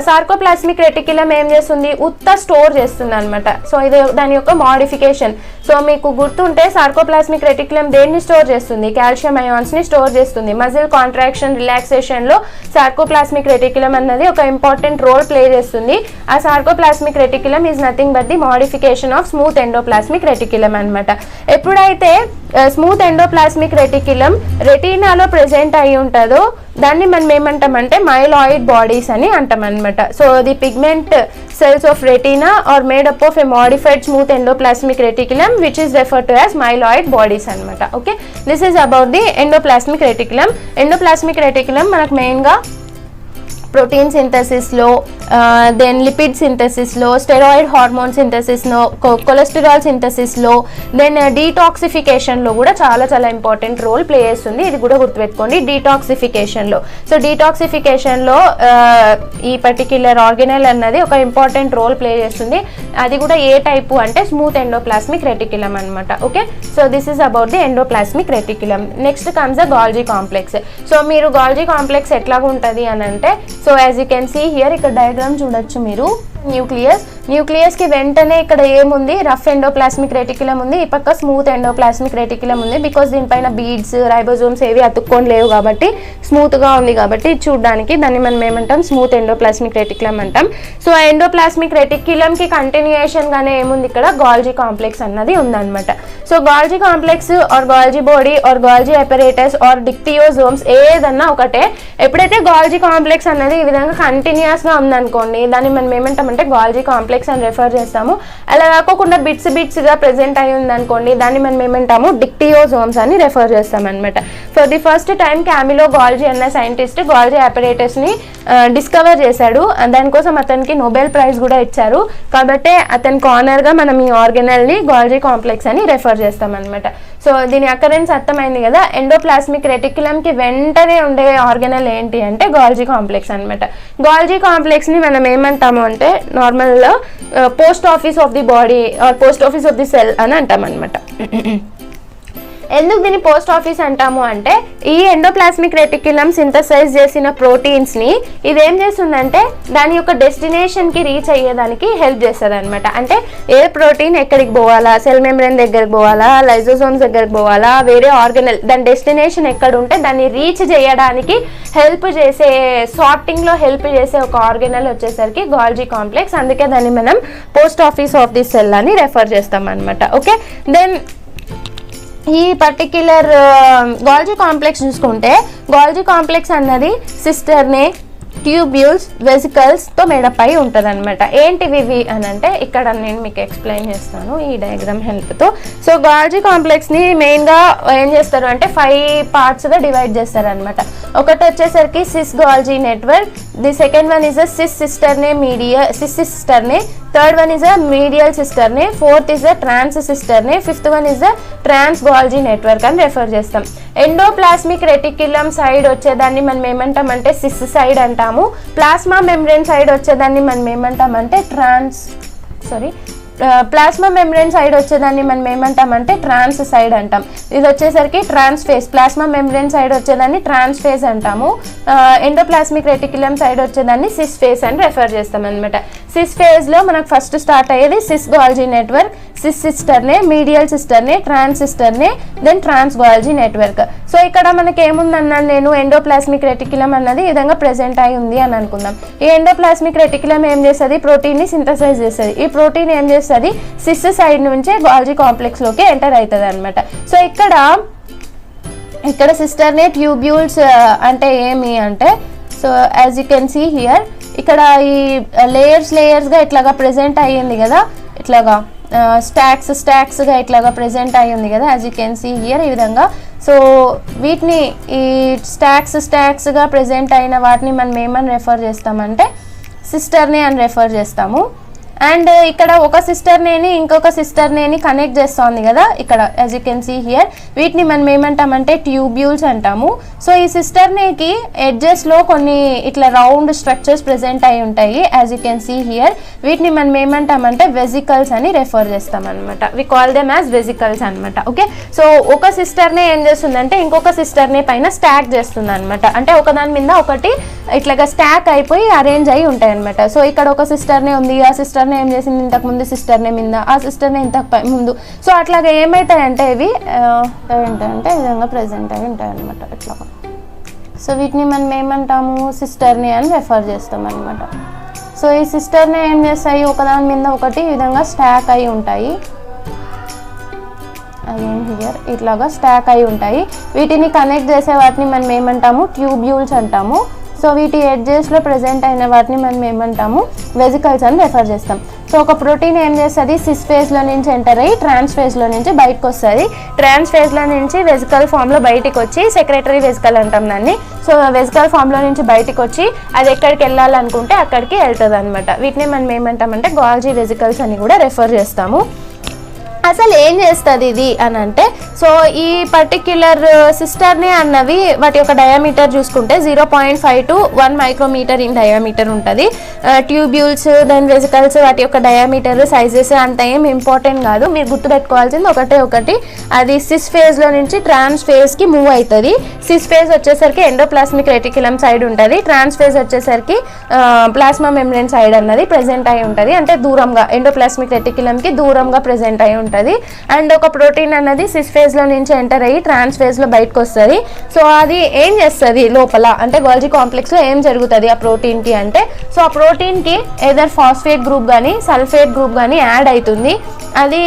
సార్కోప్లాస్మిక్ రెటిక్యులమ్ ఏం చేస్తుంది? ఉత్త స్టోర్ చేస్తుంది అనమాట. సో ఇది దాని యొక్క మోడిఫికేషన్. సో మీకు గుర్తుంటే సార్కోప్లాస్మిక్ రెటిక్యులమ్ దేన్ని స్టోర్ చేస్తుంది? కాల్షియం అయాన్స్ని స్టోర్ చేస్తుంది. మజిల్ కాంట్రాక్షన్ రిలాక్సేషన్లో సార్కోప్లాస్మిక్ రెటిక్యులమ్ అన్నది ఒక ఇంపార్టెంట్ రోల్ ప్లే చేస్తుంది. ఆ sarcoplasmic reticulum is nothing but the modification of smooth endoplasmic reticulum అనమాట. ఎప్పుడైతే స్మూత్ ఎండోప్లాస్మిక్ రెటిక్యులమ్ రెటీనాలో ప్రెజెంట్ అయి ఉంటుందో దాన్ని మనం ఏమంటామంటే మైలాయిడ్ బాడీస్ అని అంటాం అనమాట. So the pigment cells of retina are made up of a modified smooth endoplasmic reticulum which is referred to as myeloid bodies అనమాట. Okay, this is about the endoplasmic reticulum. Endoplasmic reticulum మనకు మెయిన్గా ప్రోటీన్ సింథసిస్లో, దెన్ లిపిడ్ సింథసిస్లో, స్టెరాయిడ్ హార్మోన్ సింథసిస్లో, కొలెస్టరాల్ సింథసిస్లో, దెన్ డీటాక్సిఫికేషన్లో కూడా చాలా చాలా ఇంపార్టెంట్ రోల్ ప్లే చేస్తుంది. ఇది కూడా గుర్తుపెట్టుకోండి, డీటాక్సిఫికేషన్లో. సో డీటాక్సిఫికేషన్లో ఈ పర్టిక్యులర్ ఆర్గనల్ అన్నది ఒక ఇంపార్టెంట్ రోల్ ప్లే చేస్తుంది. అది కూడా ఏ టైపు అంటే స్మూత్ ఎండోప్లాస్మిక్ రెటిక్యులమ్ అనమాట. Okay, so this is about the endoplasmic reticulum. Next comes the Golgi complex. So మీరు గాల్జీ కాంప్లెక్స్ ఎట్లాగా ఉంటుంది అని అంటే, so as you can see here, ఇక్కడ డయాగ్రామ్ చూడొచ్చు మీరు. న్యూక్లియస్ కి వెంటనే ఇక్కడ ఏముంది? రఫ్ ఎండోప్లాస్మిక్ రెటిక్యులమ్ ఉంది, ఈ పక్క స్మూత్ ఎండోప్లాస్మిక్ రెటిక్యులమ్ ఉంది. బికాస్ దీనిపైన బీడ్స్ రైబోజోమ్స్ ఏవి అతుక్కొని లేవు కాబట్టి స్మూత్ గా ఉంది కాబట్టి చూడడానికి దాన్ని మనం ఏమంటాం? స్మూత్ ఎండోప్లాస్మిక్ రెటిక్యులమ్ అంటాం. సో ఆ ఎండోప్లాస్మిక్ రెటిక్యులమ్ కి కంటిన్యూయేషన్ గానే ఏముంది? ఇక్కడ గాల్జీ కాంప్లెక్స్ అన్నది ఉందన్నమాట. So Golgi complex or Golgi body or Golgi apparatus or dictyosomes ఏదన్నా ఒకటే. ఎప్పుడైతే గాల్జీ కాంప్లెక్స్ అన్నది ఈ విధంగా కంటిన్యూస్ గా ఉందనుకోండి, దాన్ని మనం ఏమంటాం అంటే గాల్జీ కాంప్లెక్స్ అని రెఫర్ చేస్తాము. అలా కాకుండా బిట్స్ గా ప్రెజెంట్ అయి ఉంది అనుకోండి, దాన్ని మనం ఏమంటాము? డిక్టియోజోమ్స్ అని రెఫర్ చేస్తాం అనమాట. ఫర్ ది ఫస్ట్ టైం క్యామిలో గాల్జీ అన్న సైంటిస్ట్ గాల్జీ అపరేటస్ ని డిస్కవర్ చేశాడు. దానికోసం అతనికి నోబెల్ ప్రైజ్ కూడా ఇచ్చారు. కాబట్టి అతనికి ఆనర్ గా మనం ఈ ఆర్గనల్ ని గాల్జీ కాంప్లెక్స్ అని రెఫర్ చేస్తాం అనమాట. సో దీని అకరెన్స్ అర్థమైంది కదా. ఎండోప్లాస్మిక్ రెటిక్యులమ్ కి వెంటనే ఉండే ఆర్గనల్ ఏంటి అంటే గాల్జీ కాంప్లెక్స్ అనమాట. గాల్జీ కాంప్లెక్స్ ని మనం ఏమంటాము అంటే normal post office of the body or post office of the cell అని అంటాం అనమాట. ఎందుకు దీన్ని పోస్ట్ ఆఫీస్ అంటాము అంటే, ఈ ఎండోప్లాస్మిక్ రెటిక్యులమ్ సింథసైజ్ చేసిన ప్రోటీన్స్ని ఇదేం చేస్తుందంటే దాని యొక్క డెస్టినేషన్కి రీచ్ అయ్యేదానికి హెల్ప్ చేస్తుంది అనమాట. అంటే ఏ ప్రోటీన్ ఎక్కడికి పోవాలా, సెల్ మెంబ్రేన్ దగ్గరికి పోవాలా, లైజోసోమ్స్ దగ్గరికి పోవాలా, వేరే ఆర్గనల్ దాని డెస్టినేషన్ ఎక్కడ ఉంటే దాన్ని రీచ్ చేయడానికి హెల్ప్ చేసే, సార్టింగ్లో హెల్ప్ చేసే ఒక ఆర్గనల్ వచ్చేసరికి గాల్జీ కాంప్లెక్స్. అందుకే దాన్ని మనం post office of the cell అని రెఫర్ చేస్తాం అనమాట. ఓకే, దెన్ ఈ పర్టిక్యులర్ గాల్జీ కాంప్లెక్స్ చూసుకుంటే, గాల్జీ కాంప్లెక్స్ అన్నది సిస్టర్నే, ట్యూబ్యూల్స్, వెసికల్స్తో మేడప్ అయి ఉంటుంది అనమాట. ఏంటివి ఇవి అని అంటే ఇక్కడ నేను మీకు ఎక్స్ప్లెయిన్ చేస్తాను ఈ డయాగ్రామ్ హెల్ప్తో. సో గాల్జీ కాంప్లెక్స్ని మెయిన్గా ఏం చేస్తారు అంటే 5 పార్ట్స్గా డివైడ్ చేస్తారు అనమాట. ఒకటి వచ్చేసరికి cis Golgi network, the second one is a cis cisternae cisternae, third one is a medial cisternae, fourth is a trans cisternae, fifth one is a trans Golgi network అని రెఫర్ చేస్తాం. ఎండోప్లాస్మిక్ రెటిక్యులమ్ సైడ్ వచ్చేదాన్ని మనం ఏమంటామంటే సిస్ సైడ్ అంటాము. ప్లాస్మా మెంబ్రేన్ సైడ్ వచ్చేదాన్ని మనం ఏమంటామంటే ప్లాస్మా మెంబ్రేన్ సైడ్ వచ్చేదాన్ని మనం ఏమంటామంటే ట్రాన్స్ సైడ్ అంటాం. ఇది వచ్చేసరికి trans phase. Plasma membrane side వచ్చేదాన్ని ట్రాన్స్ ఫేజ్ అంటాము. ఎండోప్లాస్మిక్ రెటిక్యులమ్ సైడ్ వచ్చేదాన్ని సిస్ ఫేజ్ అని రెఫర్ చేస్తాం అనమాట. సిస్ ఫేజ్లో మనకు ఫస్ట్ స్టార్ట్ అయ్యేది cis Golgi network, cis cisternae, medial cisternae, trans cisternae, then trans Golgi network. So ఇక్కడ మనకి ఏముందన్నాను నేను, ఎండోప్లాస్మిక్ రెటిక్యులమ్ అన్నది ఈ విధంగా ప్రెజెంట్ అయి ఉంది అని అనుకుందాం. ఈ ఎండోప్లాస్మిక్ రెటిక్యులమ్ ఏం చేస్తుంది, ప్రోటీన్ని సింథసైజ్ చేస్తుంది. ఈ ప్రోటీన్ ఏం చేస్తుంది, సిస్ సైడ్ నుంచే గోల్జీ కాంప్లెక్స్ లోకి ఎంటర్ అవుతుంది అనమాట. సో ఇక్కడ సిస్టర్నే ట్యూబ్యూల్స్ అంటే ఏమి అంటే, so as you can see here, ఇక్కడ ఈ లేయర్స్గా ఇట్లాగా ప్రెజెంట్ అయ్యింది కదా, ఇట్లాగా స్టాక్స్గా ఇట్లాగా ప్రెజెంట్ అయ్యింది కదా, as you can see here ఈ విధంగా. సో వీటిని ఈ స్టాక్స్గా ప్రెజెంట్ అయిన వాటిని మనం ఏమని రెఫర్ చేస్తామంటే సిస్టర్నే అని రెఫర్ చేస్తాము. అండ్ ఇక్కడ ఒక సిస్టర్నేని ఇంకొక సిస్టర్నేని కనెక్ట్ చేస్తోంది కదా ఇక్కడ, as you can see here, వీటిని మనం ఏమంటామంటే ట్యూబ్యూల్స్ అంటాము. సో ఈ సిస్టర్నేకి ఎడ్జెస్లో కొన్ని ఇట్లా రౌండ్ స్ట్రక్చర్స్ ప్రెజెంట్ అయి ఉంటాయి, as you can see here. వీటిని మనం ఏమంటామంటే వెజికల్స్ అని రెఫర్ చేస్తాం అనమాట. We call them as vesicles అనమాట. ఓకే, సో ఒక సిస్టర్నే ఏం చేస్తుందంటే ఇంకొక సిస్టర్నే పైన స్టాక్ చేస్తుంది అనమాట. అంటే ఒకదాని మీద ఒకటి ఇట్లాగా స్టాక్ అయిపోయి అరేంజ్ అయి ఉంటాయి అనమాట. సో ఇక్కడ ఒక సిస్టర్నే ఉంది, ఆ సిస్టర్ ఏం చేసింది ఇంతకు ముందు సిస్టర్నే మీద, ఆ సిస్టర్నే ఇంతకు ముందు. సో అట్లాగా ఏమవుతాయంటే ఇవి ఏంటంటే ఈ విధంగా ప్రెజెంట్ అయి ఉంటాయి అనమాట ఇట్లాగా. సో వీటిని మనం ఏమంటాము, సిస్టర్నే అని రెఫర్ చేస్తాం అనమాట. సో ఈ సిస్టర్నే ఏం చేస్తాయి, ఒకదాని మీద ఒకటి ఈ విధంగా స్టాక్ అయి ఉంటాయి. అగైన్ హియర్ ఇట్లాగా స్టాక్ అయి ఉంటాయి. వీటిని కనెక్ట్ చేసే వాటిని మనం ఏమంటాము, ట్యూబ్యూల్స్ అంటాము. సో వీటి ఎడ్జెస్లో ప్రెజెంట్ అయిన వాటిని మనం ఏమంటాము, వెజికల్స్ అని రెఫర్ చేస్తాం. సో ఒక ప్రోటీన్ ఏం చేస్తుంది, సిస్ ఫేజ్లో నుంచి ఎంటర్ అయ్యి ట్రాన్స్ ఫేజ్లో నుంచి బయటకు వస్తుంది. ట్రాన్స్ ఫేజ్లో నుంచి వెజికల్ ఫామ్లో బయటికి వచ్చి సెక్రటరీ వెజికల్ అంటాం దాన్ని. సో వెజికల్ ఫామ్లో నుంచి బయటికి వచ్చి అది ఎక్కడికి వెళ్ళాలనుకుంటే అక్కడికి వెళ్తుంది అనమాట. వీటిని మనం ఏమంటామంటే గోల్జీ వెజికల్స్ అని కూడా రెఫర్ చేస్తాము. అసలు ఏం చేస్తుంది ఇది అని అంటే, సో ఈ పర్టిక్యులర్ సిస్టర్నే అన్నవి వాటి యొక్క డయామీటర్ చూసుకుంటే 0.5 to 1 మైక్రోమీటర్ ఇన్ డయామీటర్ ఉంటుంది. ట్యూబ్యూల్స్ దెన్ వెజికల్స్ వాటి యొక్క డయామీటర్ సైజెస్ అంత ఏం ఇంపార్టెంట్ కాదు. మీరు గుర్తుపెట్టుకోవాల్సింది ఒకటి, అది సిస్ ఫేజ్లో నుంచి ట్రాన్స్ ఫేజ్కి మూవ్ అవుతుంది. సిస్ ఫేజ్ వచ్చేసరికి ఎండోప్లాస్మిక్ రెటిక్యులమ్ సైడ్ ఉంటుంది, ట్రాన్స్ ఫేజ్ వచ్చేసరికి ప్లాస్మా మెంబ్రేన్ సైడ్ అన్నది ప్రెజెంట్ అయి ఉంటుంది. అంటే దూరంగా ఎండోప్లాస్మిక్ రెటిక్యులమ్కి దూరంగా ప్రెజెంట్ అయి ఉంటుంది. అండ్ ఒక ప్రోటీన్ అన్నది సిస్ ఫేజ్లో నుంచి ఎంటర్ అయ్యి ట్రాన్స్ ఫేజ్లో బయటకు వస్తుంది. సో అది ఏం చేస్తుంది లోపల అంటే గోల్జీ కాంప్లెక్స్లో ఏం జరుగుతుంది ఆ ప్రోటీన్కి అంటే, సో ఆ ప్రోటీన్కి ఏదర్ ఫాస్ఫేట్ గ్రూప్ కానీ సల్ఫేట్ గ్రూప్ కానీ యాడ్ అవుతుంది. అది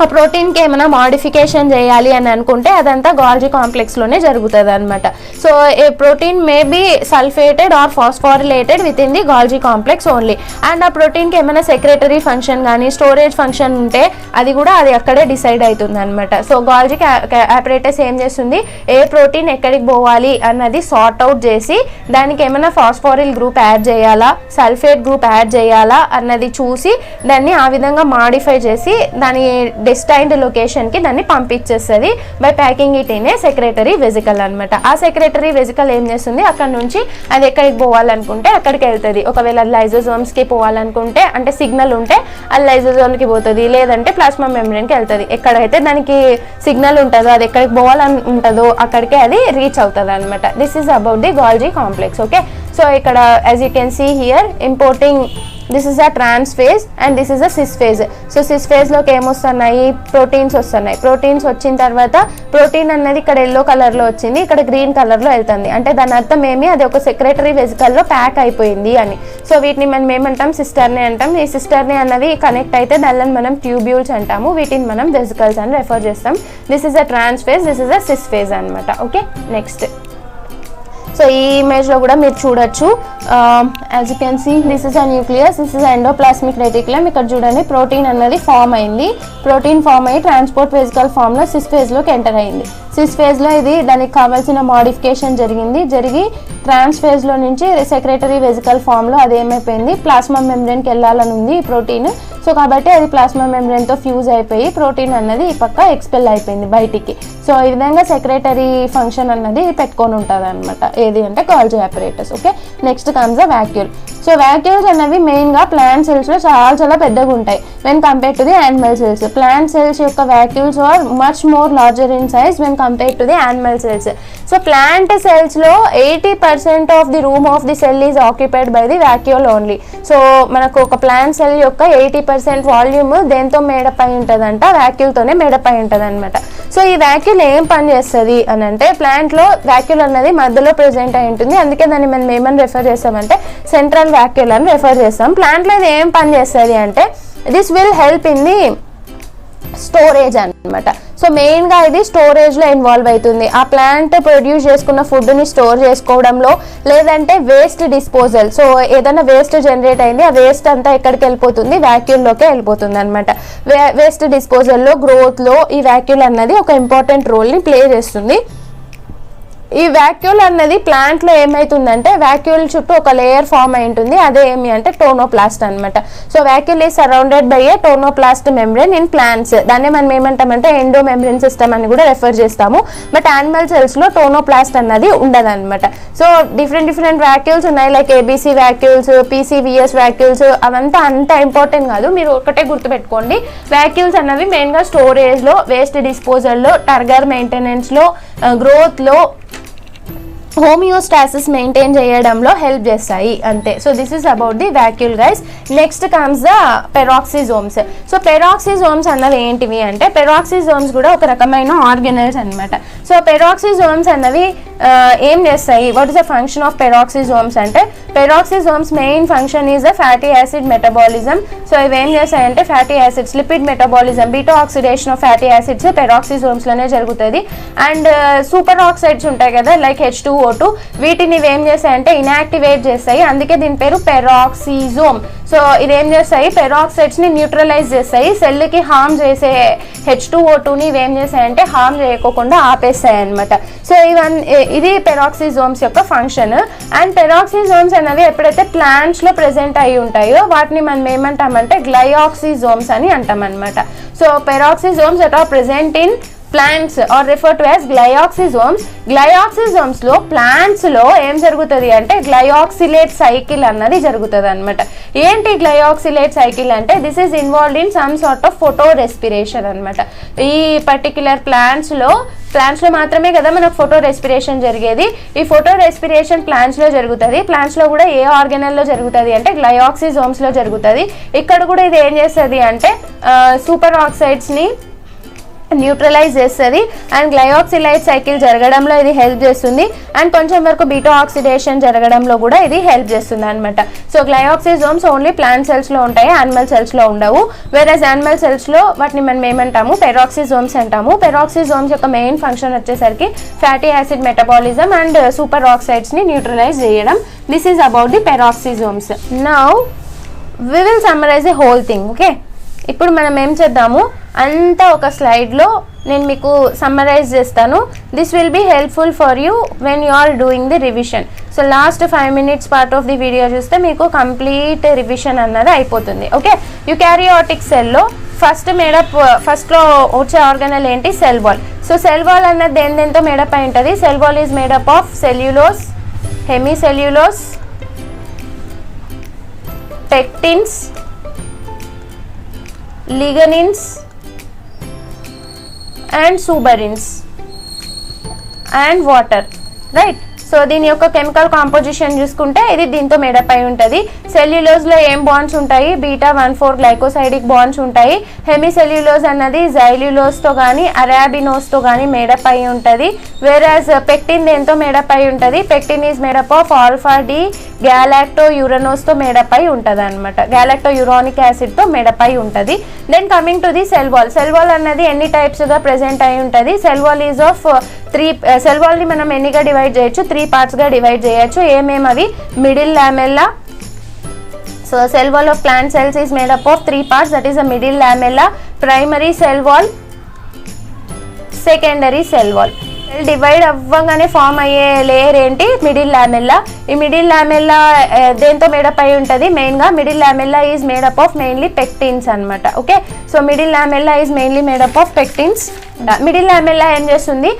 ఆ ప్రోటీన్కి ఏమైనా మాడిఫికేషన్ చేయాలి అని అనుకుంటే అదంతా గోల్జీ కాంప్లెక్స్లోనే జరుగుతుంది అనమాట. So a protein may be sulphated or phosphorylated within the Golgi complex only. And ఆ ప్రోటీన్కి ఏమైనా సెక్రటరీ ఫంక్షన్ కానీ స్టోరేజ్ ఫంక్షన్ ఉంటే అది అక్కడే డిసైడ్ అవుతుంది అనమాట. సో గోల్జీ ఆపరేటర్స్ ఏం చేస్తుంది, ఏ ప్రోటీన్ ఎక్కడికి పోవాలి అన్నది సార్ట్ అవుట్ చేసి దానికి ఏమైనా ఫాస్ఫోరిల్ గ్రూప్ యాడ్ చేయాలా, సల్ఫేట్ గ్రూప్ యాడ్ చేయాలా అన్నది చూసి దాన్ని ఆ విధంగా మాడిఫై చేసి దాని డెస్టైన్డ్ లొకేషన్కి దాన్ని పంపించేస్తుంది by packing it in a secretary vesicle అనమాట. ఆ సెక్రటరీ వెజికల్ ఏం చేస్తుంది, అక్కడ నుంచి అది ఎక్కడికి పోవాలనుకుంటే అక్కడికి వెళ్తుంది. ఒకవేళ లైజోజోమ్స్కి పోవాలనుకుంటే అంటే సిగ్నల్ ఉంటే అది లైజోజోమ్కి పోతుంది, లేదంటే ప్లాస్మా మెంబ్రేన్కి వెళ్తుంది. ఎక్కడైతే దానికి సిగ్నల్ ఉంటుందో అది ఎక్కడికి పోవాలని ఉంటుందో అక్కడికే అది రీచ్ అవుతుంది అనమాట. This is about the Golgi complex. Okay, so ఇక్కడ as you can see here importing this is a trans phase and this is a cis phase. So cis ఫేజ్లోకి ఏమొస్తున్నాయి, ప్రోటీన్స్ వస్తున్నాయి. ప్రోటీన్స్ వచ్చిన తర్వాత ప్రోటీన్ అన్నది ఇక్కడ ఎల్లో కలర్లో వచ్చింది, ఇక్కడ గ్రీన్ కలర్లో వెళ్తుంది. అంటే దాని అర్థం ఏమి, అది ఒక సెక్రటరీ వెజికల్లో ప్యాక్ అయిపోయింది అని. సో వీటిని మనం ఏమంటాం, సిస్టర్నే అంటాం. ఈ సిస్టర్నే అన్నవి కనెక్ట్ అయితే దానిని మనం ట్యూబ్యూల్స్ అంటాము, వీటిని మనం వెజికల్స్ అని రెఫర్ చేస్తాం. This is a trans phase, this is a cis phase అనమాట. ఓకే, నెక్స్ట్ సో ఈ ఇమేజ్లో కూడా మీరు చూడొచ్చు. As you can see this is a nucleus, this is endoplasmic reticulum. ఇక్కడ చూడండి ప్రోటీన్ అన్నది ఫామ్ అయింది. ప్రోటీన్ ఫామ్ అయ్యి ట్రాన్స్పోర్ట్ వెజికల్ ఫామ్లో సిస్ ఫేజ్లోకి ఎంటర్ అయింది. సిస్ ఫేజ్లో ఇది దానికి కావాల్సిన మాడిఫికేషన్ జరిగి ట్రాన్స్ ఫేజ్లో నుంచి సెక్రటరీ వెజికల్ ఫామ్లో అది ఏమైపోయింది, ప్లాస్మా మెంబ్రెన్కి వెళ్ళాలని ఉంది ఈ ప్రోటీన్. సో కాబట్టి అది ప్లాస్మా మెంబ్రెన్తో ఫ్యూజ్ అయిపోయి ప్రోటీన్ అన్నది ఈ పక్క ఎక్స్పెల్ అయిపోయింది బయటికి. సో ఈ విధంగా సెక్రటరీ ఫంక్షన్ అన్నది పెట్టుకొని ఉంటుంది అనమాట, ఏది అంటే Golgi apparatus. Okay, next comes the vacuole. So vacuoles అనేవి మెయిన్గా ప్లాంట్ సెల్స్లో చాలా పెద్దగా ఉంటాయి when compare to the animal cells. Plant cells యొక్క vacuoles are much more larger in size when compare to the animal cells. So plant సెల్స్లో 80% of the room of the cell is occupied by the vacuole only. So మనకు ఒక ప్లాంట్ సెల్ యొక్క 80% వాల్యూమ్ దేంతో మేడప్ అయి ఉంటుందంట, వాక్యూల్తోనే మేడప్ అయి ఉంటుంది అనమాట. సో ఈ వాక్యూల్ ఏం పని చేస్తుంది అని అంటే, ప్లాంట్లో వాక్యూల్ అన్నది మధ్యలో ప్రెజెంట్ అయి ఉంటుంది, అందుకే దాన్ని మనం ఏమని రెఫర్ చేస్తామంటే సెంట్రల్ వాక్యూల్ అని రెఫర్ చేస్తాం. ప్లాంట్లో ఇది ఏం పని చేస్తుంది అంటే this will help in the storage అనమాట. సో మెయిన్గా ఇది స్టోరేజ్లో ఇన్వాల్వ్ అవుతుంది. ఆ ప్లాంట్ ప్రొడ్యూస్ చేసుకున్న ఫుడ్ని స్టోర్ చేసుకోవడంలో, లేదంటే వేస్ట్ డిస్పోజల్. సో ఏదైనా వేస్ట్ జనరేట్ అయింది, ఆ వేస్ట్ అంతా ఎక్కడికి వెళ్ళిపోతుంది, వాక్యూల్లోకే వెళ్ళిపోతుంది అనమాట. వేస్ట్ డిస్పోజల్లో, గ్రోత్లో ఈ వాక్యూల్ అన్నది ఒక ఇంపార్టెంట్ రోల్ని ప్లే చేస్తుంది. ఈ వాక్యూల్ అన్నది ప్లాంట్లో ఏమవుతుందంటే వాక్యూల్ చుట్టూ ఒక లేయర్ ఫామ్ అయి ఉంటుంది, అదే ఏమి అంటే టోనోప్లాస్ట్ అనమాట. So vacuole is surrounded by A tonoplast membrane in plants. దాన్ని మనం ఏమంటామంటే ఎండో మెంబ్రెన్ సిస్టమ్ అని కూడా రెఫర్ చేస్తాము. బట్ యానిమల్ సెల్స్లో టోనోప్లాస్ట్ అన్నది ఉండదన్నమాట. సో డిఫరెంట్ వాక్యూల్స్ ఉన్నాయి, లైక్ ఏబీసీ వాక్యూల్స్, పీసీవీఎస్ వాక్యూల్స్. అవంతా అంత ఇంపార్టెంట్ కాదు, మీరు ఒకటే గుర్తుపెట్టుకోండి. వాక్యూల్స్ అన్నవి మెయిన్గా స్టోరేజ్లో, వేస్ట్ డిస్పోజల్లో, టర్గర్ మెయింటెనెన్స్లో, గ్రోత్లో, హోమియోస్టాసిస్ మెయింటైన్ చేయడంలో హెల్ప్ చేస్తాయి అంతే. So this is about the vacuole guys. Next comes the peroxisomes. So peroxisomes అన్నవి ఏంటివి అంటే, పెరాక్సిజోమ్స్ కూడా ఒక రకమైన ఆర్గనల్స్ అనమాట. సో పెరాక్సిజోమ్స్ అన్నవి ఏం చేస్తాయి, what is the function of peroxisomes అంటే, peroxisomes main function is the fatty acid metabolism. So ఇవి ఏం చేస్తాయంటే fatty acids, lipid metabolism, beta oxidation of fatty acids పెరాక్సిజోమ్స్లోనే జరుగుతుంది. అండ్ సూపర్ ఆక్సైడ్స్ ఉంటాయి కదా, లైక్ H2O2, వీటిని ఇవి ఏం చేస్తాయంటే ఇన్యాక్టివేట్ చేస్తాయి, అందుకే దీని పేరు పెరాక్సిజోమ్. సో ఇదేం చేస్తాయి, పెరాక్సైడ్స్ని న్యూట్రలైజ్ చేస్తాయి, సెల్కి హార్మ్ చేసే H2O2ని ఇవేం చేస్తాయంటే హార్మ్ చేయకోకుండా ఆపేస్తాయి అనమాట. సో ఇది పెరాక్సిజోమ్స్ యొక్క ఫంక్షన్. అండ్ పెరాక్సిజోమ్స్ అనేవి ఎప్పుడైతే ప్లాంట్స్లో ప్రెజెంట్ అయి ఉంటాయో వాటిని మనం ఏమంటామంటే గ్లైఆక్సిజోమ్స్ అని అంటాం అనమాట. So peroxisomes that are present in plants or referred to as glyoxysomes. Glyoxysomes లో ప్లాంట్స్ లో ఏం జరుగుతుంది అంటే గ్లయోక్సిలేట్ సైకిల్ అన్నది జరుగుతుంది అనమాట. ఏంటి గ్లయోక్సిలేట్ సైకిల్ అంటే, this is involved in some sort of photo respiration అనమాట. ఈ పర్టిక్యులర్ ప్లాంట్స్ లో మాత్రమే కదా మనకు ఫోటో రెస్పిరేషన్ జరిగేది. ఈ ఫోటో రెస్పిరేషన్ ప్లాంట్స్లో జరుగుతుంది. ప్లాంట్స్లో కూడా ఏ ఆర్గనల్లో జరుగుతుంది అంటే గ్లయోక్సిజోమ్స్లో జరుగుతుంది. ఇక్కడ కూడా ఇది ఏం చేస్తుంది అంటే సూపర్ ఆక్సైడ్స్ని న్యూట్రలైజ్ చేస్తుంది అండ్ గ్లయోక్సిలైట్ సైకిల్ జరగడంలో ఇది హెల్ప్ చేస్తుంది. అండ్ కొంచెం వరకు బీటా ఆక్సిడేషన్ జరగడంలో కూడా ఇది హెల్ప్ చేస్తుంది అనమాట. సో గ్లయోక్సిజోమ్స్ ఓన్లీ ప్లాంట్ సెల్స్లో ఉంటాయి, యానిమల్ సెల్స్లో ఉండవు. వేరేస్ యానిమల్ సెల్స్లో వాటిని మనం ఏమంటాము, పెరాక్సిజోమ్స్ అంటాము. పెరాక్సిజోమ్స్ యొక్క మెయిన్ ఫంక్షన్ వచ్చేసరికి fatty acid metabolism and super ఆక్సైడ్స్ని న్యూట్రలైజ్ చేయడం. This is about the peroxisomes. Now we will summarise the whole thing. Okay, ఇప్పుడు మనం ఏం చేద్దాము, అంతా ఒక స్లైడ్లో నేను మీకు సమ్మరైజ్ చేస్తాను. This will be helpful for you when you are doing the revision. So last 5 minutes part of the video చూస్తే మీకు కంప్లీట్ రివిజన్ అన్నది అయిపోతుంది. ఓకే, యూకారియోటిక్ సెల్లో ఫస్ట్లో వచ్చే ఆర్గనల్ ఏంటి, cell wall. So cell wall అన్నది దేంతో మేడప్ అయి ఉంటుంది, cell wall is made up of cellulose, hemicellulose, pectins, lignins and suberins and water, right? So దీని యొక్క కెమికల్ కాంపోజిషన్ చూసుకుంటే ఇది దీంతో మేడప్ అయి ఉంటుంది. సెల్యులోజ్లో ఏం బాండ్స్ ఉంటాయి, బీటా 1,4 గ్లైకోసైడిక్ బాండ్స్ ఉంటాయి. హెమిసెల్యులోజ్ అన్నది జైల్యులోజ్తో కానీ అరాబినోస్తో కానీ మేడప్ అయి ఉంటుంది. వేరాజ్ పెక్టిన్ దేంతో మేడప్ అయి ఉంటుంది, pectin is made up of alpha D గ్యాలాక్టోయూరనోస్తో మేడప్ అయి ఉంటుంది అనమాట. గ్యాలాక్టోయూరానిక్ యాసిడ్తో మేడప్ అయి ఉంటుంది. Then coming to the cell wall. Cell wall అన్నది ఎన్ని టైప్స్గా ప్రెజెంట్ అయి ఉంటుంది. Cell wall is of 3. Cell వాల్ని మనం ఎన్నిగా డివైడ్ చేయొచ్చు, 3 పార్ట్స్గా డివైడ్ చేయొచ్చు. ఏమేమి అవి? Middle lamella. So cell wall of plant cells is made up of 3 parts, that is the middle lamella, primary cell wall, secondary cell wall. Cell divide అవ్వగానే ఫామ్ అయ్యే లేయర్ ఏంటి? Middle lamella. ఈ మిడిల్ లామెల్లా దేంతో మేడప్ అయి ఉంటుంది? మెయిన్గా middle lamella is made up of mainly pectins అనమాట. Okay, so middle lamella is mainly made up of pectins. Middle lamella ఏం చేస్తుంది?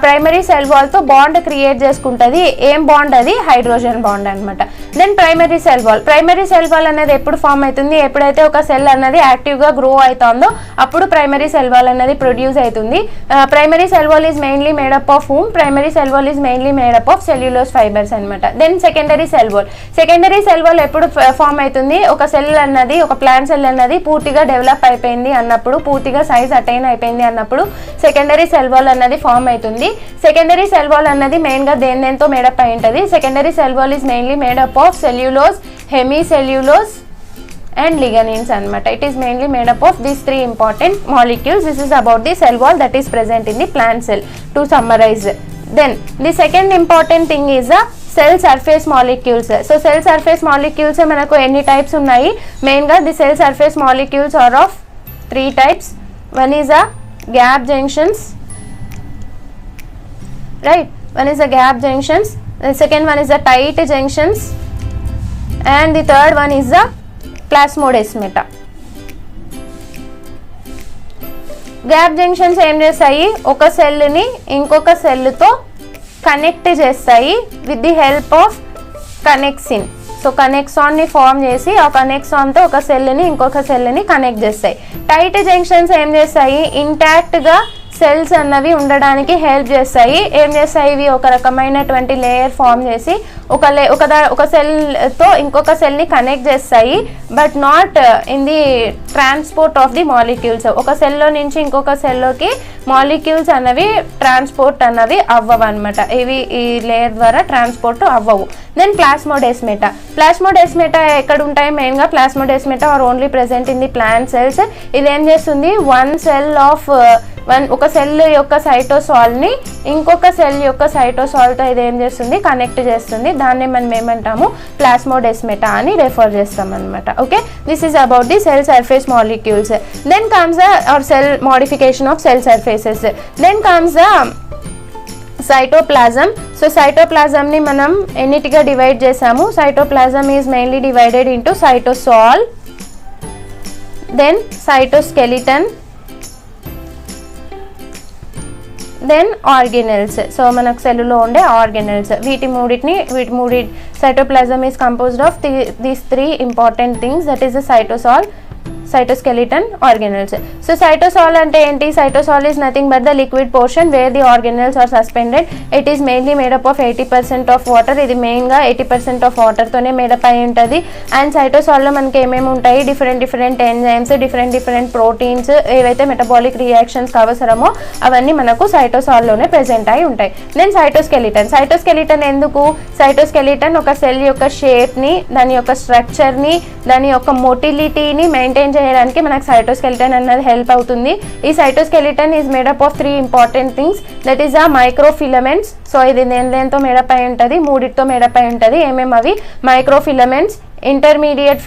ప్రైమరీ సెల్ వాల్తో బాండ్ క్రియేట్ చేసుకుంటుంది. ఏం బాండ్ అది? హైడ్రోజన్ బాండ్ అనమాట. Then primary cell wall. Primary cell wall అనేది ఎప్పుడు ఫామ్ అవుతుంది? ఎప్పుడైతే ఒక సెల్ అన్నది యాక్టివ్గా గ్రో అవుతుందో అప్పుడు ప్రైమరీ సెల్ వాల్ అనేది ప్రొడ్యూస్ అవుతుంది. Primary cell wall is mainly made up of whom? Primary cell wall is mainly made up of cellulose fibres అనమాట. Then secondary cell wall. Secondary cell wall ఎప్పుడు ఫామ్ అవుతుంది? ఒక సెల్ అన్నది, ఒక ప్లాంట్ సెల్ అన్నది పూర్తిగా డెవలప్ అయిపోయింది అన్నప్పుడు, పూర్తిగా సైజ్ అటైన్ అయిపోయింది అన్నప్పుడు సెకండరీ సెల్ వాల్ అన్నది ఫామ్ అవుతుంది. సెకండరీ సెల్ వాల్ అన్నది మెయిన్గా దేంతో మేడప్ అయి ఉంటుంది? Secondary cell wall is mainly made up of cellulose, hemicellulose and lignins anamata. It is mainly made up of these 3 important molecules. This is about the cell wall that is present in the plant cell, to summarize. Then the second important thing is the cell surface molecules. So cell surface molecules manaku any types unnayi? Mainly the cell surface molecules are of 3 types. One is a gap junctions, right? One is a gap junctions, the second one is a tight junctions, and the third one is a plasmodesmata. Gap junctions ఏం చేస్తాయి? ఒక సెల్ని ఇంకొక సెల్తో కనెక్ట్ చేస్తాయి with the help of connexin. So కనెక్సాన్ని ఫామ్ చేసి ఆ కనెక్సాన్తో ఒక సెల్ని ఇంకొక సెల్ని కనెక్ట్ చేస్తాయి. టైట్ జంక్షన్స్ ఏం చేస్తాయి? ఇంటాక్ట్గా సెల్స్ అన్నవి ఉండడానికి హెల్ప్ చేస్తాయి. ఏం చేస్తాయి? ఇవి ఒక రకమైనటువంటి లేయర్ ఫామ్ చేసి ఒక సెల్తో ఇంకొక సెల్ని కనెక్ట్ చేస్తాయి, but not in the transport of the molecules. ఒక సెల్లో నుంచి ఇంకొక సెల్లోకి మాలిక్యూల్స్ అన్నవి ట్రాన్స్పోర్ట్ అన్నవి అవ్వవు అనమాట. ఇవి ఈ లేయర్ ద్వారా ట్రాన్స్పోర్ట్ అవ్వవు. Then plasmodesmata. ప్లాస్మోడెస్మేటా ఎక్కడ ఉంటాయి? మెయిన్గా plasmodesmata are only present in the plant cells. ఇదేం చేస్తుంది? ఒక సెల్ యొక్క సైటోసాల్ని ఇంకొక సెల్ యొక్క సైటోసాల్తో ఇదేం చేస్తుంది? కనెక్ట్ చేస్తుంది. దాన్ని మనం ఏమంటాము? ప్లాస్మోడెస్మేటా అని రెఫర్ చేస్తాం అనమాట. Okay, this is about the cell surface molecules. Then comes or cell modification of cell surfaces. Then comes the cytoplasm. So సైటోప్లాజంని మనం ఎన్నిటిగా డివైడ్ చేసాము? Cytoplasm is mainly divided into cytosol, then cytoskeleton, then organelles. So మనకు సెల్లులో ఉండే ఆర్గెనెల్స్. వీటి మూడి cytoplasm is composed of these 3 important things, that is the cytosol, cytoskeleton, organelles. So cytosol ante enti? Cytosol is nothing but the liquid portion where the organelles are suspended. It is mainly made up of 80% of water. ఇది మెయిన్ గా 80% of water తోనే మేడప్ అయి ఉంటుంది. అండ్ సైటోసాల్ లో మనకి ఏమేమి ఉంటాయి? డిఫరెంట్ ఎంజైమ్స్, డిఫరెంట్ ప్రోటీన్స్, ఏవైతే మెటబాలిక్ రియాక్షన్స్ అవసరమో అవన్నీ మనకు సైటోసాల్ లోనే ప్రెసెంట్ అయి ఉంటాయి. దెన్ సైటోస్కెలిటన్ ఎందుకు? సైటోస్కెలిటన్ ఒక సెల్ యొక్క షేప్ ని, దాని యొక్క స్ట్రక్చర్ ని, దాని యొక్క మొటిలిటీని మెయింటైన్ చేయడానికి మనకు సైటోస్కెలిటన్ అన్నది హెల్ప్ అవుతుంది. ఈ cytoskeleton is made up of 3 important things, that is the microfilaments. So ఇది దేంతో మేడప్ అయి ఉంటుంది? మూడిటితో మేడప్ అయి ఉంటుంది. ఏమేమి అవి? Microfilaments, intermediate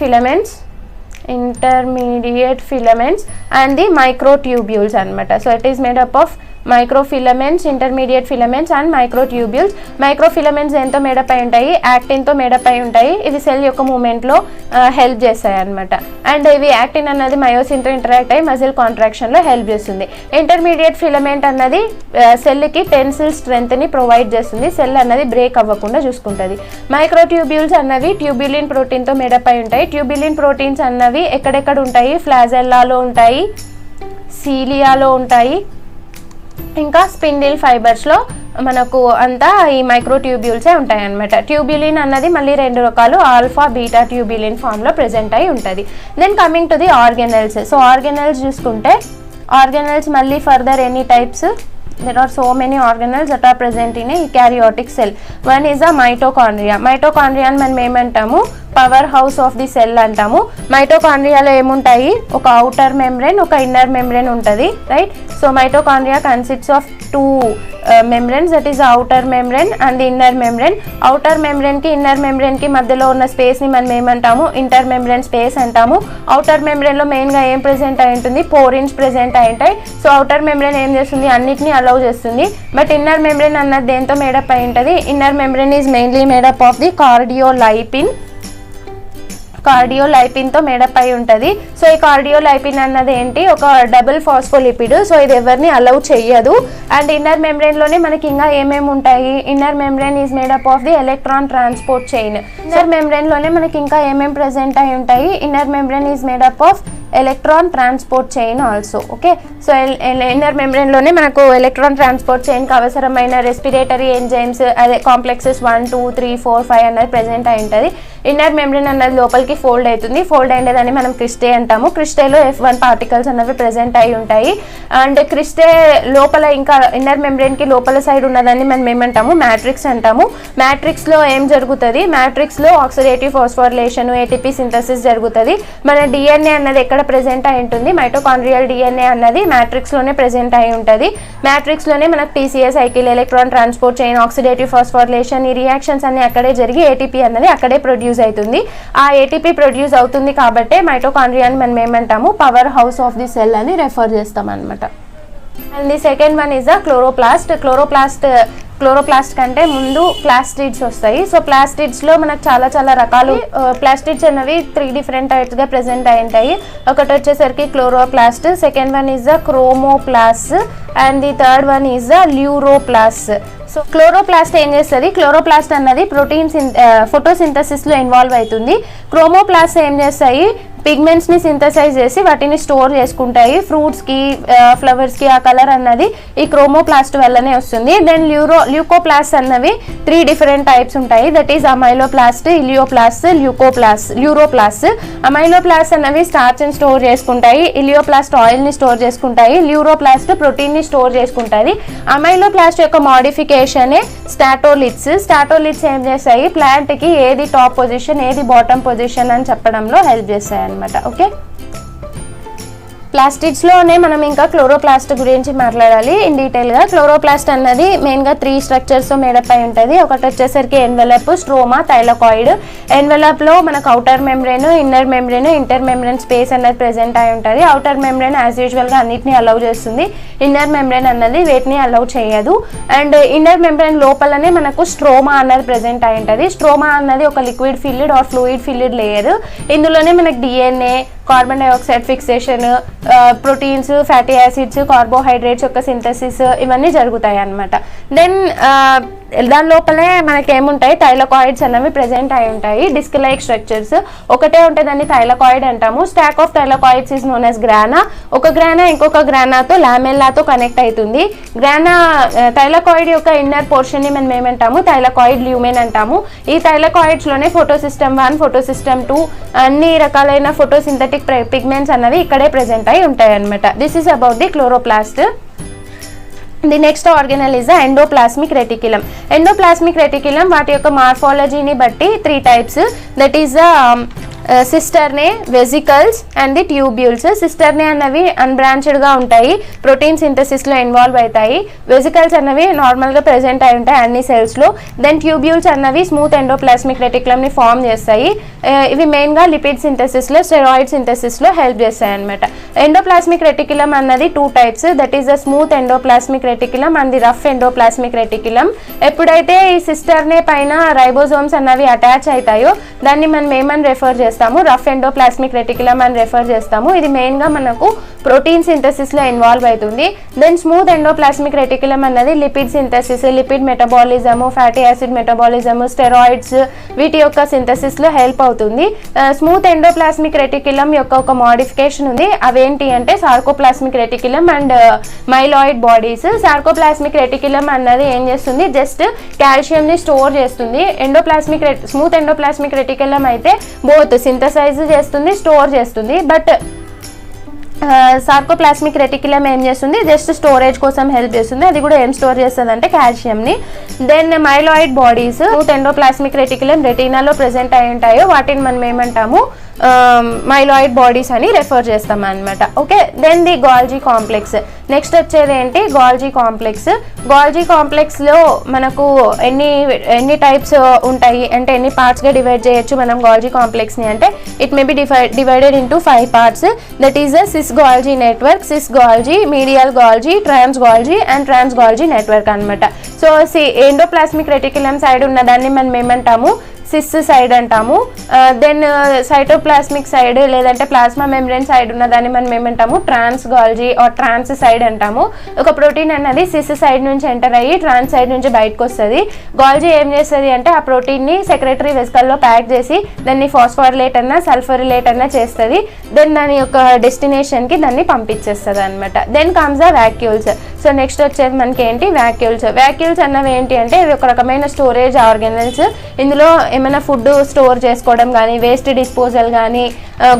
filaments and the microtubules అనమాట. So it is made up of microfilaments, intermediate filaments and microtubules. Microfilaments ఎంతో మేడప్ అయి ఉంటాయి? యాక్టిన్తో మేడప్ అయి ఉంటాయి. ఇవి సెల్ యొక్క మూమెంట్లో హెల్ప్ చేస్తాయి అనమాట. అండ్ ఇవి యాక్టిన్ అన్నది మయోసిన్తో ఇంటరాక్ట్ అయ్యి మజిల్ కాంట్రాక్షన్లో హెల్ప్ చేస్తుంది. ఇంటర్మీడియట్ ఫిలమెంట్ అన్నది సెల్కి టెన్సిల్ స్ట్రెంత్ని ప్రొవైడ్ చేస్తుంది. సెల్ అన్నది బ్రేక్ అవ్వకుండా చూసుకుంటుంది. మైక్రోట్యూబ్యూల్స్ అన్నవి ట్యూబ్యులిన్ ప్రోటీన్తో మేడప్ అయి ఉంటాయి. ట్యూబ్యులిన్ ప్రోటీన్స్ అన్నవి ఎక్కడెక్కడ ఉంటాయి? ఫ్లాజెల్లాలో ఉంటాయి, సీలియాలో ఉంటాయి, ఇంకా స్పిండిల్ ఫైబర్స్లో మనకు అంతా ఈ మైక్రోట్యూబ్యూల్సే ఉంటాయి అన్నమాట. ట్యూబ్యులిన్ అన్నది మళ్ళీ 2 రకాలు, ఆల్ఫా బీటా ట్యూబ్యులిన్ ఫామ్లో ప్రెజెంట్ అయి ఉంటుంది. Then coming to the organelles. So organelles చూసుకుంటే ఆర్గెనెల్స్ మళ్ళీ further any types? there are so many organelles that are present in a eukaryotic cell. One is a mitochondria. Mitochondria అని మనం ఏమంటాము, power house of the cell అంటాము. మైటోకాండ్రియాలో ఏముంటాయి, ఒక అవుటర్ మెంబ్రెన్, ఒక ఇన్నర్ మెంబ్రెన్ ఉంటుంది, right. So mitochondria consists of two membranes, that is outer membrane and the inner membrane. outer membrane కి inner membrane కి మధ్యలో ఉన్న స్పేస్ ని మనం ఏమంటాము, ఇంటర్ మెంబ్రెన్ స్పేస్ అంటాము. outer membrane లో మెయిన్ గా ఏం ప్రెసెంట్ అయి ఉంటుంది, పోరిన్స్ ప్రెసెంట్ అయి ఉంటాయి. సో outer membrane ఏం చేస్తుంది, అన్నిటిని అలౌ చేస్తుంది. బట్ ఇన్నర్ membrane అన్నది దేంతో మేడప్ అయి ఉంటుంది, inner membrane is mainly made up of the కార్డియోలైపిన్తో మేడప్ అయి ఉంటుంది. సో ఈ కార్డియోలైపిన్ అన్నది ఏంటి, ఒక డబుల్ ఫాస్ఫోలిపిడ్. సో ఇది ఎవరిని అలౌ చెయ్యదు. అండ్ ఇన్నర్ మెంబ్రెన్లోనే మనకి ఇంకా ఏమేమి ఉంటాయి, inner membrane is made up of the electron transport chain. Inner మెంబ్రెన్లోనే మనకి ఇంకా ఏమేమి ప్రెసెంట్ అయి ఉంటాయి, inner membrane is made up of electron transport chain also. Okay, so inner మెంబ్రెన్లోనే మనకు ఎలక్ట్రాన్ ట్రాన్స్పోర్ట్ చైన్కి అవసరమైన రెస్పిరేటరీ ఎంజైమ్స్, అదే కాంప్లెక్సెస్ 1, 2, 3, 4, 5 అన్నది ప్రెసెంట్ అయి ఉంటుంది. ఇన్నర్ మెంబ్రెన్ అన్నది లోపలికి ఫోల్డ్ అవుతుంది. ఫోల్డ్ అయ్యేదాన్ని మనం క్రిస్టే అంటాము. క్రిస్టేలో F1 పార్టికల్స్ అన్నవి ప్రెసెంట్ అయి ఉంటాయి. అండ్ క్రిస్టే లోపల ఇంకా ఇన్నర్ మెంబ్రెన్కి లోపల సైడ్ ఉన్నదాన్ని మనం ఏమంటాము, మ్యాట్రిక్స్ అంటాము. మ్యాట్రిక్స్లో ఏం జరుగుతుంది, మ్యాట్రిక్స్లో ఆక్సిడేటివ్ ఫాస్ఫోరిలేషన్, ఏటీపీ సింథసిస్ జరుగుతుంది. మన డిఎన్ఏ అన్నది ఎక్కడ ప్రెసెంట్ అయి ఉంటుంది, మైటోకాండ్రియల్ డిఎన్ఏ అన్నది మ్యాట్రిక్స్లోనే ప్రెసెంట్ అయి ఉంటుంది. మ్యాట్రిక్స్లోనే మనకు PCA cycle, electron transport chain, oxidative phosphorylation, ఈ రియాక్షన్స్ అన్ని అక్కడే జరిగి ఏటీపీ అన్నది అక్కడే ప్రొడ్యూస్ అవుతుంది. ఆ ఏటీపీ ప్రొడ్యూస్ అవుతుంది కాబట్టి మైటోకాండ్రియాని మనం ఏమంటాము, power house of the cell అని రెఫర్ చేస్తాం అనమాట. And the second one is the chloroplast. Chloroplast కంటే ముందు ప్లాస్టిడ్స్ వస్తాయి. సో ప్లాస్టిడ్స్లో మనకు చాలా రకాలు ప్లాస్టిడ్స్ అనేవి 3 డిఫరెంట్ టైప్స్గా ప్రెసెంట్ అయి ఉంటాయి. ఒకటి వచ్చేసరికి chloroplast, second one is the chromoplast and the third one is the leucoplast. So chloroplast ఏం చేస్తుంది, క్లోరోప్లాస్ట్ అన్నది ప్రోటీన్ ఫోటోసింథసిస్లో ఇన్వాల్వ్ అవుతుంది. క్రోమోప్లాస్ట్ ఏం చేస్తాయి, పిగ్మెంట్స్ని సింథసైజ్ చేసి వాటిని స్టోర్ చేసుకుంటాయి. ఫ్రూట్స్కి, ఫ్లవర్స్కి ఆ కలర్ అన్నది ఈ క్రోమోప్లాస్ట్ వల్లనే వస్తుంది. దెన్ ల్యూకోప్లాస్ట్ అన్నవి 3 డిఫరెంట్ టైప్స్ ఉంటాయి. That is amyloplast, elaioplast, aleuroplast. Amyloplast అన్నవి స్టార్చ్ని స్టోర్ చేసుకుంటాయి, ఇలియోప్లాస్ట్ ఆయిల్ని స్టోర్ చేసుకుంటాయి, ల్యూరోప్లాస్ట్ ప్రోటీన్ని స్టోర్ చేసుకుంటుంది. అమైలోప్లాస్ట్ యొక్క మోడిఫికేషనే స్టాటోలిట్స్ ఏం చేస్తాయి, ప్లాంట్కి ఏది టాప్ పొజిషన్, ఏది బాటమ్ పొజిషన్ అని చెప్పడంలో హెల్ప్ చేస్తాయి అన్నమాట. ఓకే, ప్లాస్టిడ్స్లోనే మనం ఇంకా క్లోరోప్లాస్ట్ గురించి మాట్లాడాలి ఇన్ డీటెయిల్గా. క్లోరోప్లాస్ట్ అన్నది మెయిన్గా 3 స్ట్రక్చర్స్తో మేడప్ అయి ఉంటుంది. ఒకటి వచ్చేసరికి ఎన్వెలప్, స్ట్రోమా, థైలకాయిడ్. ఎన్వెలప్లో మనకు outer membrane, inner membrane, inter membrane space అన్నది ప్రెసెంట్ అయి ఉంటుంది. అవుటర్ మెంబ్రెన్ యాజ్ యూజువల్గా అన్నిటిని అలౌ చేస్తుంది. ఇన్నర్ మెంబ్రెన్ అన్నది వేటిని అలౌ చేయదు. అండ్ ఇన్నర్ మెంబ్రెన్ లోపలనే మనకు స్ట్రోమా అన్నది ప్రెసెంట్ అయి ఉంటుంది. స్ట్రోమా అన్నది ఒక liquid filled or fluid filled layer. ఇందులోనే మనకు DNA, carbon dioxide fixation, proteins, fatty acids, carbohydrates యొక్క సింథసిస్ ఇవన్నీ జరుగుతాయి అన్నమాట. దెన్ దాని లోపలే మనకి ఏముంటాయి, థైలకాయిడ్స్ అనేవి ప్రెసెంట్ అయి ఉంటాయి. డిస్క్ లైక్ స్ట్రక్చర్స్ ఒకటే ఉంటే దాన్ని థైలకాయిడ్ అంటాము. Stock of thylakoids is known as గ్రానా. ఒక గ్రానా ఇంకొక గ్రానాతో లామెల్లాతో కనెక్ట్ అవుతుంది. థైలకాయిడ్ యొక్క ఇన్నర్ పోర్షన్ ని మనం ఏమంటాము, థైలకాయిడ్ ల్యూమెన్ అంటాము. ఈ థైలకాయిడ్స్ లోనే ఫోటోసిస్టమ్ 1, ఫోటోసిస్టమ్ 2 అన్ని రకాలైన ఫోటోసింథటిక్ పిగ్మెంట్స్ అన్నవి ఇక్కడే ప్రెసెంట్ అయి ఉంటాయి అన్నమాట. This is about the chloroplast. The next organelle is the endoplasmic reticulum. Endoplasmic reticulum వాటి యొక్క మార్ఫాలజీని బట్టి 3 types. That is the cisternae, vesicles and the tubules. Cisternae అన్నవి అన్బ్రాంచెడ్గా ఉంటాయి, ప్రోటీన్ సింథసిస్లో ఇన్వాల్వ్ అవుతాయి. వెజికల్స్ అన్నవి నార్మల్గా ప్రెసెంట్ అయి ఉంటాయి అన్ని సెల్స్లో. దెన్ ట్యూబ్యూల్స్ అన్నవి స్మూత్ ఎండోప్లాస్మిక్ రెటిక్యులంని ఫామ్ చేస్తాయి. ఇవి మెయిన్గా లిపిడ్ సింథసిస్లో, స్టెరాయిడ్ సింథసిస్లో హెల్ప్ చేస్తాయి అనమాట. ఎండోప్లాస్మిక్ రెటిక్యులం అన్నది 2 types. That is the smooth endoplasmic reticulum and the rough endoplasmic reticulum. ఎప్పుడైతే ఈ సిస్టర్నే పైన రైబోజోమ్స్ అన్నవి అటాచ్ అవుతాయో దాన్ని మనం ఏమని రెఫర్ చేస్తాము, రఫ్ ఎండోప్లాస్మిక్ రెటిక్యులం అని రెఫర్ చేస్తాము. ఇది మెయిన్గా మనకు ప్రోటీన్ సింథసిస్లో ఇన్వాల్వ్ అవుతుంది. దెన్ స్మూత్ ఎండోప్లాస్మిక్ రెటిక్యులం అన్నది lipid synthesis, lipid metabolism, fatty acid metabolism, steroids వీటి యొక్క సింథసిస్లో హెల్ప్ అవుతుంది. స్మూత్ ఎండోప్లాస్మిక్ రెటిక్యులం యొక్క ఒక మోడిఫికేషన్ ఉంది. అవేంటి అంటే sarcoplasmic reticulum and myeloid bodies. Sarcoplasmic reticulum అన్నది ఏం చేస్తుంది, జస్ట్ కాల్షియంని స్టోర్ చేస్తుంది. స్మూత్ ఎండోప్లాస్మిక్ రెటిక్యులం అయితే బోత్ సింథసైజ్ చేస్తుంది, స్టోర్ చేస్తుంది. బట్ సార్కోప్లాస్మిక్ రెటిక్యులం ఏం చేస్తుంది, జస్ట్ స్టోరేజ్ కోసం హెల్ప్ చేస్తుంది. అది కూడా ఏం స్టోర్ చేస్తుంది అంటే కాల్షియంని. Then myeloid bodies endoplasmic reticulum రెటీనాలో ప్రెసెంట్ అయి ఉంటాయో వాటిని మనం ఏమంటాము, మైలాయిడ్ బాడీస్ అని రెఫర్ చేస్తాం అనమాట. Okay, then the Golgi complex. Next వచ్చేది ఏంటి, గాల్జీ కాంప్లెక్స్. గాల్జీ కాంప్లెక్స్లో మనకు ఎన్ని టైప్స్ ఉంటాయి అంటే ఎన్ని పార్ట్స్గా డివైడ్ చేయొచ్చు మనం గాల్జీ కాంప్లెక్స్ని అంటే it may be divided into 5 parts. That is the cis Golgi network, cis Golgi, medial Golgi, trans Golgi and trans Golgi network అనమాట. సో ఎండోప్లాస్మిక్ రెటిక్యులం సైడ్ ఉన్నదాన్ని మనం ఏమంటాము, సిస్ సైడ్ అంటాము. దెన్ సైటోప్లాస్మిక్ సైడ్ లేదంటే ప్లాస్మా మెంబ్రేన్ సైడ్ ఉన్న దాన్ని మనం ఏమంటాము, ట్రాన్స్ గాల్జీ ఆర్ ట్రాన్స్ సైడ్ అంటాము. ఒక ప్రోటీన్ అన్నది సిస్ సైడ్ నుంచి ఎంటర్ అయ్యి ట్రాన్స్ సైడ్ నుంచి బయటకు వస్తుంది. గాల్జీ ఏం చేస్తుంది అంటే ఆ ప్రోటీన్ని సెక్రెటరీ వెస్కల్లో ప్యాక్ చేసి దాన్ని ఫాస్ఫోరిలేట్ అన్నా సల్ఫరిలేట్ అన్నా చేస్తుంది. దెన్ దాని యొక్క డెస్టినేషన్కి దాన్ని పంపించేస్తుంది అనమాట. Then comes the vacuoles. So next వచ్చేది మనకి ఏంటి, వ్యాక్యూల్స్. వ్యాక్యూల్స్ అన్నవి ఏంటి అంటే ఇవి ఒక రకమైన స్టోరేజ్ ఆర్గనల్స్. ఇందులో ఏమైనా ఫుడ్ స్టోర్ చేసుకోవడం కానీ, వేస్ట్ డిస్పోజల్ కానీ,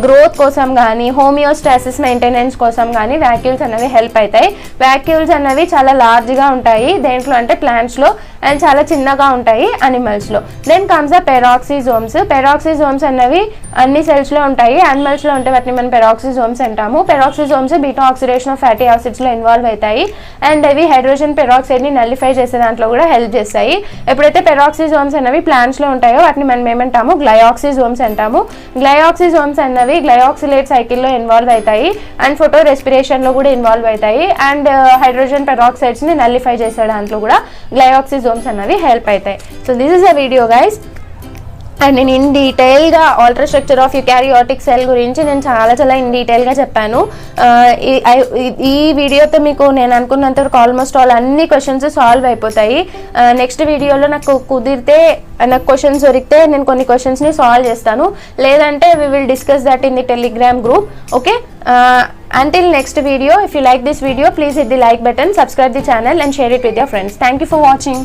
గ్రోత్ కోసం కానీ, హోమియోస్టాసిస్ మెయింటెనెన్స్ కోసం కానీ వ్యాక్యూల్స్ అనేవి హెల్ప్ అవుతాయి. వ్యాక్యూల్స్ అనేవి చాలా లార్జ్గా ఉంటాయి దేంట్లో అంటే ప్లాంట్స్లో, అండ్ చాలా చిన్నగా ఉంటాయి అనిమల్స్లో. Then comes the peroxisomes. Peroxisomes అన్నవి అన్ని సెల్స్లో ఉంటాయి. యానిమల్స్లో ఉంటే వాటిని మనం పెరాక్సిజోమ్స్ అంటాము. Peroxisomes beta oxidation of fatty యాసిడ్స్లో ఇన్వాల్వ్ అవుతాయి అండ్ అవి హైడ్రోజన్ పెరాక్సైడ్ని నల్లిఫై చేసే దాంట్లో కూడా హెల్ప్ చేస్తాయి. ఎప్పుడైతే పెరాక్సిజోమ్స్ అనేవి ప్లాంట్స్లో ఉంటాయో వాటిని మనం ఏమంటాము, గ్లయాక్సిజోమ్స్ అంటాము. గ్లయాక్సిజోమ్స్ అన్నవి గ్లయాక్సిలేట్ సైకిల్లో ఇన్వాల్వ్ అవుతాయి అండ్ ఫోటో రెస్పిరేషన్లో కూడా ఇన్వాల్వ్ అవుతాయి అండ్ హైడ్రోజన్ పెరాక్సైడ్స్ని నల్లిఫై చేసే దాంట్లో కూడా గ్లయాక్సిజోమ్స్ అన్నవి హెల్ప్ అవుతాయి. So this is a video guys. And నేను ఇన్ డీటెయిల్గా ultra structure of eukaryotic cell గురించి నేను చాలా ఇన్ డీటెయిల్గా చెప్పాను. ఈ వీడియోతో మీకు నేను అనుకున్నంత వరకు ఆల్మోస్ట్ ఆల్ అన్ని క్వశ్చన్స్ సాల్వ్ అయిపోతాయి. నెక్స్ట్ వీడియోలో నాకు కుదిరితే, నాకు క్వశ్చన్స్ దొరికితే నేను కొన్ని క్వశ్చన్స్ని సాల్వ్ చేస్తాను, లేదంటే we will discuss that in the Telegram group. Okay, until next video, if you like this video, please hit the like button, subscribe the channel and share it with your friends. Thank you for watching.